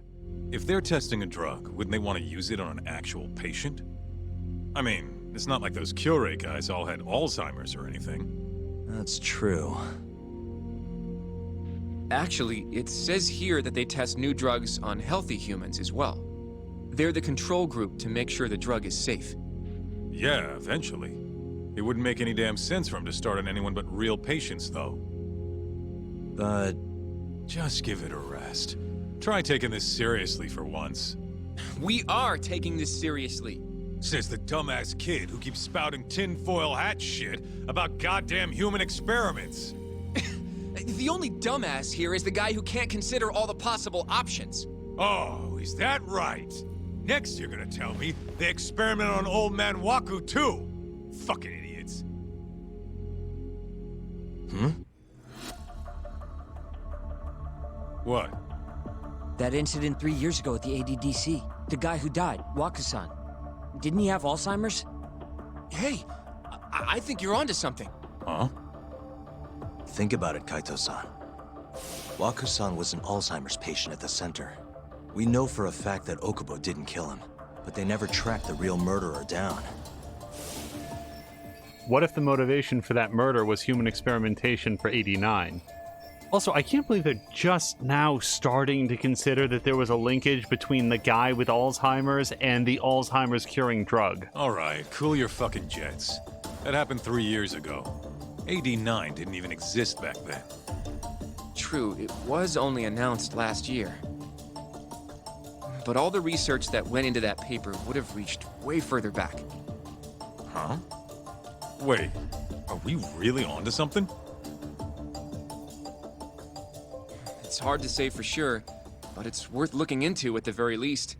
Speaker 8: If they're testing a drug, wouldn't they want to use it on an actual patient? I mean, it's not like those Kyorei guys all had Alzheimer's or anything.
Speaker 5: That's true.
Speaker 4: Actually, it says here that they test new drugs on healthy humans as well. They're the control group to make sure the drug is safe.
Speaker 8: Yeah, eventually. It wouldn't make any damn sense for him to start on anyone but real patients, though.
Speaker 5: But
Speaker 8: Just give it a rest. Try taking this seriously for once.
Speaker 4: We are taking this seriously.
Speaker 8: Says the dumbass kid who keeps spouting tinfoil hat shit about goddamn human experiments.
Speaker 4: The only dumbass here is the guy who can't consider all the possible options.
Speaker 8: Oh, is that right? Next you're gonna tell me they experiment on old man Waku too. Fucking idiots. What?
Speaker 9: That incident 3 years ago at the ADDC. The guy who died, Wakusan. Didn't he have Alzheimer's?
Speaker 4: Hey, I think you're onto something.
Speaker 8: Huh?
Speaker 5: think about it, Kaito-san. Waku-san was an Alzheimer's patient at the center. We know for a fact that Okubo didn't kill him, but they never tracked the real murderer down.
Speaker 2: What if the motivation for that murder was human experimentation for 89? Also, I can't believe they're just now starting to consider that there was a linkage between the guy with Alzheimer's and the Alzheimer's curing drug.
Speaker 8: All right, cool your fucking jets. That happened 3 years ago. 89 didn't even exist back then.
Speaker 4: True, it was only announced last year. But all the research that went into that paper would have reached way further back.
Speaker 8: Huh? Wait, are we really onto something?
Speaker 4: It's hard to say for sure, but it's worth looking into at the very least.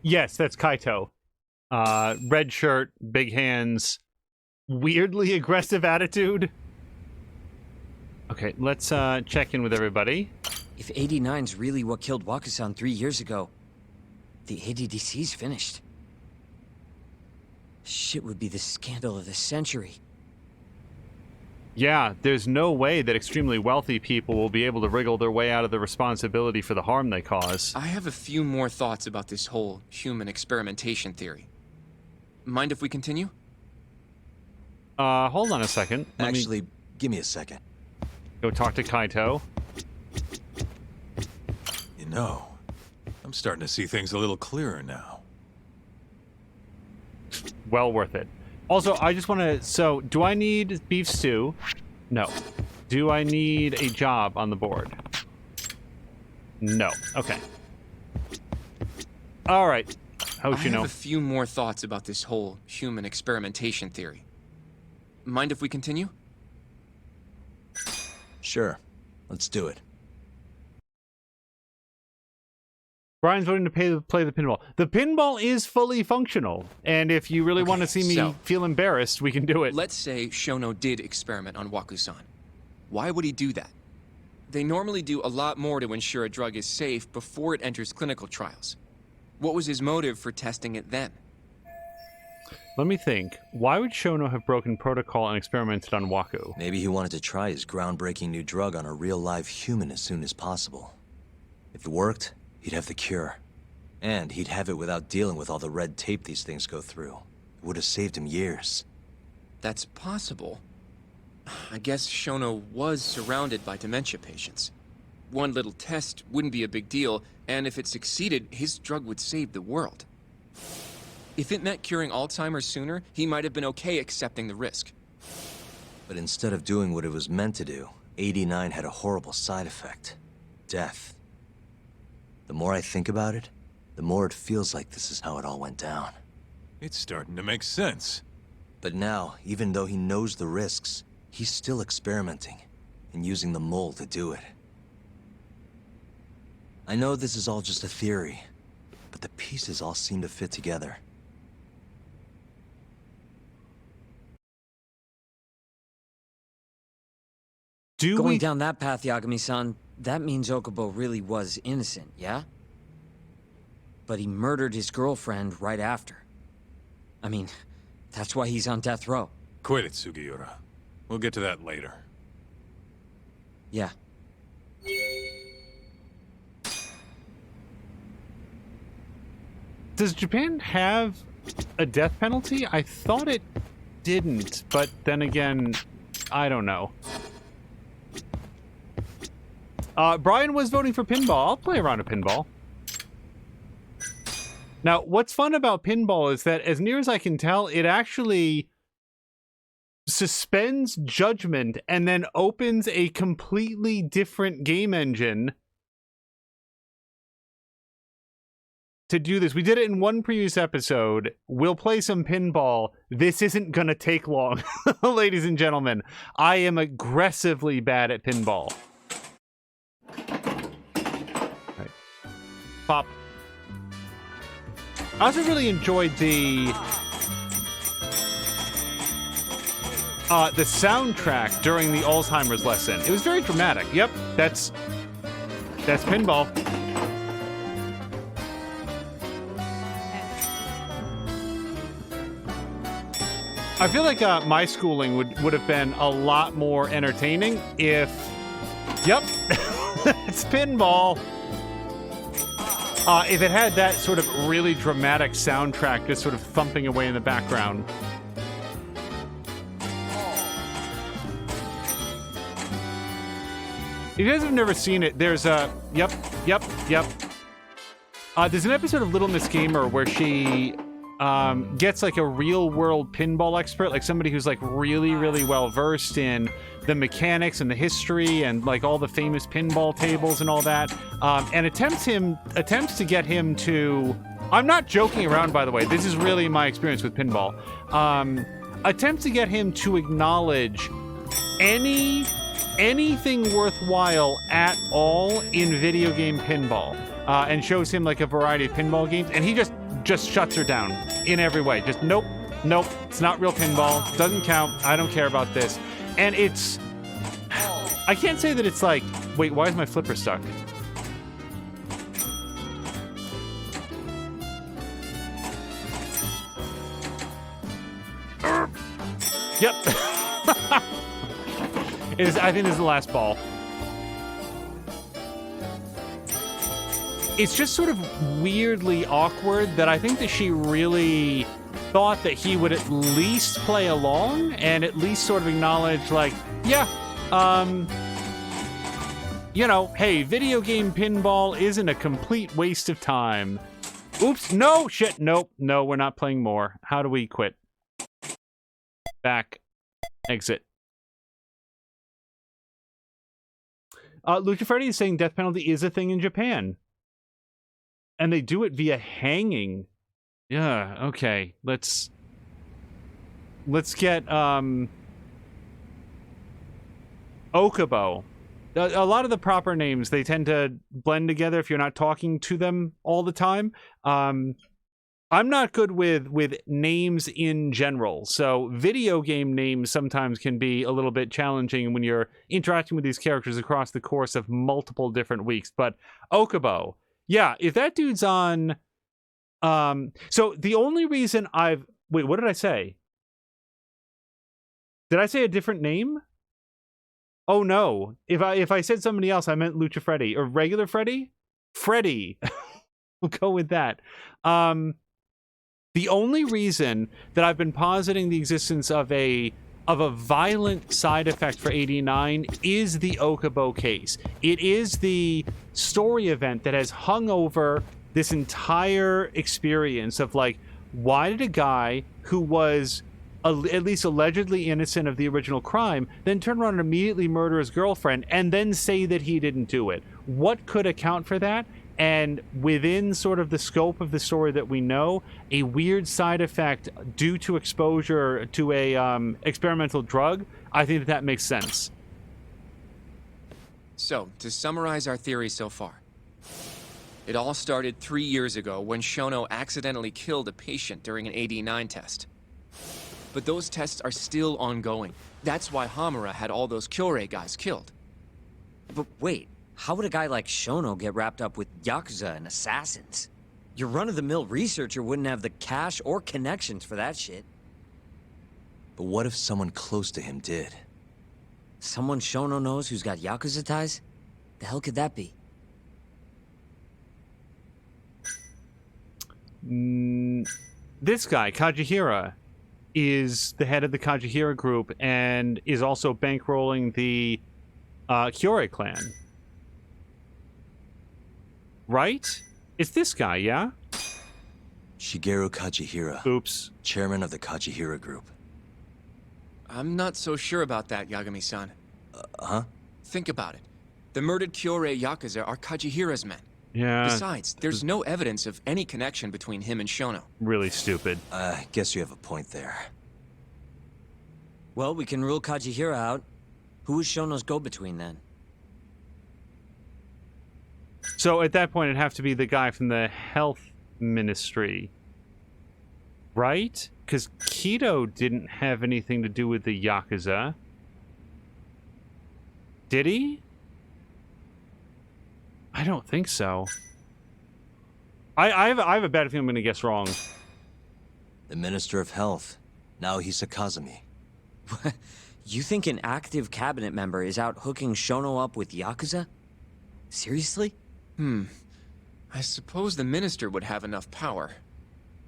Speaker 2: Yes, that's Kaito. Red shirt, big hands, weirdly aggressive attitude. Okay, let's check in with everybody.
Speaker 9: If 89's really what killed Wakusan 3 years ago, the ADDC's finished. Shit would be the scandal of the century.
Speaker 2: Yeah, there's no way that extremely wealthy people will be able to wriggle their way out of the responsibility for the harm they cause.
Speaker 4: I have a few more thoughts about this whole human experimentation theory. Mind if we continue?
Speaker 2: Hold on a second. Let me
Speaker 5: Actually, give me a second.
Speaker 2: go talk to Kaito.
Speaker 8: You know, I'm starting to see things a little clearer now.
Speaker 2: Well worth it. Also, I just want to... So, do I need beef stew? No. Do I need a job on the board? No. Okay. All right.
Speaker 4: I
Speaker 2: Hoshino.
Speaker 4: have a few more thoughts about this whole human experimentation theory. Mind if we continue?
Speaker 5: Sure, let's do it.
Speaker 2: Brian's voting to play the pinball. The pinball is fully functional, and if you really want to see me
Speaker 4: so-
Speaker 2: feel embarrassed, we can do it.
Speaker 4: Let's say Shono did experiment on Waku-san. Why would he do that? They normally do a lot more to ensure a drug is safe before it enters clinical trials. What was his motive for testing it then?
Speaker 2: Let me think. Why would Shono have broken protocol and experimented on Waku?
Speaker 5: Maybe he wanted to try his groundbreaking new drug on a real live human as soon as possible. If it worked, he'd have the cure. And he'd have it without dealing with all the red tape these things go through. It would have saved him years.
Speaker 4: That's possible. I guess Shono was surrounded by dementia patients. One little test wouldn't be a big deal, and if it succeeded, his drug would save the world. If it meant curing Alzheimer's sooner, he might have been okay accepting the risk.
Speaker 5: But instead of doing what it was meant to do, 89 had a horrible side effect. Death. The more I think about it, the more it feels like this is how it all went down.
Speaker 8: It's starting to make sense.
Speaker 5: But now, even though he knows the risks, he's still experimenting and using the mole to do it. I know this is all just a theory, but the pieces all seem to fit together.
Speaker 9: Going down that path, Yagami-san, that means Okubo really was innocent, yeah? But he murdered his girlfriend right after. I mean, that's why he's on death row.
Speaker 8: Quit it, Sugiura. We'll get to that later.
Speaker 9: Yeah.
Speaker 2: Does Japan have a death penalty? I thought it didn't, but then again, I don't know. Brian was voting for pinball. I'll play around a pinball. Now, what's fun about pinball is that, as near as I can tell, it actually suspends judgment and then opens a completely different game engine to do this. We did it in one previous episode. We'll play some pinball. This isn't gonna take long, ladies and gentlemen. I am aggressively bad at pinball. Right. Pop. I also really enjoyed the soundtrack during the Alzheimer's lesson. It was very dramatic. Yep, that's pinball. I feel like my schooling would have been a lot more entertaining if... Yep, it's pinball. If it had that sort of really dramatic soundtrack just sort of thumping away in the background. If you guys have never seen it, there's a... Yep. There's an episode of Little Miss Gamer where she gets like a real-world pinball expert, like somebody who's like really, really well-versed in the mechanics and the history and like all the famous pinball tables and all that, and attempts to get him to... I'm not joking around, by the way. This is really my experience with pinball. Attempts to get him to acknowledge anything worthwhile at all in video game pinball, and shows him like a variety of pinball games, and he just shuts her down in every way. Just nope, it's not real pinball, doesn't count, I don't care about this. And it's... I can't say that it's like... Wait, why is my flipper stuck? Yep. I think this is the last ball. It's just sort of weirdly awkward that I think that she really thought that he would at least play along and at least sort of acknowledge, like, yeah, you know, hey, video game pinball isn't a complete waste of time. Oops, no, shit, nope, no, we're not playing more. How do we quit? Back. Exit. Lucha Freddy is saying death penalty is a thing in Japan. And they do it via hanging. Yeah, okay. Let's get Okubo. A lot of the proper names, they tend to blend together if you're not talking to them all the time. I'm not good with names in general, so video game names sometimes can be a little bit challenging when you're interacting with these characters across the course of multiple different weeks. But Okubo, yeah, if that dude's on... so the only reason I've... Wait, what did I say? Did I say a different name? Oh no. If I said somebody else, I meant Lucha Freddy. Or regular Freddy? Freddy. We'll go with that. The only reason that I've been positing the existence of a violent side effect for 89 is the Okubo case. It is the story event that has hung over this entire experience of, like, why did a guy who was at least allegedly innocent of the original crime then turn around and immediately murder his girlfriend and then say that he didn't do it? What could account for that? And within sort of the scope of the story that we know, a weird side effect due to exposure to a experimental drug, I think that makes sense.
Speaker 4: So, to summarize our theory so far, it all started 3 years ago when Shono accidentally killed a patient during an AD9 test. But those tests are still ongoing. That's why Hamura had all those Kyorei guys killed.
Speaker 9: But wait, how would a guy like Shono get wrapped up with Yakuza and assassins? Your run-of-the-mill researcher wouldn't have the cash or connections for that shit.
Speaker 5: But what if someone close to him did?
Speaker 9: Someone Shono knows who's got Yakuza ties? The hell could that be?
Speaker 2: This guy, Kajihira, is the head of the Kajihira group and is also bankrolling the Kyorei clan. Right? It's this guy, yeah?
Speaker 5: Shigeru Kajihira.
Speaker 2: Oops.
Speaker 5: Chairman of the Kajihira group.
Speaker 4: I'm not so sure about that, Yagami-san.
Speaker 5: Huh?
Speaker 4: Think about it. The murdered Kyorei Yakuza are Kajihira's men.
Speaker 2: Yeah.
Speaker 4: Besides, there's no evidence of any connection between him and Shono.
Speaker 2: Really stupid.
Speaker 5: I guess you have a point there.
Speaker 9: Well, we can rule Kajihira out. Who is Shono's go-between then?
Speaker 2: So at that point, it'd have to be the guy from the health ministry. Right? Because Kido didn't have anything to do with the Yakuza. Did he? I don't think so. I have a bad feeling I'm going to guess wrong.
Speaker 5: The Minister of Health. Naohisa Kazumi.
Speaker 9: You think an active cabinet member is out hooking Shono up with Yakuza? Seriously?
Speaker 4: I suppose the minister would have enough power.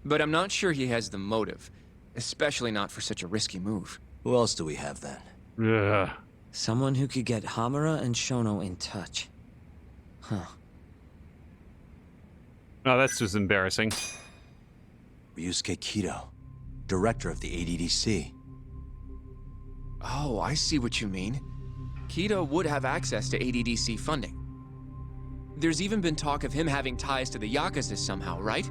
Speaker 4: But I'm not sure he has the motive. Especially not for such a risky move.
Speaker 5: Who else do we have then?
Speaker 2: Ugh.
Speaker 9: Someone who could get Hamura and Shono in touch. Huh.
Speaker 2: Oh, that's just embarrassing.
Speaker 5: Ryusuke Kido. Director of the ADDC.
Speaker 4: Oh, I see what you mean. Kido would have access to ADDC funding. There's even been talk of him having ties to the Yakuza somehow, right?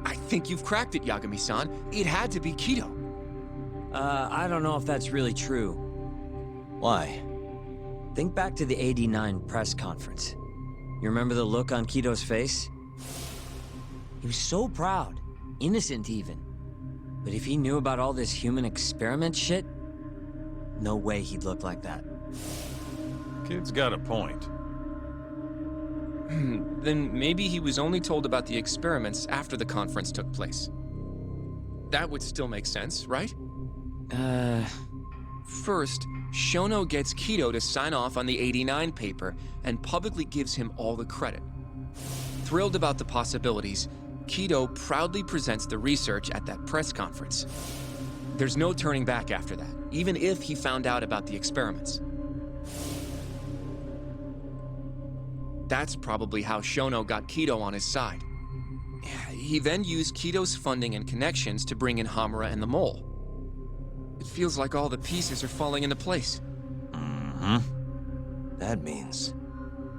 Speaker 4: I think you've cracked it, Yagami-san. It had to be Kido.
Speaker 9: I don't know if that's really true.
Speaker 5: Why?
Speaker 9: Think back to the 89 press conference. You remember the look on Kido's face? He was so proud, innocent even. But if he knew about all this human experiment shit, no way he'd look like that.
Speaker 8: Kid's got a point.
Speaker 4: Then maybe he was only told about the experiments after the conference took place. That would still make sense, right? First, Shono gets Kido to sign off on the 89 paper and publicly gives him all the credit. Thrilled about the possibilities, Kido proudly presents the research at that press conference. There's no turning back after that, even if he found out about the experiments. That's probably how Shono got Kido on his side. He then used Kido's funding and connections to bring in Hamura and the Mole. It feels like all the pieces are falling into place.
Speaker 5: That means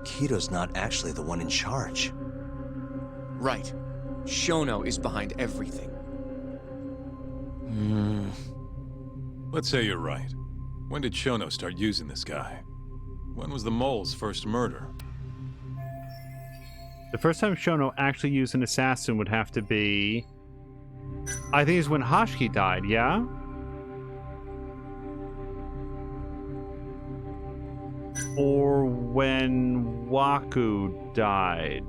Speaker 5: Kido's not actually the one in charge.
Speaker 4: Right. Shono is behind everything.
Speaker 8: Let's say you're right. When did Shono start using this guy? When was the Mole's first murder?
Speaker 2: The first time Shono actually used an assassin would have to be... I think it's when Hashiki died, yeah? Or when Waku died.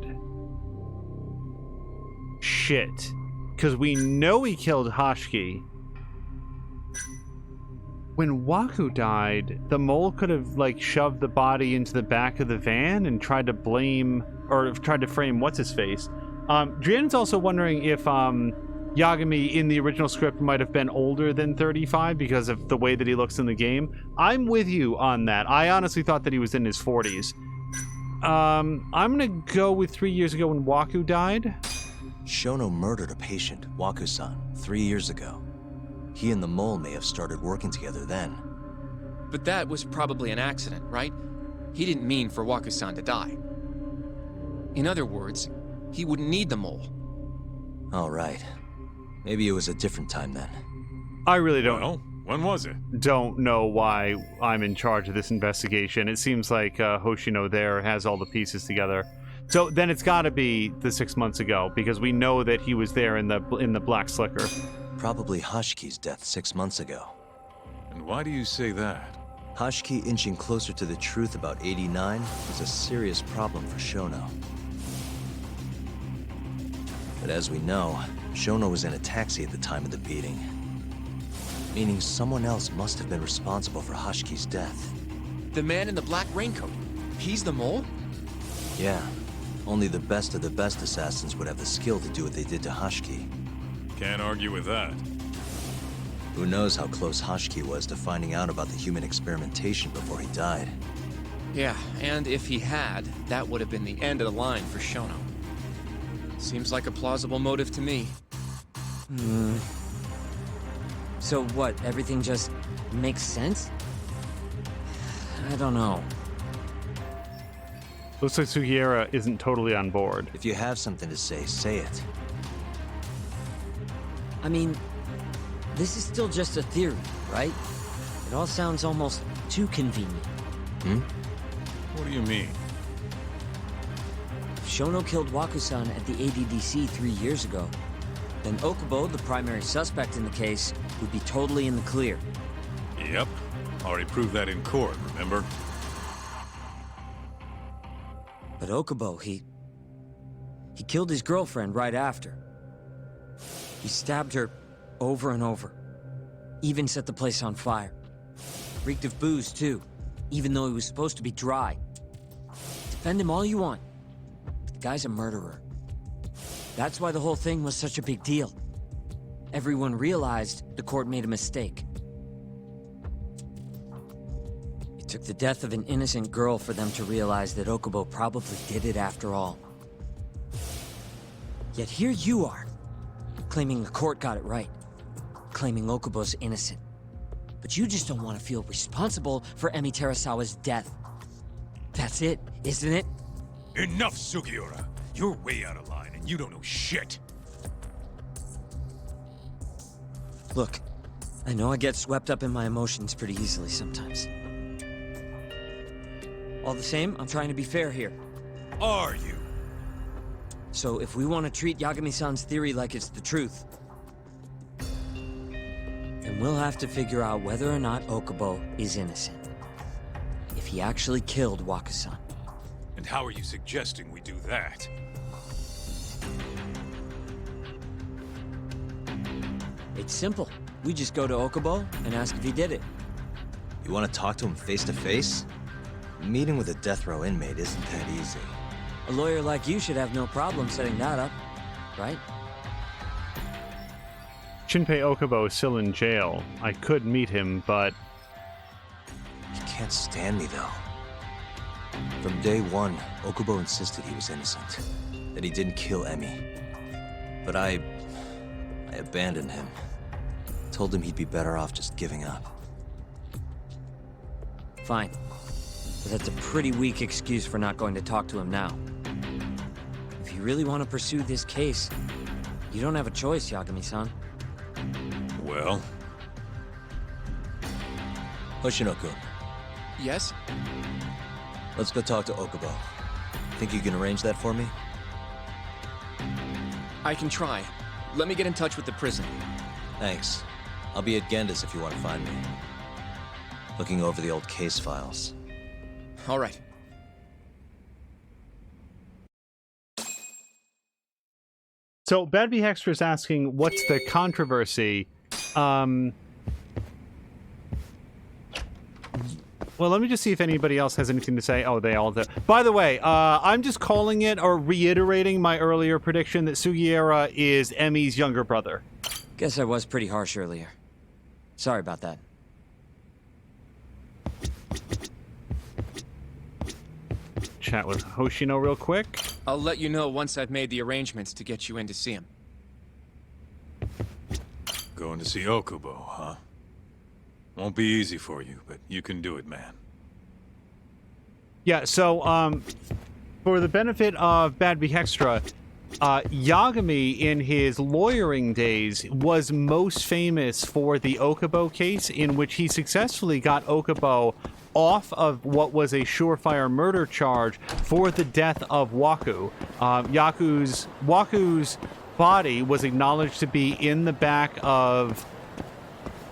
Speaker 2: Shit. Because we know he killed Hashiki. When Waku died, the Mole could have, like, shoved the body into the back of the van and tried to blame... or tried to frame what's-his-face. Drian's also wondering if Yagami in the original script might have been older than 35 because of the way that he looks in the game. I'm with you on that. I honestly thought that he was in his 40s. I'm gonna go with 3 years ago when Waku died.
Speaker 5: Shono murdered a patient, Waku-san, 3 years ago. He and the Mole may have started working together then.
Speaker 4: But that was probably an accident, right? He didn't mean for Waku-san to die. In other words, he wouldn't need the Mole.
Speaker 5: All right. Maybe it was a different time then.
Speaker 2: I really don't
Speaker 8: Well, when was it?
Speaker 2: don't know why I'm in charge of this investigation. It seems like Hoshino there has all the pieces together. So then it's got to be the 6 months ago because we know that he was there in the black slicker.
Speaker 5: Probably Hashiki's death 6 months ago.
Speaker 8: And why do you say that?
Speaker 5: Hashiki inching closer to the truth about 89 was a serious problem for Shono. But as we know, Shono was in a taxi at the time of the beating. Meaning someone else must have been responsible for Hashki's death.
Speaker 4: The man in the black raincoat. He's the mole?
Speaker 5: Yeah. Only the best of the best assassins would have the skill to do what they did to Hashki.
Speaker 8: Can't argue with that.
Speaker 5: Who knows how close Hashki was to finding out about the human experimentation before he died.
Speaker 4: Yeah, and if he had, that would have been the end of the line for Shono. Seems like a plausible motive to me.
Speaker 9: So what, everything just makes sense? I don't know.
Speaker 2: Looks like Sugiura isn't totally on board.
Speaker 5: If you have something to say it.
Speaker 9: I mean, this is still just a theory, right? It all sounds almost too convenient.
Speaker 8: What do you mean?
Speaker 9: If Shono killed Waku-san at the ADDC 3 years ago, then Okubo, the primary suspect in the case, would be totally in the clear.
Speaker 8: Yep. Already proved that in court, remember?
Speaker 9: But Okubo, he killed his girlfriend right after. He stabbed her over and over. Even set the place on fire. Reeked of booze, too, even though he was supposed to be dry. Defend him all you want, but the guy's a murderer. That's why the whole thing was such a big deal. Everyone realized the court made a mistake. It took the death of an innocent girl for them to realize that Okubo probably did it after all. Yet here you are, claiming the court got it right, claiming Okubo's innocent. But you just don't want to feel responsible for Emi Terasawa's death. That's it, isn't it?
Speaker 8: Enough, Sugiura! You're way out of line, and you don't know shit!
Speaker 9: Look, I know I get swept up in my emotions pretty easily sometimes. All the same, I'm trying to be fair here.
Speaker 8: Are you?
Speaker 9: So if we want to treat Yagami-san's theory like it's the truth, then we'll have to figure out whether or not Okubo is innocent. If he actually killed Waku-san.
Speaker 8: And how are you suggesting we do that?
Speaker 9: It's simple. We just go to Okubo and ask if he did it.
Speaker 5: You want to talk to him face to face? Meeting with a death row inmate isn't that easy.
Speaker 9: A lawyer like you should have no problem setting that up, right?
Speaker 2: Shinpei Okubo is still in jail. I could meet him, but...
Speaker 5: He can't stand me, though. From day one, Okubo insisted he was innocent, that he didn't kill Emi. But I abandoned him. Told him he'd be better off just giving up.
Speaker 9: Fine. But that's a pretty weak excuse for not going to talk to him now. If you really want to pursue this case, you don't have a choice, Yagami-san.
Speaker 8: Well?
Speaker 5: Hoshino-kun,
Speaker 4: Yes?
Speaker 5: let's go talk to Okubo. Think you can arrange that for me?
Speaker 4: I can try. Let me get in touch with the prison.
Speaker 5: Thanks. I'll be at Genda's if you want to find me. Looking over the old case files.
Speaker 4: All right.
Speaker 2: So, Bad B. Hexter is asking, what's the controversy? Well, let me just see if anybody else has anything to say. Oh, they all do. By the way, I'm just calling it or reiterating my earlier prediction that Sugiura is Emi's younger brother.
Speaker 9: Guess I was pretty harsh earlier. Sorry about that.
Speaker 2: Chat with Hoshino real quick.
Speaker 4: I'll let you know once I've made the arrangements to get you in to see him.
Speaker 8: Going to see Okubo, huh? Won't be easy for you, but you can do it, man.
Speaker 2: Yeah, so, for the benefit of Bad B. Hextra, Yagami, in his lawyering days, was most famous for the Okubo case, in which he successfully got Okubo off of what was a surefire murder charge for the death of Waku. Waku's body was acknowledged to be in the back of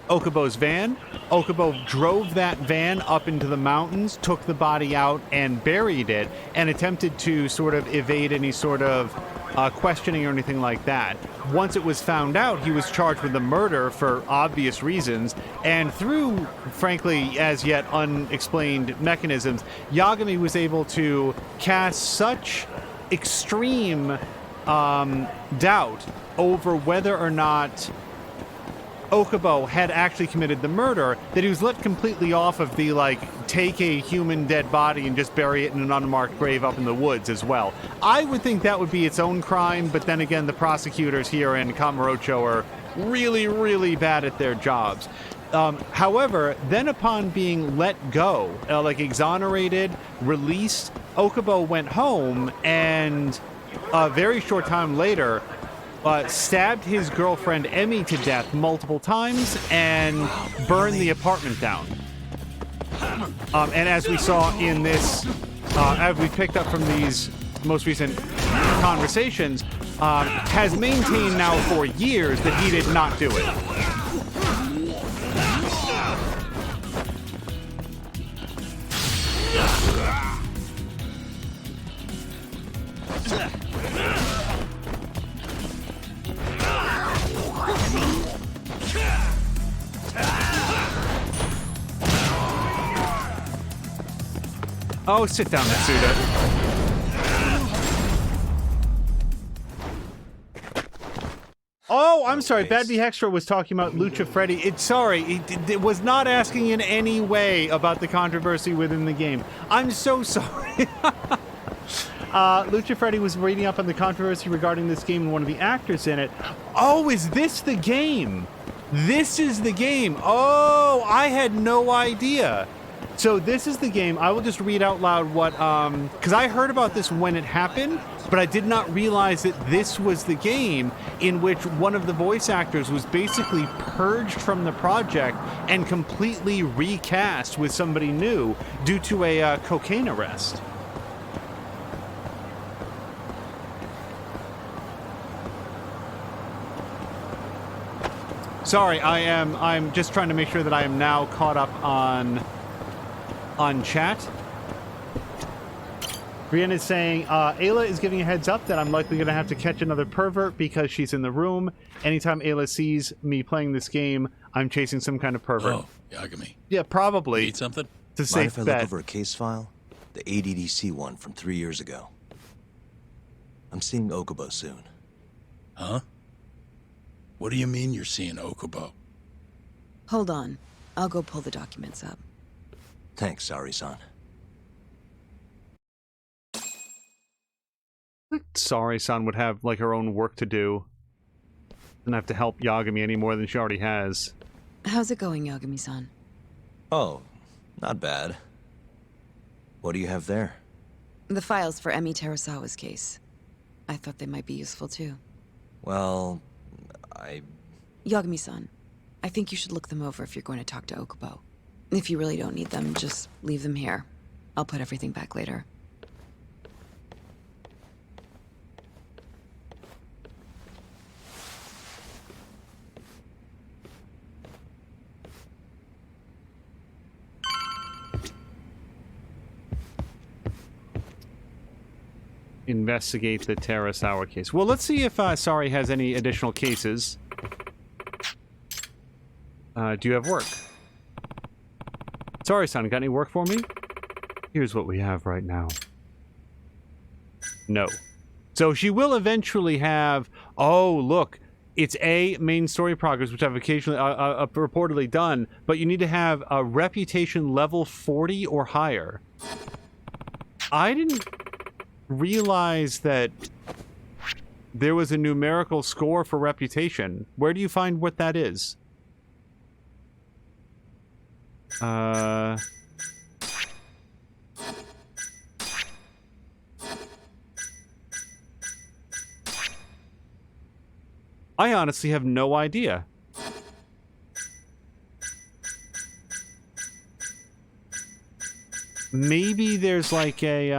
Speaker 2: Okubo's van. Okubo drove that van up into the mountains, took the body out and buried it, and attempted to sort of evade any sort of questioning or anything like that. Once it was found out, he was charged with the murder for obvious reasons, and through, frankly, as yet unexplained mechanisms, Yagami was able to cast such extreme doubt over whether or not Okubo had actually committed the murder that he was let completely off of the, like, take a human dead body and just bury it in an unmarked grave up in the woods as well. I would think that would be its own crime, but then again, the prosecutors here in Kamurocho are really, really bad at their jobs. However, then upon being let go, like exonerated, released, Okubo went home and a very short time later stabbed his girlfriend Emmy to death multiple times and burned the apartment down. And as we saw in this, as we picked up from these most recent conversations, has maintained now for years that he did not do it. Oh, sit down, Matsuda. Oh, I'm sorry. Bad B Hextra was talking about Lucha Freddy. It was not asking in any way about the controversy within the game. I'm so sorry. Lucha Freddy was reading up on the controversy regarding this game and one of the actors in it. Oh, is this the game? This is the game. Oh, I had no idea. So this is the game. I will just read out loud what, because I heard about this when it happened, but I did not realize that this was the game in which one of the voice actors was basically purged from the project and completely recast with somebody new due to a cocaine arrest. Sorry, I'm just trying to make sure that I am now caught up on chat. Brienne is saying, Ayla is giving a heads up that I'm likely going to have to catch another pervert because she's in the room. Anytime Ayla sees me playing this game, I'm chasing some kind of pervert.
Speaker 1: Oh, Yagami.
Speaker 2: Yeah, probably.
Speaker 1: Need something?
Speaker 2: To
Speaker 5: Mind
Speaker 2: safe
Speaker 5: if I
Speaker 2: bet.
Speaker 5: look over a case file? The ADDC one from 3 years ago. I'm seeing Okubo soon.
Speaker 1: Huh? What do you mean you're seeing Okubo?
Speaker 10: Hold on. I'll go pull the documents up.
Speaker 5: Thanks, Sari-san.
Speaker 2: Sari-san would have, like, her own work to do. Doesn't have to help Yagami any more than she already has.
Speaker 10: How's it going, Yagami-san?
Speaker 5: Oh, not bad. What do you have there?
Speaker 10: The files for Emi Terasawa's case. I thought they might be useful, too.
Speaker 5: Well,
Speaker 10: Yagami-san, I think you should look them over if you're going to talk to Okubo. If you really don't need them, just leave them here. I'll put everything back later.
Speaker 2: Investigate the Terasawa case. Well, let's see if Sari has any additional cases. Do you have work? Sari-san, got any work for me? Here's what we have right now. No. So she will eventually have... Oh, look. It's A, main story progress, which I've occasionally reportedly done, but you need to have a reputation level 40 or higher. I didn't realize that there was a numerical score for reputation. Where do you find what that is? I honestly have no idea. Maybe there's like a,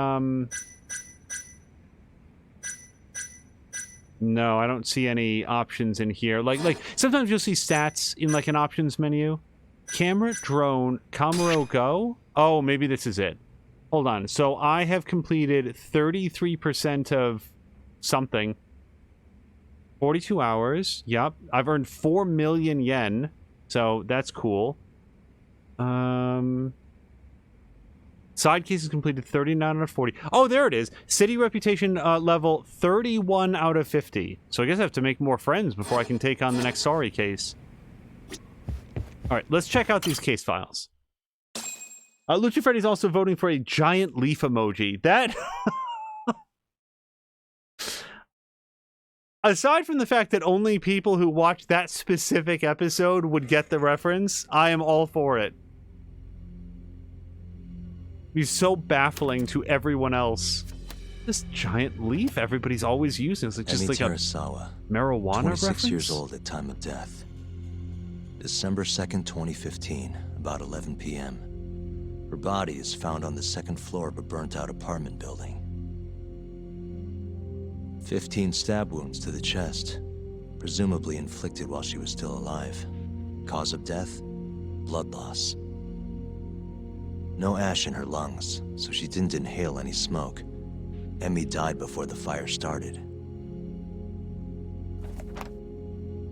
Speaker 2: No, I don't see any options in here. Like sometimes you'll see stats in like an options menu. Camera, drone, Camera Go? Oh, maybe this is it. Hold on. So I have completed 33% of something. 42 hours. Yep. I've earned 4 million yen. So that's cool. Side cases completed 39 out of 40. Oh, there it is. City reputation level 31 out of 50. So I guess I have to make more friends before I can take on the next sorry case. All right, let's check out these case files. Lucha Freddy's also voting for a giant leaf emoji. That... Aside from the fact that only people who watch that specific episode would get the reference, I am all for it. He's so baffling to everyone else. This giant leaf everybody's always using. It's like just like
Speaker 5: Terasawa,
Speaker 2: a marijuana
Speaker 5: 26
Speaker 2: reference?
Speaker 5: years old at time of death. December 2nd, 2015, about 11 p.m. Her body is found on the second floor of a burnt-out apartment building. 15 stab wounds to the chest, presumably inflicted while she was still alive. Cause of death? Blood loss. No ash in her lungs, so she didn't inhale any smoke. Emmy died before the fire started.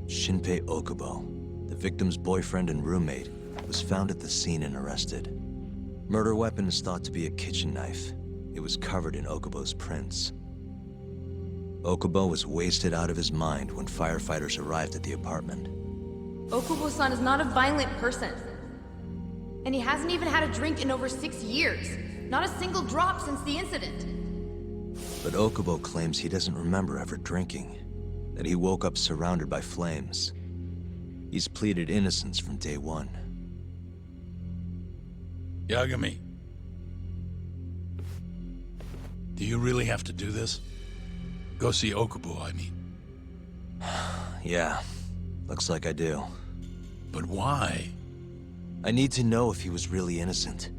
Speaker 5: Shinpei Okubo, the victim's boyfriend and roommate, was found at the scene and arrested. Murder weapon is thought to be a kitchen knife. It was covered in Okubo's prints. Okubo was wasted out of his mind when firefighters arrived at the apartment.
Speaker 11: Okubo-san is not a violent person. And he hasn't even had a drink in over 6 years. Not a single drop since the incident.
Speaker 5: But Okubo claims he doesn't remember ever drinking, that he woke up surrounded by flames. He's pleaded innocence from day one.
Speaker 1: Yagami. Do you really have to do this? Go see Okubo, I mean.
Speaker 5: Yeah, looks like I do.
Speaker 1: But why?
Speaker 5: I need to know if he was really innocent.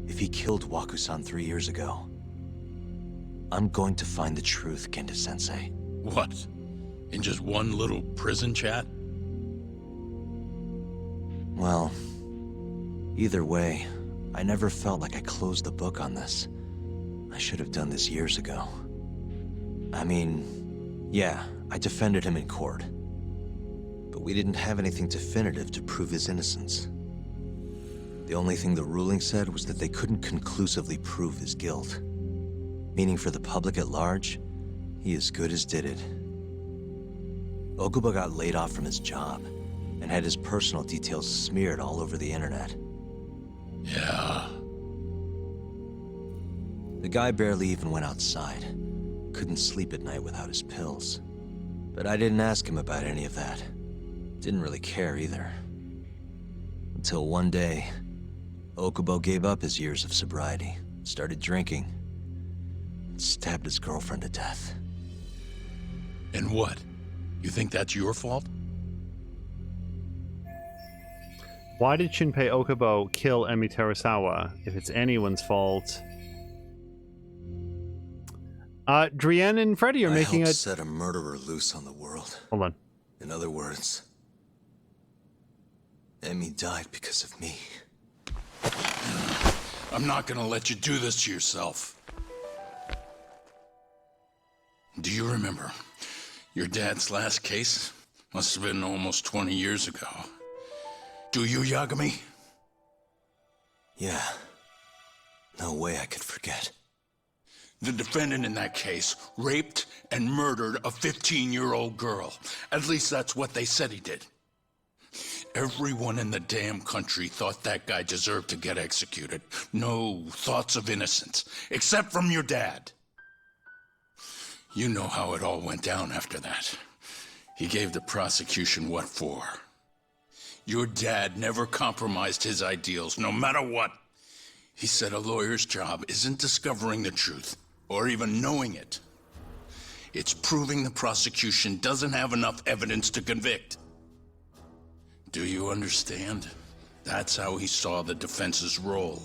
Speaker 5: If he killed Waku-san 3 years ago. I'm going to find the truth, Kendo-sensei.
Speaker 1: What? In just one little prison chat?
Speaker 5: Well, either way, I never felt like I closed the book on this. I should have done this years ago. I mean, yeah, I defended him in court. But we didn't have anything definitive to prove his innocence. The only thing the ruling said was that they couldn't conclusively prove his guilt. Meaning for the public at large, he as good as did it. Okubo got laid off from his job, and had his personal details smeared all over the internet.
Speaker 1: Yeah.
Speaker 5: The guy barely even went outside. Couldn't sleep at night without his pills. But I didn't ask him about any of that. Didn't really care either. Until one day, Okubo gave up his years of sobriety, started drinking, and stabbed his girlfriend to death.
Speaker 1: And what? You think that's your fault?
Speaker 2: Why did Shinpei Okubo kill Emi Terasawa? If it's anyone's fault... Drienne and Freddy are making
Speaker 5: I helped set a murderer loose on the world.
Speaker 2: Hold on.
Speaker 5: In other words, Emmy died because of me.
Speaker 1: I'm not gonna let you do this to yourself. Do you remember your dad's last case? Must have been almost 20 years ago. Do you, Yagami?
Speaker 5: Yeah. No way I could forget.
Speaker 1: The defendant in that case raped and murdered a 15-year-old girl. At least that's what they said he did. Everyone in the damn country thought that guy deserved to get executed. No thoughts of innocence, except from your dad. You know how it all went down after that. He gave the prosecution what for. Your dad never compromised his ideals, no matter what. He said a lawyer's job isn't discovering the truth, or even knowing it. It's proving the prosecution doesn't have enough evidence to convict. Do you understand? That's how he saw the defense's role.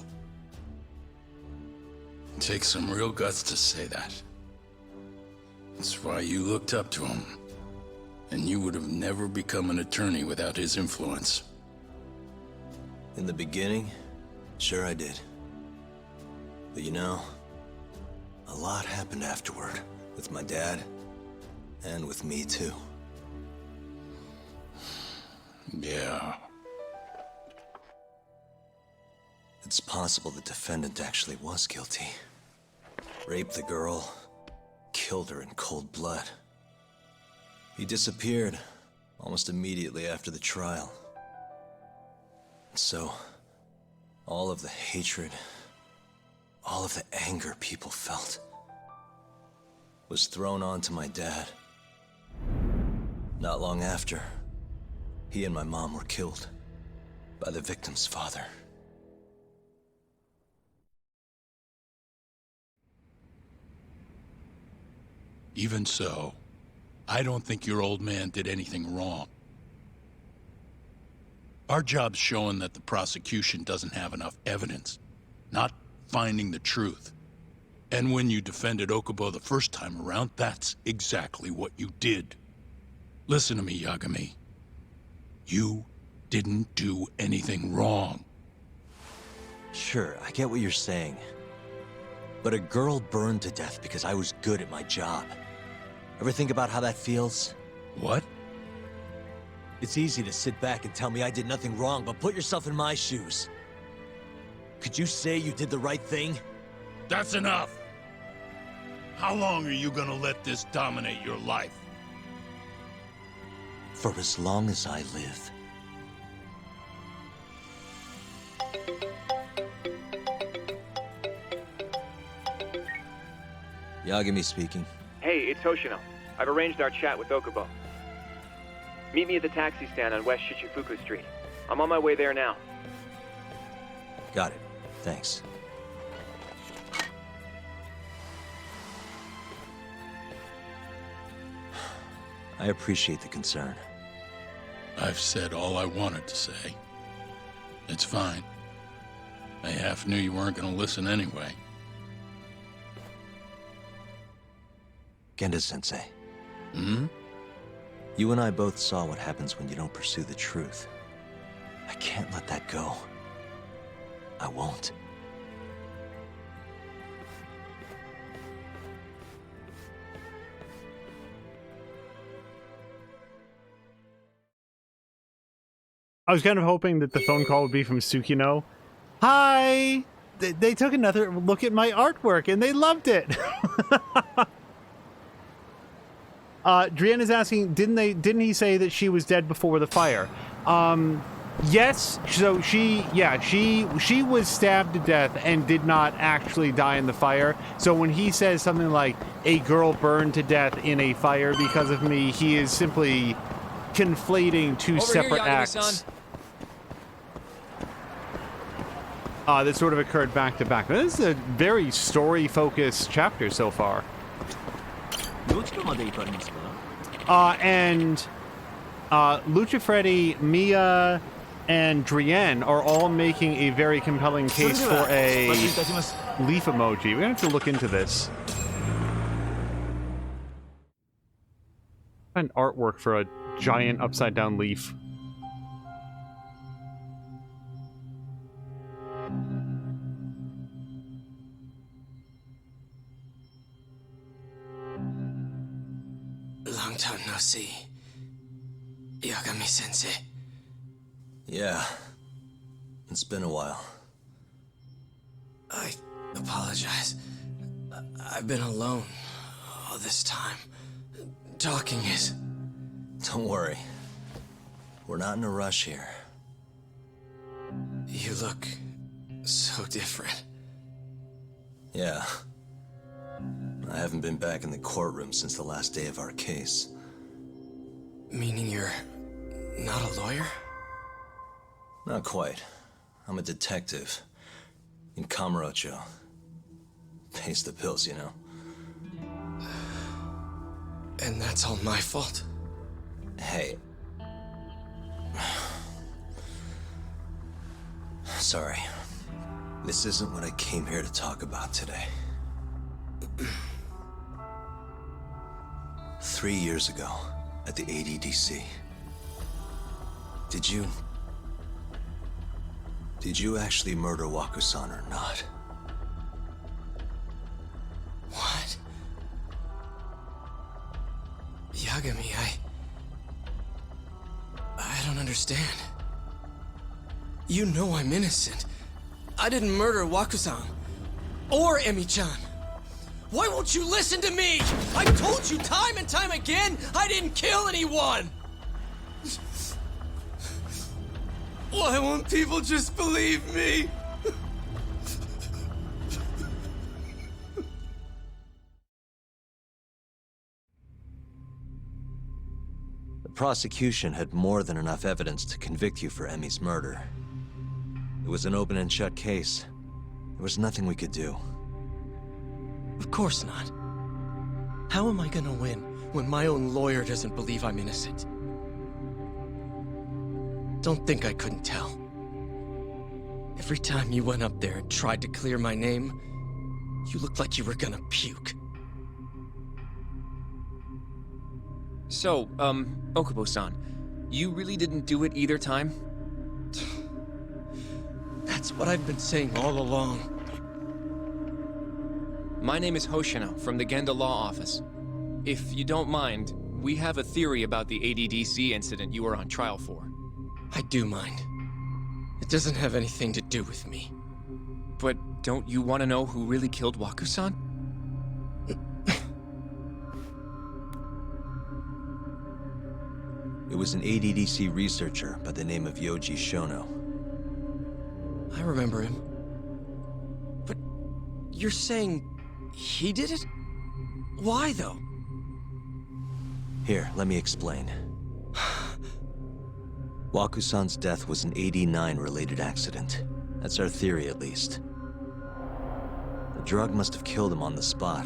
Speaker 1: It takes some real guts to say that. That's why you looked up to him. And you would have never become an attorney without his influence.
Speaker 5: In the beginning, sure I did. But you know, a lot happened afterward, with my dad, and with me too.
Speaker 1: Yeah.
Speaker 5: It's possible the defendant actually was guilty. Raped the girl, killed her in cold blood. He disappeared almost immediately after the trial. And so, all of the hatred, all of the anger people felt was thrown onto my dad. Not long after, he and my mom were killed by the victim's father.
Speaker 1: Even so, I don't think your old man did anything wrong. Our job's showing that the prosecution doesn't have enough evidence, not finding the truth. And when you defended Okubo the first time around, that's exactly what you did. Listen to me, Yagami. You didn't do anything wrong.
Speaker 5: Sure, I get what you're saying. But a girl burned to death because I was good at my job. Ever think about how that feels?
Speaker 1: What?
Speaker 5: It's easy to sit back and tell me I did nothing wrong, but put yourself in my shoes. Could you say you did the right thing?
Speaker 1: That's enough! How long are you gonna let this dominate your life?
Speaker 5: For as long as I live. Yagami speaking.
Speaker 4: Hey, it's Hoshino. I've arranged our chat with Okubo. Meet me at the taxi stand on West Shichifuku Street. I'm on my way there now.
Speaker 5: Got it. Thanks. I appreciate the concern.
Speaker 1: I've said all I wanted to say. It's fine. I half knew you weren't gonna listen anyway.
Speaker 5: Genda-sensei.
Speaker 1: Hmm?
Speaker 5: You and I both saw what happens when you don't pursue the truth. I can't let that go. I won't.
Speaker 2: I was kind of hoping that the phone call would be from Tsukino. Hi! They took another look at my artwork and they loved it. Drienne is asking, didn't he say that she was dead before the fire? Yes. So she was stabbed to death and did not actually die in the fire. So when he says something like a girl burned to death in a fire because of me, he is simply conflating two separate acts. That sort of occurred back to back. This is a very story-focused chapter so far. And Lucifredi, Mia, and Drienne are all making a very compelling case for a leaf emoji. We're gonna have to look into this. Find artwork for a giant upside-down leaf.
Speaker 12: Long time no see. Yagami-sensei.
Speaker 5: Yeah. It's been a while.
Speaker 12: I apologize. I've been alone all this time. Talking is...
Speaker 5: Don't worry. We're not in a rush here.
Speaker 12: You look so different.
Speaker 5: Yeah. I haven't been back in the courtroom since the last day of our case.
Speaker 12: Meaning you're not a lawyer?
Speaker 5: Not quite. I'm a detective. In Kamurocho. Pays the bills, you know.
Speaker 12: And that's all my fault?
Speaker 5: Hey. Sorry. This isn't what I came here to talk about today. 3 years ago, at the ADDC. Did you actually murder Waku-san or not?
Speaker 12: What? Yagami, I don't understand. understand. You know I'm innocent. I didn't murder Wakusan. Or Emi-chan. Why won't you listen to me? I've told you time and time again, I didn't kill anyone! Why won't people just believe me?
Speaker 5: The prosecution had more than enough evidence to convict you for Emi's murder. It was an open and shut case. There was nothing we could do.
Speaker 12: Of course not. How am I gonna win when my own lawyer doesn't believe I'm innocent? Don't think I couldn't tell. Every time you went up there and tried to clear my name, you looked like you were gonna puke.
Speaker 4: So, Okubo-san, you really didn't do it either time?
Speaker 12: That's what I've been saying all along.
Speaker 4: My name is Hoshino from the Genda Law Office. If you don't mind, we have a theory about the ADDC incident you were on trial for.
Speaker 12: I do mind. It doesn't have anything to do with me.
Speaker 4: But don't you want to know who really killed Waku-san?
Speaker 5: It was an ADDC researcher by the name of Yoji Shono.
Speaker 12: I remember him. But you're saying he did it? Why, though?
Speaker 5: Here, let me explain. Waku-san's death was an 89-related accident. That's our theory, at least. The drug must have killed him on the spot.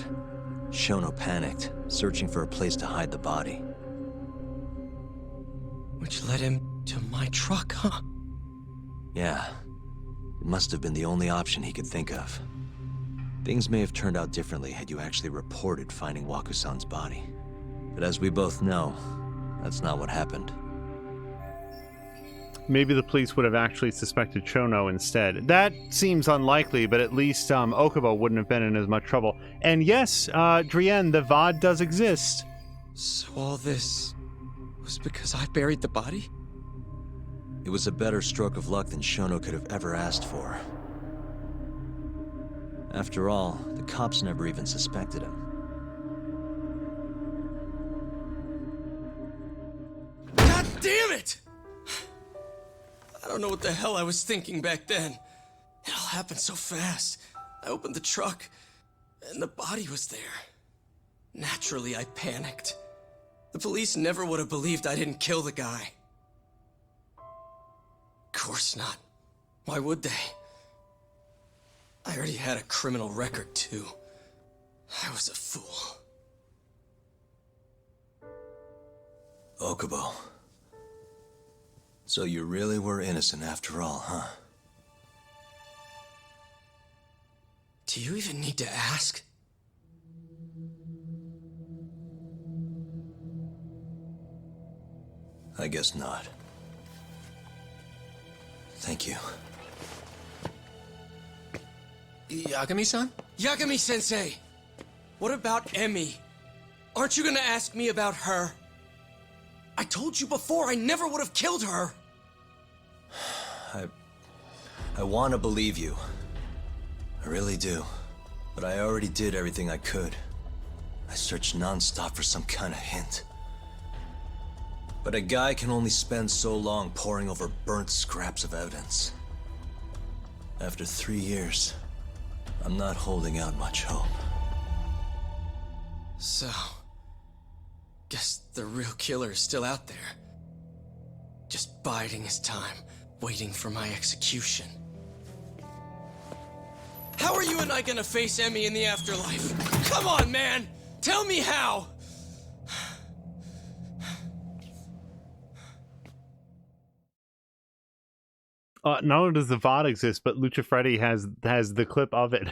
Speaker 5: Shono panicked, searching for a place to hide the body.
Speaker 12: Which led him to my truck, huh?
Speaker 5: Yeah. It must have been the only option he could think of. Things may have turned out differently had you actually reported finding Waku-san's body. But as we both know, that's not what happened.
Speaker 2: Maybe the police would have actually suspected Shono instead. That seems unlikely, but at least Okubo wouldn't have been in as much trouble. And yes, Drienne, the VOD does exist.
Speaker 12: So all this was because I buried the body?
Speaker 5: It was a better stroke of luck than Shono could have ever asked for. After all, the cops never even suspected him.
Speaker 12: God damn it! I don't know what the hell I was thinking back then. It all happened so fast. I opened the truck, and the body was there. Naturally, I panicked. The police never would have believed I didn't kill the guy. Of course not. Why would they? I already had a criminal record, too. I was a fool.
Speaker 5: Okubo. So you really were innocent after all, huh?
Speaker 12: Do you even need to ask?
Speaker 5: I guess not. Thank you.
Speaker 4: Yagami-san?
Speaker 12: Yagami-sensei! What about Emi? Aren't you gonna ask me about her? I told you before I never would have killed her!
Speaker 5: I want to believe you. I really do. But I already did everything I could. I searched non-stop for some kind of hint. But a guy can only spend so long poring over burnt scraps of evidence. After 3 years, I'm not holding out much hope.
Speaker 12: So, guess the real killer is still out there. Just biding his time, waiting for my execution. How are you and I gonna face Emi in the afterlife? Come on, man! Tell me how!
Speaker 2: Not only does the VOD exist, but Lucha Freddy has the clip of it.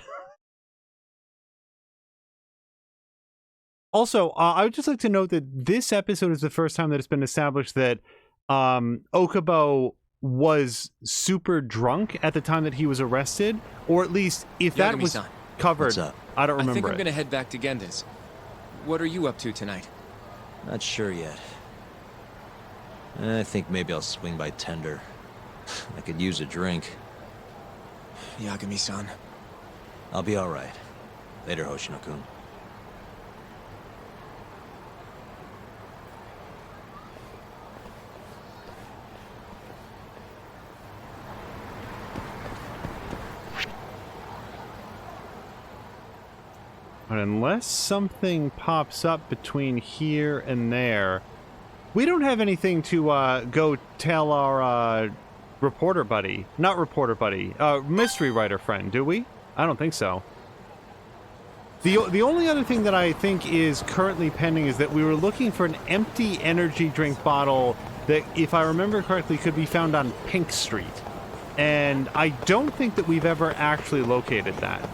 Speaker 2: Also, I would just like to note that this episode is the first time that it's been established that Okubo was super drunk at the time that he was arrested, or at least if that was
Speaker 4: Yagami-san.
Speaker 2: covered,
Speaker 5: What's up?
Speaker 2: I don't
Speaker 4: I
Speaker 2: remember
Speaker 4: think I'm
Speaker 2: it.
Speaker 4: gonna head back to Genda's. What are you up to tonight?
Speaker 5: Not sure yet. I think maybe I'll swing by Tender. I could use a drink.
Speaker 4: Yagami-san.
Speaker 5: I'll be all right. Later, Hoshino-kun.
Speaker 2: But unless something pops up between here and there, we don't have anything to go tell our reporter buddy. Not reporter buddy. Mystery writer friend, do we? I don't think so. The only other thing that I think is currently pending is that we were looking for an empty energy drink bottle that, if I remember correctly, could be found on Pink Street. And I don't think that we've ever actually located that.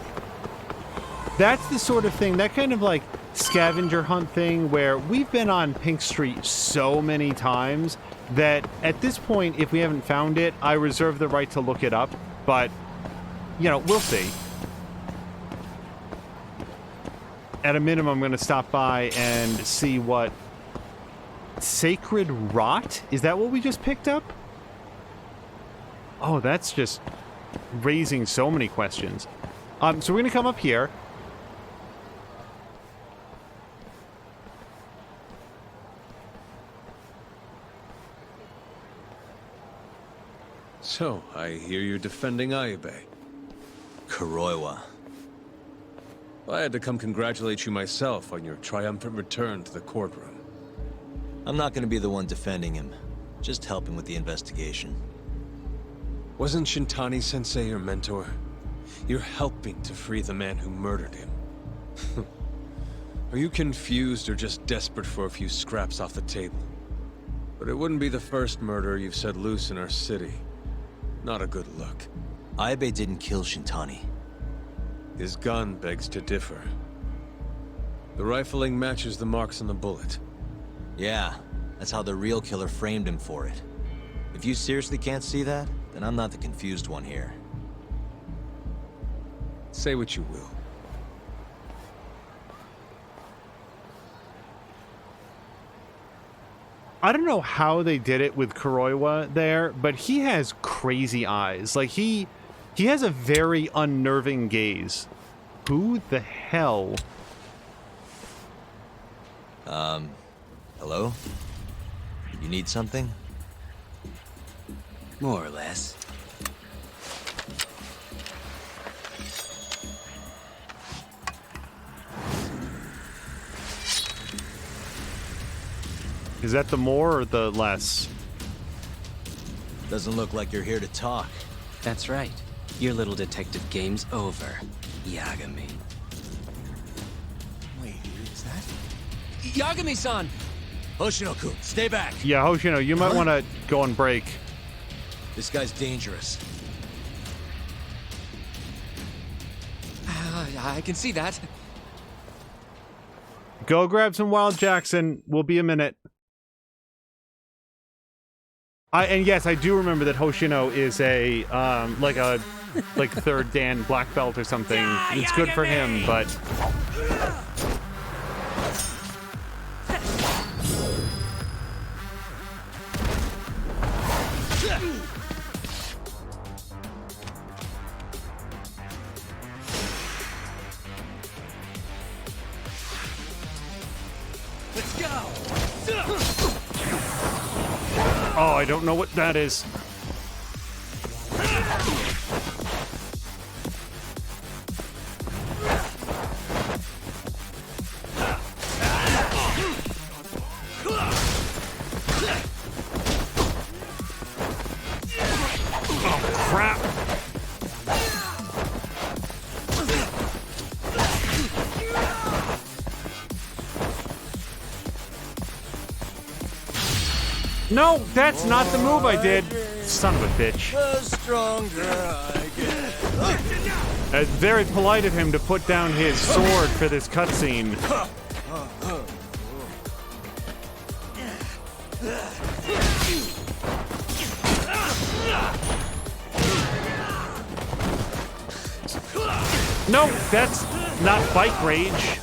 Speaker 2: That's the sort of thing, that kind of like scavenger hunt thing where we've been on Pink Street so many times that at this point, if we haven't found it, I reserve the right to look it up. But, you know, we'll see. At a minimum, I'm going to stop by and see what... Sacred Rot? Is that what we just picked up? Oh, that's just raising so many questions. So we're going to come up here.
Speaker 13: So, I hear you're defending Ayebe.
Speaker 5: Kuroiwa.
Speaker 13: I had to come congratulate you myself on your triumphant return to the courtroom.
Speaker 5: I'm not going to be the one defending him. Just helping with the investigation.
Speaker 13: Wasn't Shintani-sensei your mentor? You're helping to free the man who murdered him. Are you confused or just desperate for a few scraps off the table? But it wouldn't be the first murder you've set loose in our city. Not a good look.
Speaker 5: Ayebe didn't kill Shintani.
Speaker 13: His gun begs to differ. The rifling matches the marks on the bullet.
Speaker 5: Yeah, that's how the real killer framed him for it. If you seriously can't see that, then I'm not the confused one here.
Speaker 13: Say what you will.
Speaker 2: I don't know how they did it with Kuroiwa there, but he has crazy eyes. Like, he has a very unnerving gaze. Who the hell?
Speaker 5: Hello? You need something?
Speaker 9: More or less.
Speaker 2: Is that the more or the less?
Speaker 5: Doesn't look like you're here to talk.
Speaker 9: That's right. Your little detective game's over, Yagami.
Speaker 7: Wait, is that?
Speaker 4: Yagami-san!
Speaker 5: Hoshino-kun, stay back!
Speaker 2: Yeah, Hoshino, you might want to go on break.
Speaker 5: This guy's dangerous.
Speaker 4: I can see that.
Speaker 2: Go grab some Wild Jackson. We'll be a minute. And yes, I do remember that Hoshino is a like third Dan black belt or something. It's good for him, but
Speaker 12: Let's go!
Speaker 2: oh, I don't know what that is. Oh, crap. No, that's not the move I did. Son of a bitch.
Speaker 5: The stronger I get.
Speaker 2: It's very polite of him to put down his sword for this cutscene. No, that's not bike rage.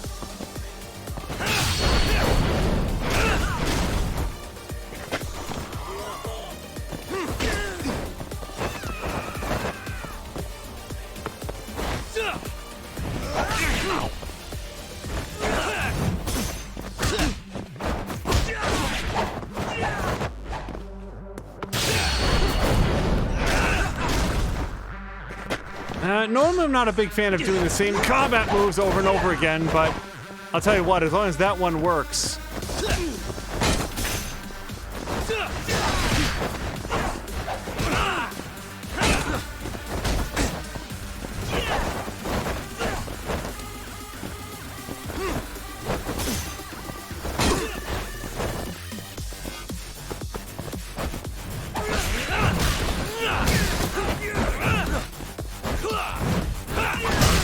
Speaker 2: Normally I'm not a big fan of doing the same combat moves over and over again, but I'll tell you what, as long as that one works.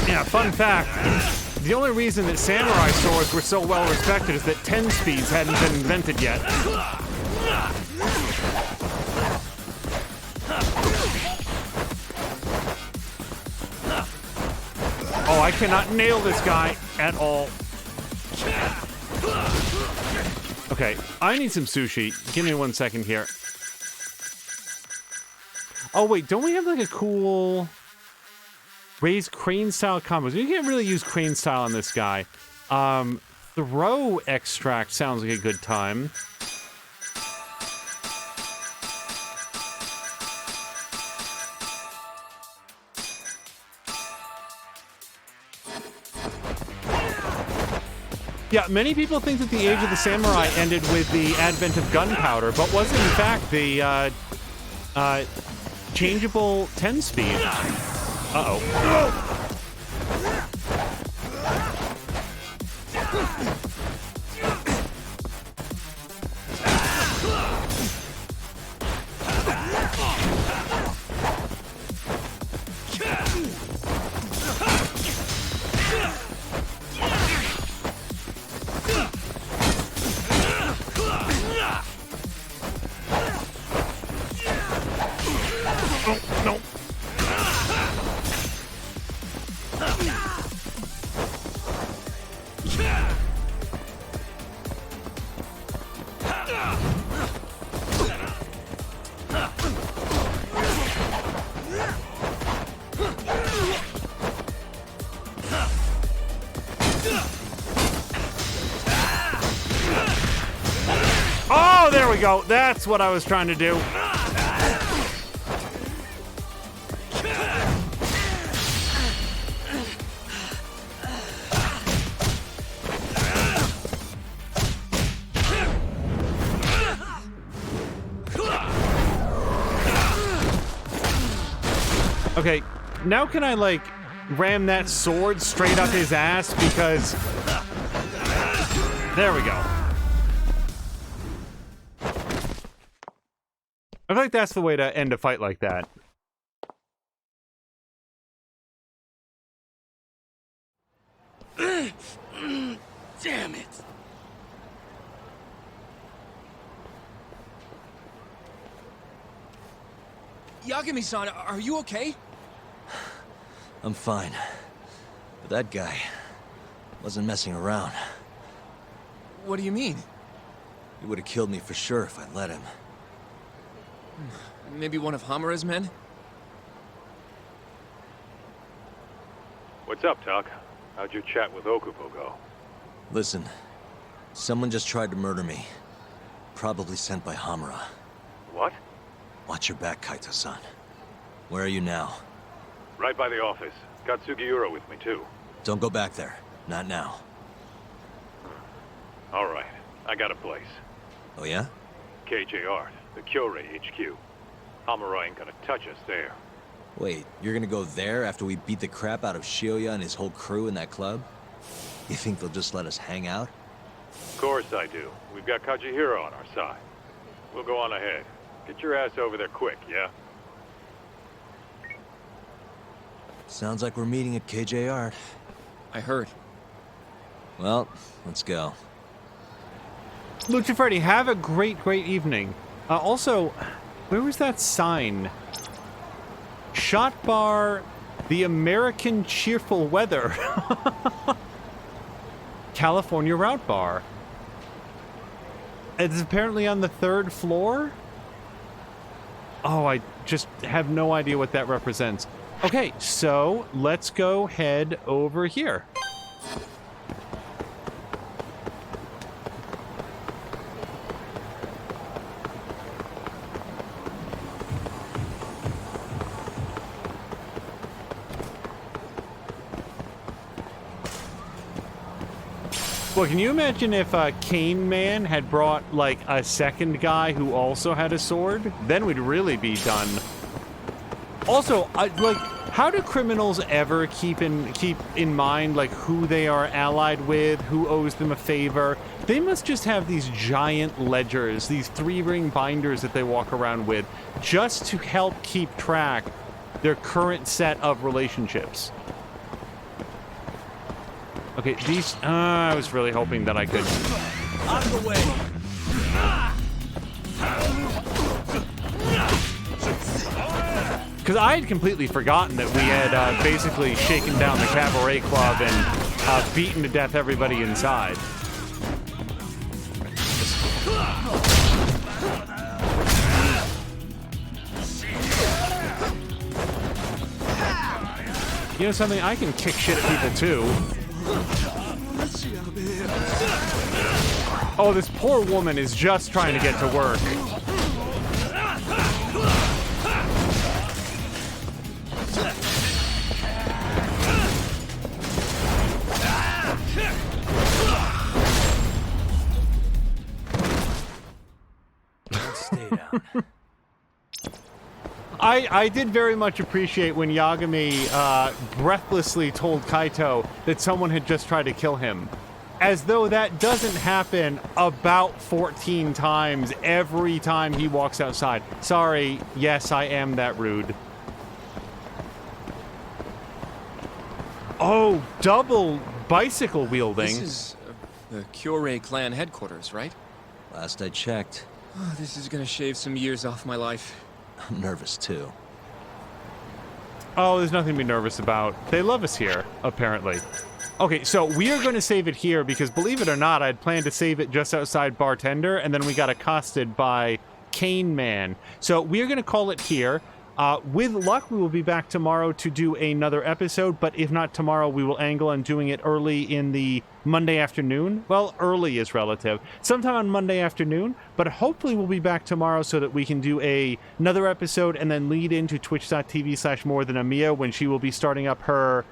Speaker 2: Yeah, fun fact. The only reason that samurai swords were so well respected is that 10 speeds hadn't been invented yet. Oh, I cannot nail this guy at all. Okay, I need some sushi. Give me 1 second here. Oh, wait, don't we have like a cool... raise crane style combos? You can't really use crane style on this guy. Throw extract sounds like a good time. Yeah, many people think that the Age of the Samurai ended with the advent of gunpowder, but was in fact the changeable 10-speed. Uh-oh. No. Oh, there we go. That's what I was trying to do. Okay, now can I, like, ram that sword straight up his ass? Because... there we go. I feel like that's the way to end a fight like that.
Speaker 12: Damn it!
Speaker 4: Yagami-san, are you okay?
Speaker 5: I'm fine. But that guy wasn't messing around.
Speaker 4: What do you mean?
Speaker 5: He would have killed me for sure if I'd let him.
Speaker 4: Maybe one of Hamura's men?
Speaker 8: What's up, Tuck? How'd your chat with Okubo go?
Speaker 5: Listen, someone just tried to murder me. Probably sent by Hamura.
Speaker 8: What?
Speaker 5: Watch your back, Kaito-san. Where are you now?
Speaker 8: Right by the office. Got Sugiura with me, too.
Speaker 5: Don't go back there. Not now.
Speaker 8: All right. I got a place.
Speaker 5: Oh, yeah?
Speaker 8: KJ Art, the Kyorei HQ. Hamura ain't gonna touch us there.
Speaker 5: Wait, you're gonna go there after we beat the crap out of Shioya and his whole crew in that club? You think they'll just let us hang out?
Speaker 8: Of course I do. We've got Kajihiro on our side. We'll go on ahead. Get your ass over there quick, yeah?
Speaker 5: Sounds like we're meeting at KJ Art.
Speaker 4: I heard.
Speaker 5: Well, let's go.
Speaker 2: Lucha Freddy, have a great, great evening. Also, where was that sign? Shot bar, the American cheerful weather. California Route Bar. It's apparently on the 3rd floor? Oh, I just have no idea what that represents. Okay, so let's go head over here. Well, can you imagine if Cane Man had brought, like, a second guy who also had a sword? Then we'd really be done. Also, like, how do criminals ever keep in mind, like, who they are allied with, who owes them a favor? They must just have these giant ledgers, these 3-ring binders that they walk around with, just to help keep track their current set of relationships. Okay, these... I was really hoping that I could...
Speaker 7: Out of the way!
Speaker 2: Because I had completely forgotten that we had basically shaken down the cabaret club and beaten to death everybody inside. You know something? I can kick shit at people too. Oh, this poor woman is just trying to get to work.
Speaker 5: Stay down.
Speaker 2: I did very much appreciate when Yagami breathlessly told Kaito that someone had just tried to kill him. As though that doesn't happen about 14 times every time he walks outside. Sorry, yes, I am that rude. Oh, double bicycle wielding.
Speaker 4: This is the Kyorei clan headquarters, right?
Speaker 5: Last I checked.
Speaker 4: Oh, this is gonna shave some years off my life.
Speaker 5: I'm nervous too.
Speaker 2: Oh, there's nothing to be nervous about. They love us here, apparently. Okay, so we are going to save it here because, believe it or not, I'd planned to save it just outside Bartender, and then we got accosted by Cane Man. So we are going to call it here. With luck, we will be back tomorrow to do another episode, but if not tomorrow, we will angle on doing it early in the Monday afternoon. Well, early is relative. Sometime on Monday afternoon, but hopefully we'll be back tomorrow so that we can do another episode and then lead into twitch.tv/morethanamiya when she will be starting up her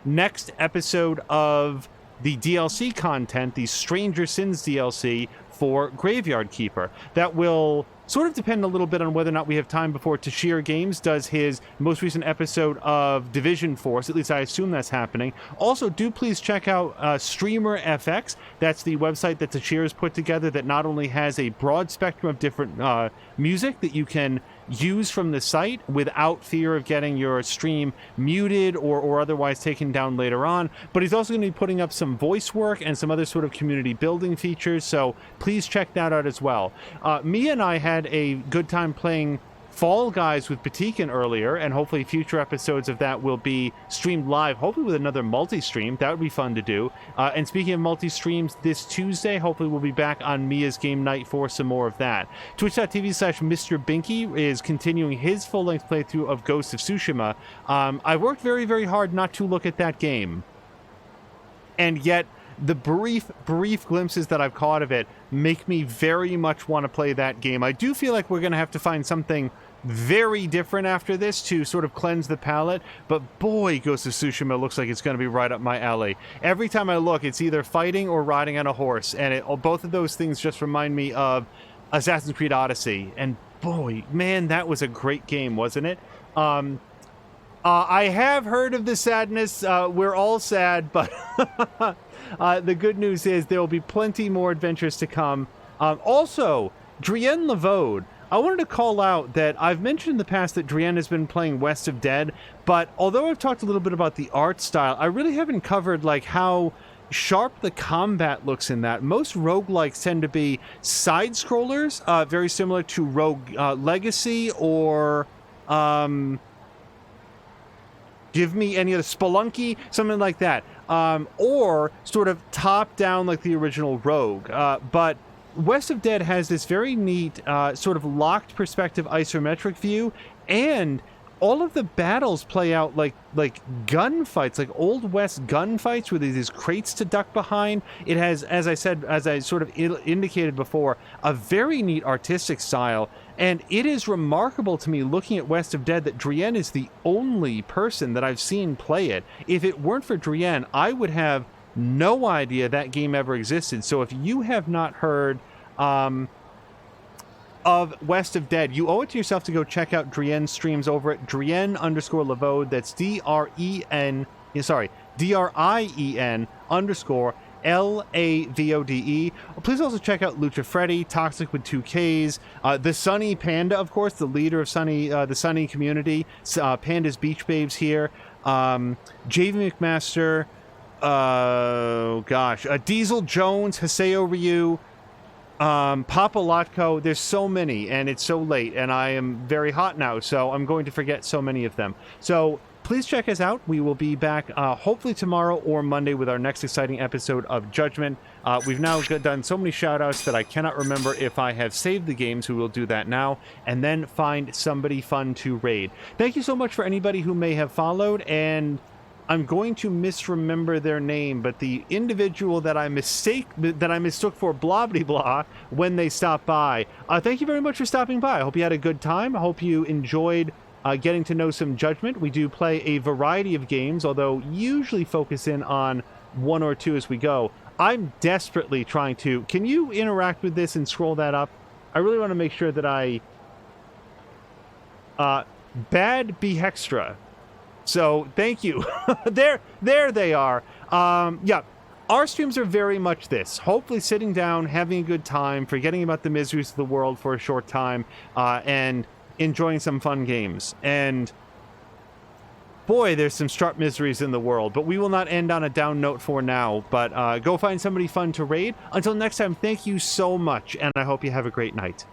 Speaker 2: next episode of the DLC content, the Stranger Sins DLC for Graveyard Keeper. That will sort of depend a little bit on whether or not we have time before Tashir Games does his most recent episode of Division Force. At least I assume that's happening. Also, do please check out Streamer FX. That's the website that Tashir has put together that not only has a broad spectrum of different music that you can use from the site without fear of getting your stream muted or otherwise taken down later on, but he's also going to be putting up some voice work and some other sort of community building features, so please check that out as well. Mia and I had a good time playing Fall Guys with Batikan earlier, and hopefully future episodes of that will be streamed live, hopefully with another multi-stream. That would be fun to do. And speaking of multi-streams, this Tuesday, hopefully we'll be back on Mia's game night for some more of that. Twitch.tv/Mr. Binky is continuing his full-length playthrough of Ghost of Tsushima. I worked very, very hard not to look at that game. And yet, the brief glimpses that I've caught of it make me very much want to play that game. I do feel like we're going to have to find something very different after this to sort of cleanse the palate, but boy, Ghost of Tsushima looks like it's going to be right up my alley. Every time I look, it's either fighting or riding on a horse, and both of those things just remind me of Assassin's Creed Odyssey, and boy, man, that was a great game, wasn't it? I have heard of the sadness. We're all sad, but the good news is there will be plenty more adventures to come. Also, Drienne Levode. I wanted to call out that I've mentioned in the past that Drienne has been playing West of Dead, but although I've talked a little bit about the art style, I really haven't covered like how sharp the combat looks in that. Most roguelikes tend to be side-scrollers, very similar to Rogue Legacy or... give me any other Spelunky, something like that. Or sort of top-down like the original Rogue. But West of Dead has this very neat sort of locked perspective isometric view, and all of the battles play out like gunfights, like Old West gunfights, where there's these crates to duck behind. It has, as I sort of indicated before, a very neat artistic style, and it is remarkable to me looking at West of Dead that Drienne is the only person that I've seen play it. If it weren't for Drienne, I would have no idea that game ever existed. So if you have not heard of West of Dead, you owe it to yourself to go check out Drien's streams over at Drien_Lavode. That's DRIEN_LAVODE. Please also check out Lucha Freddy, Toxic with 2Ks, the Sunny Panda, of course, the leader of the Sunny community, Panda's Beach Babes here, JV McMaster, Diesel Jones, Haseo Ryu, Papa Lotko. There's so many, and it's so late, and I am very hot now, so I'm going to forget so many of them. So please check us out. We will be back hopefully tomorrow or Monday with our next exciting episode of Judgment. We've now done so many shout-outs that I cannot remember if I have saved the games. We will do that now, and then find somebody fun to raid. Thank you so much for anybody who may have followed, and I'm going to misremember their name, but the individual that I mistook for blah blah blah when they stopped by. Thank you very much for stopping by. I hope you had a good time. I hope you enjoyed getting to know some Judgment. We do play a variety of games, although usually focus in on one or two as we go. I'm desperately trying to... Can you interact with this and scroll that up? I really want to make sure that I... Bad Behextra. So, thank you. there they are. Yeah, our streams are very much this. Hopefully sitting down, having a good time, forgetting about the miseries of the world for a short time, and enjoying some fun games. And boy, there's some strut miseries in the world, but we will not end on a down note for now. But go find somebody fun to raid. Until next time, thank you so much, and I hope you have a great night.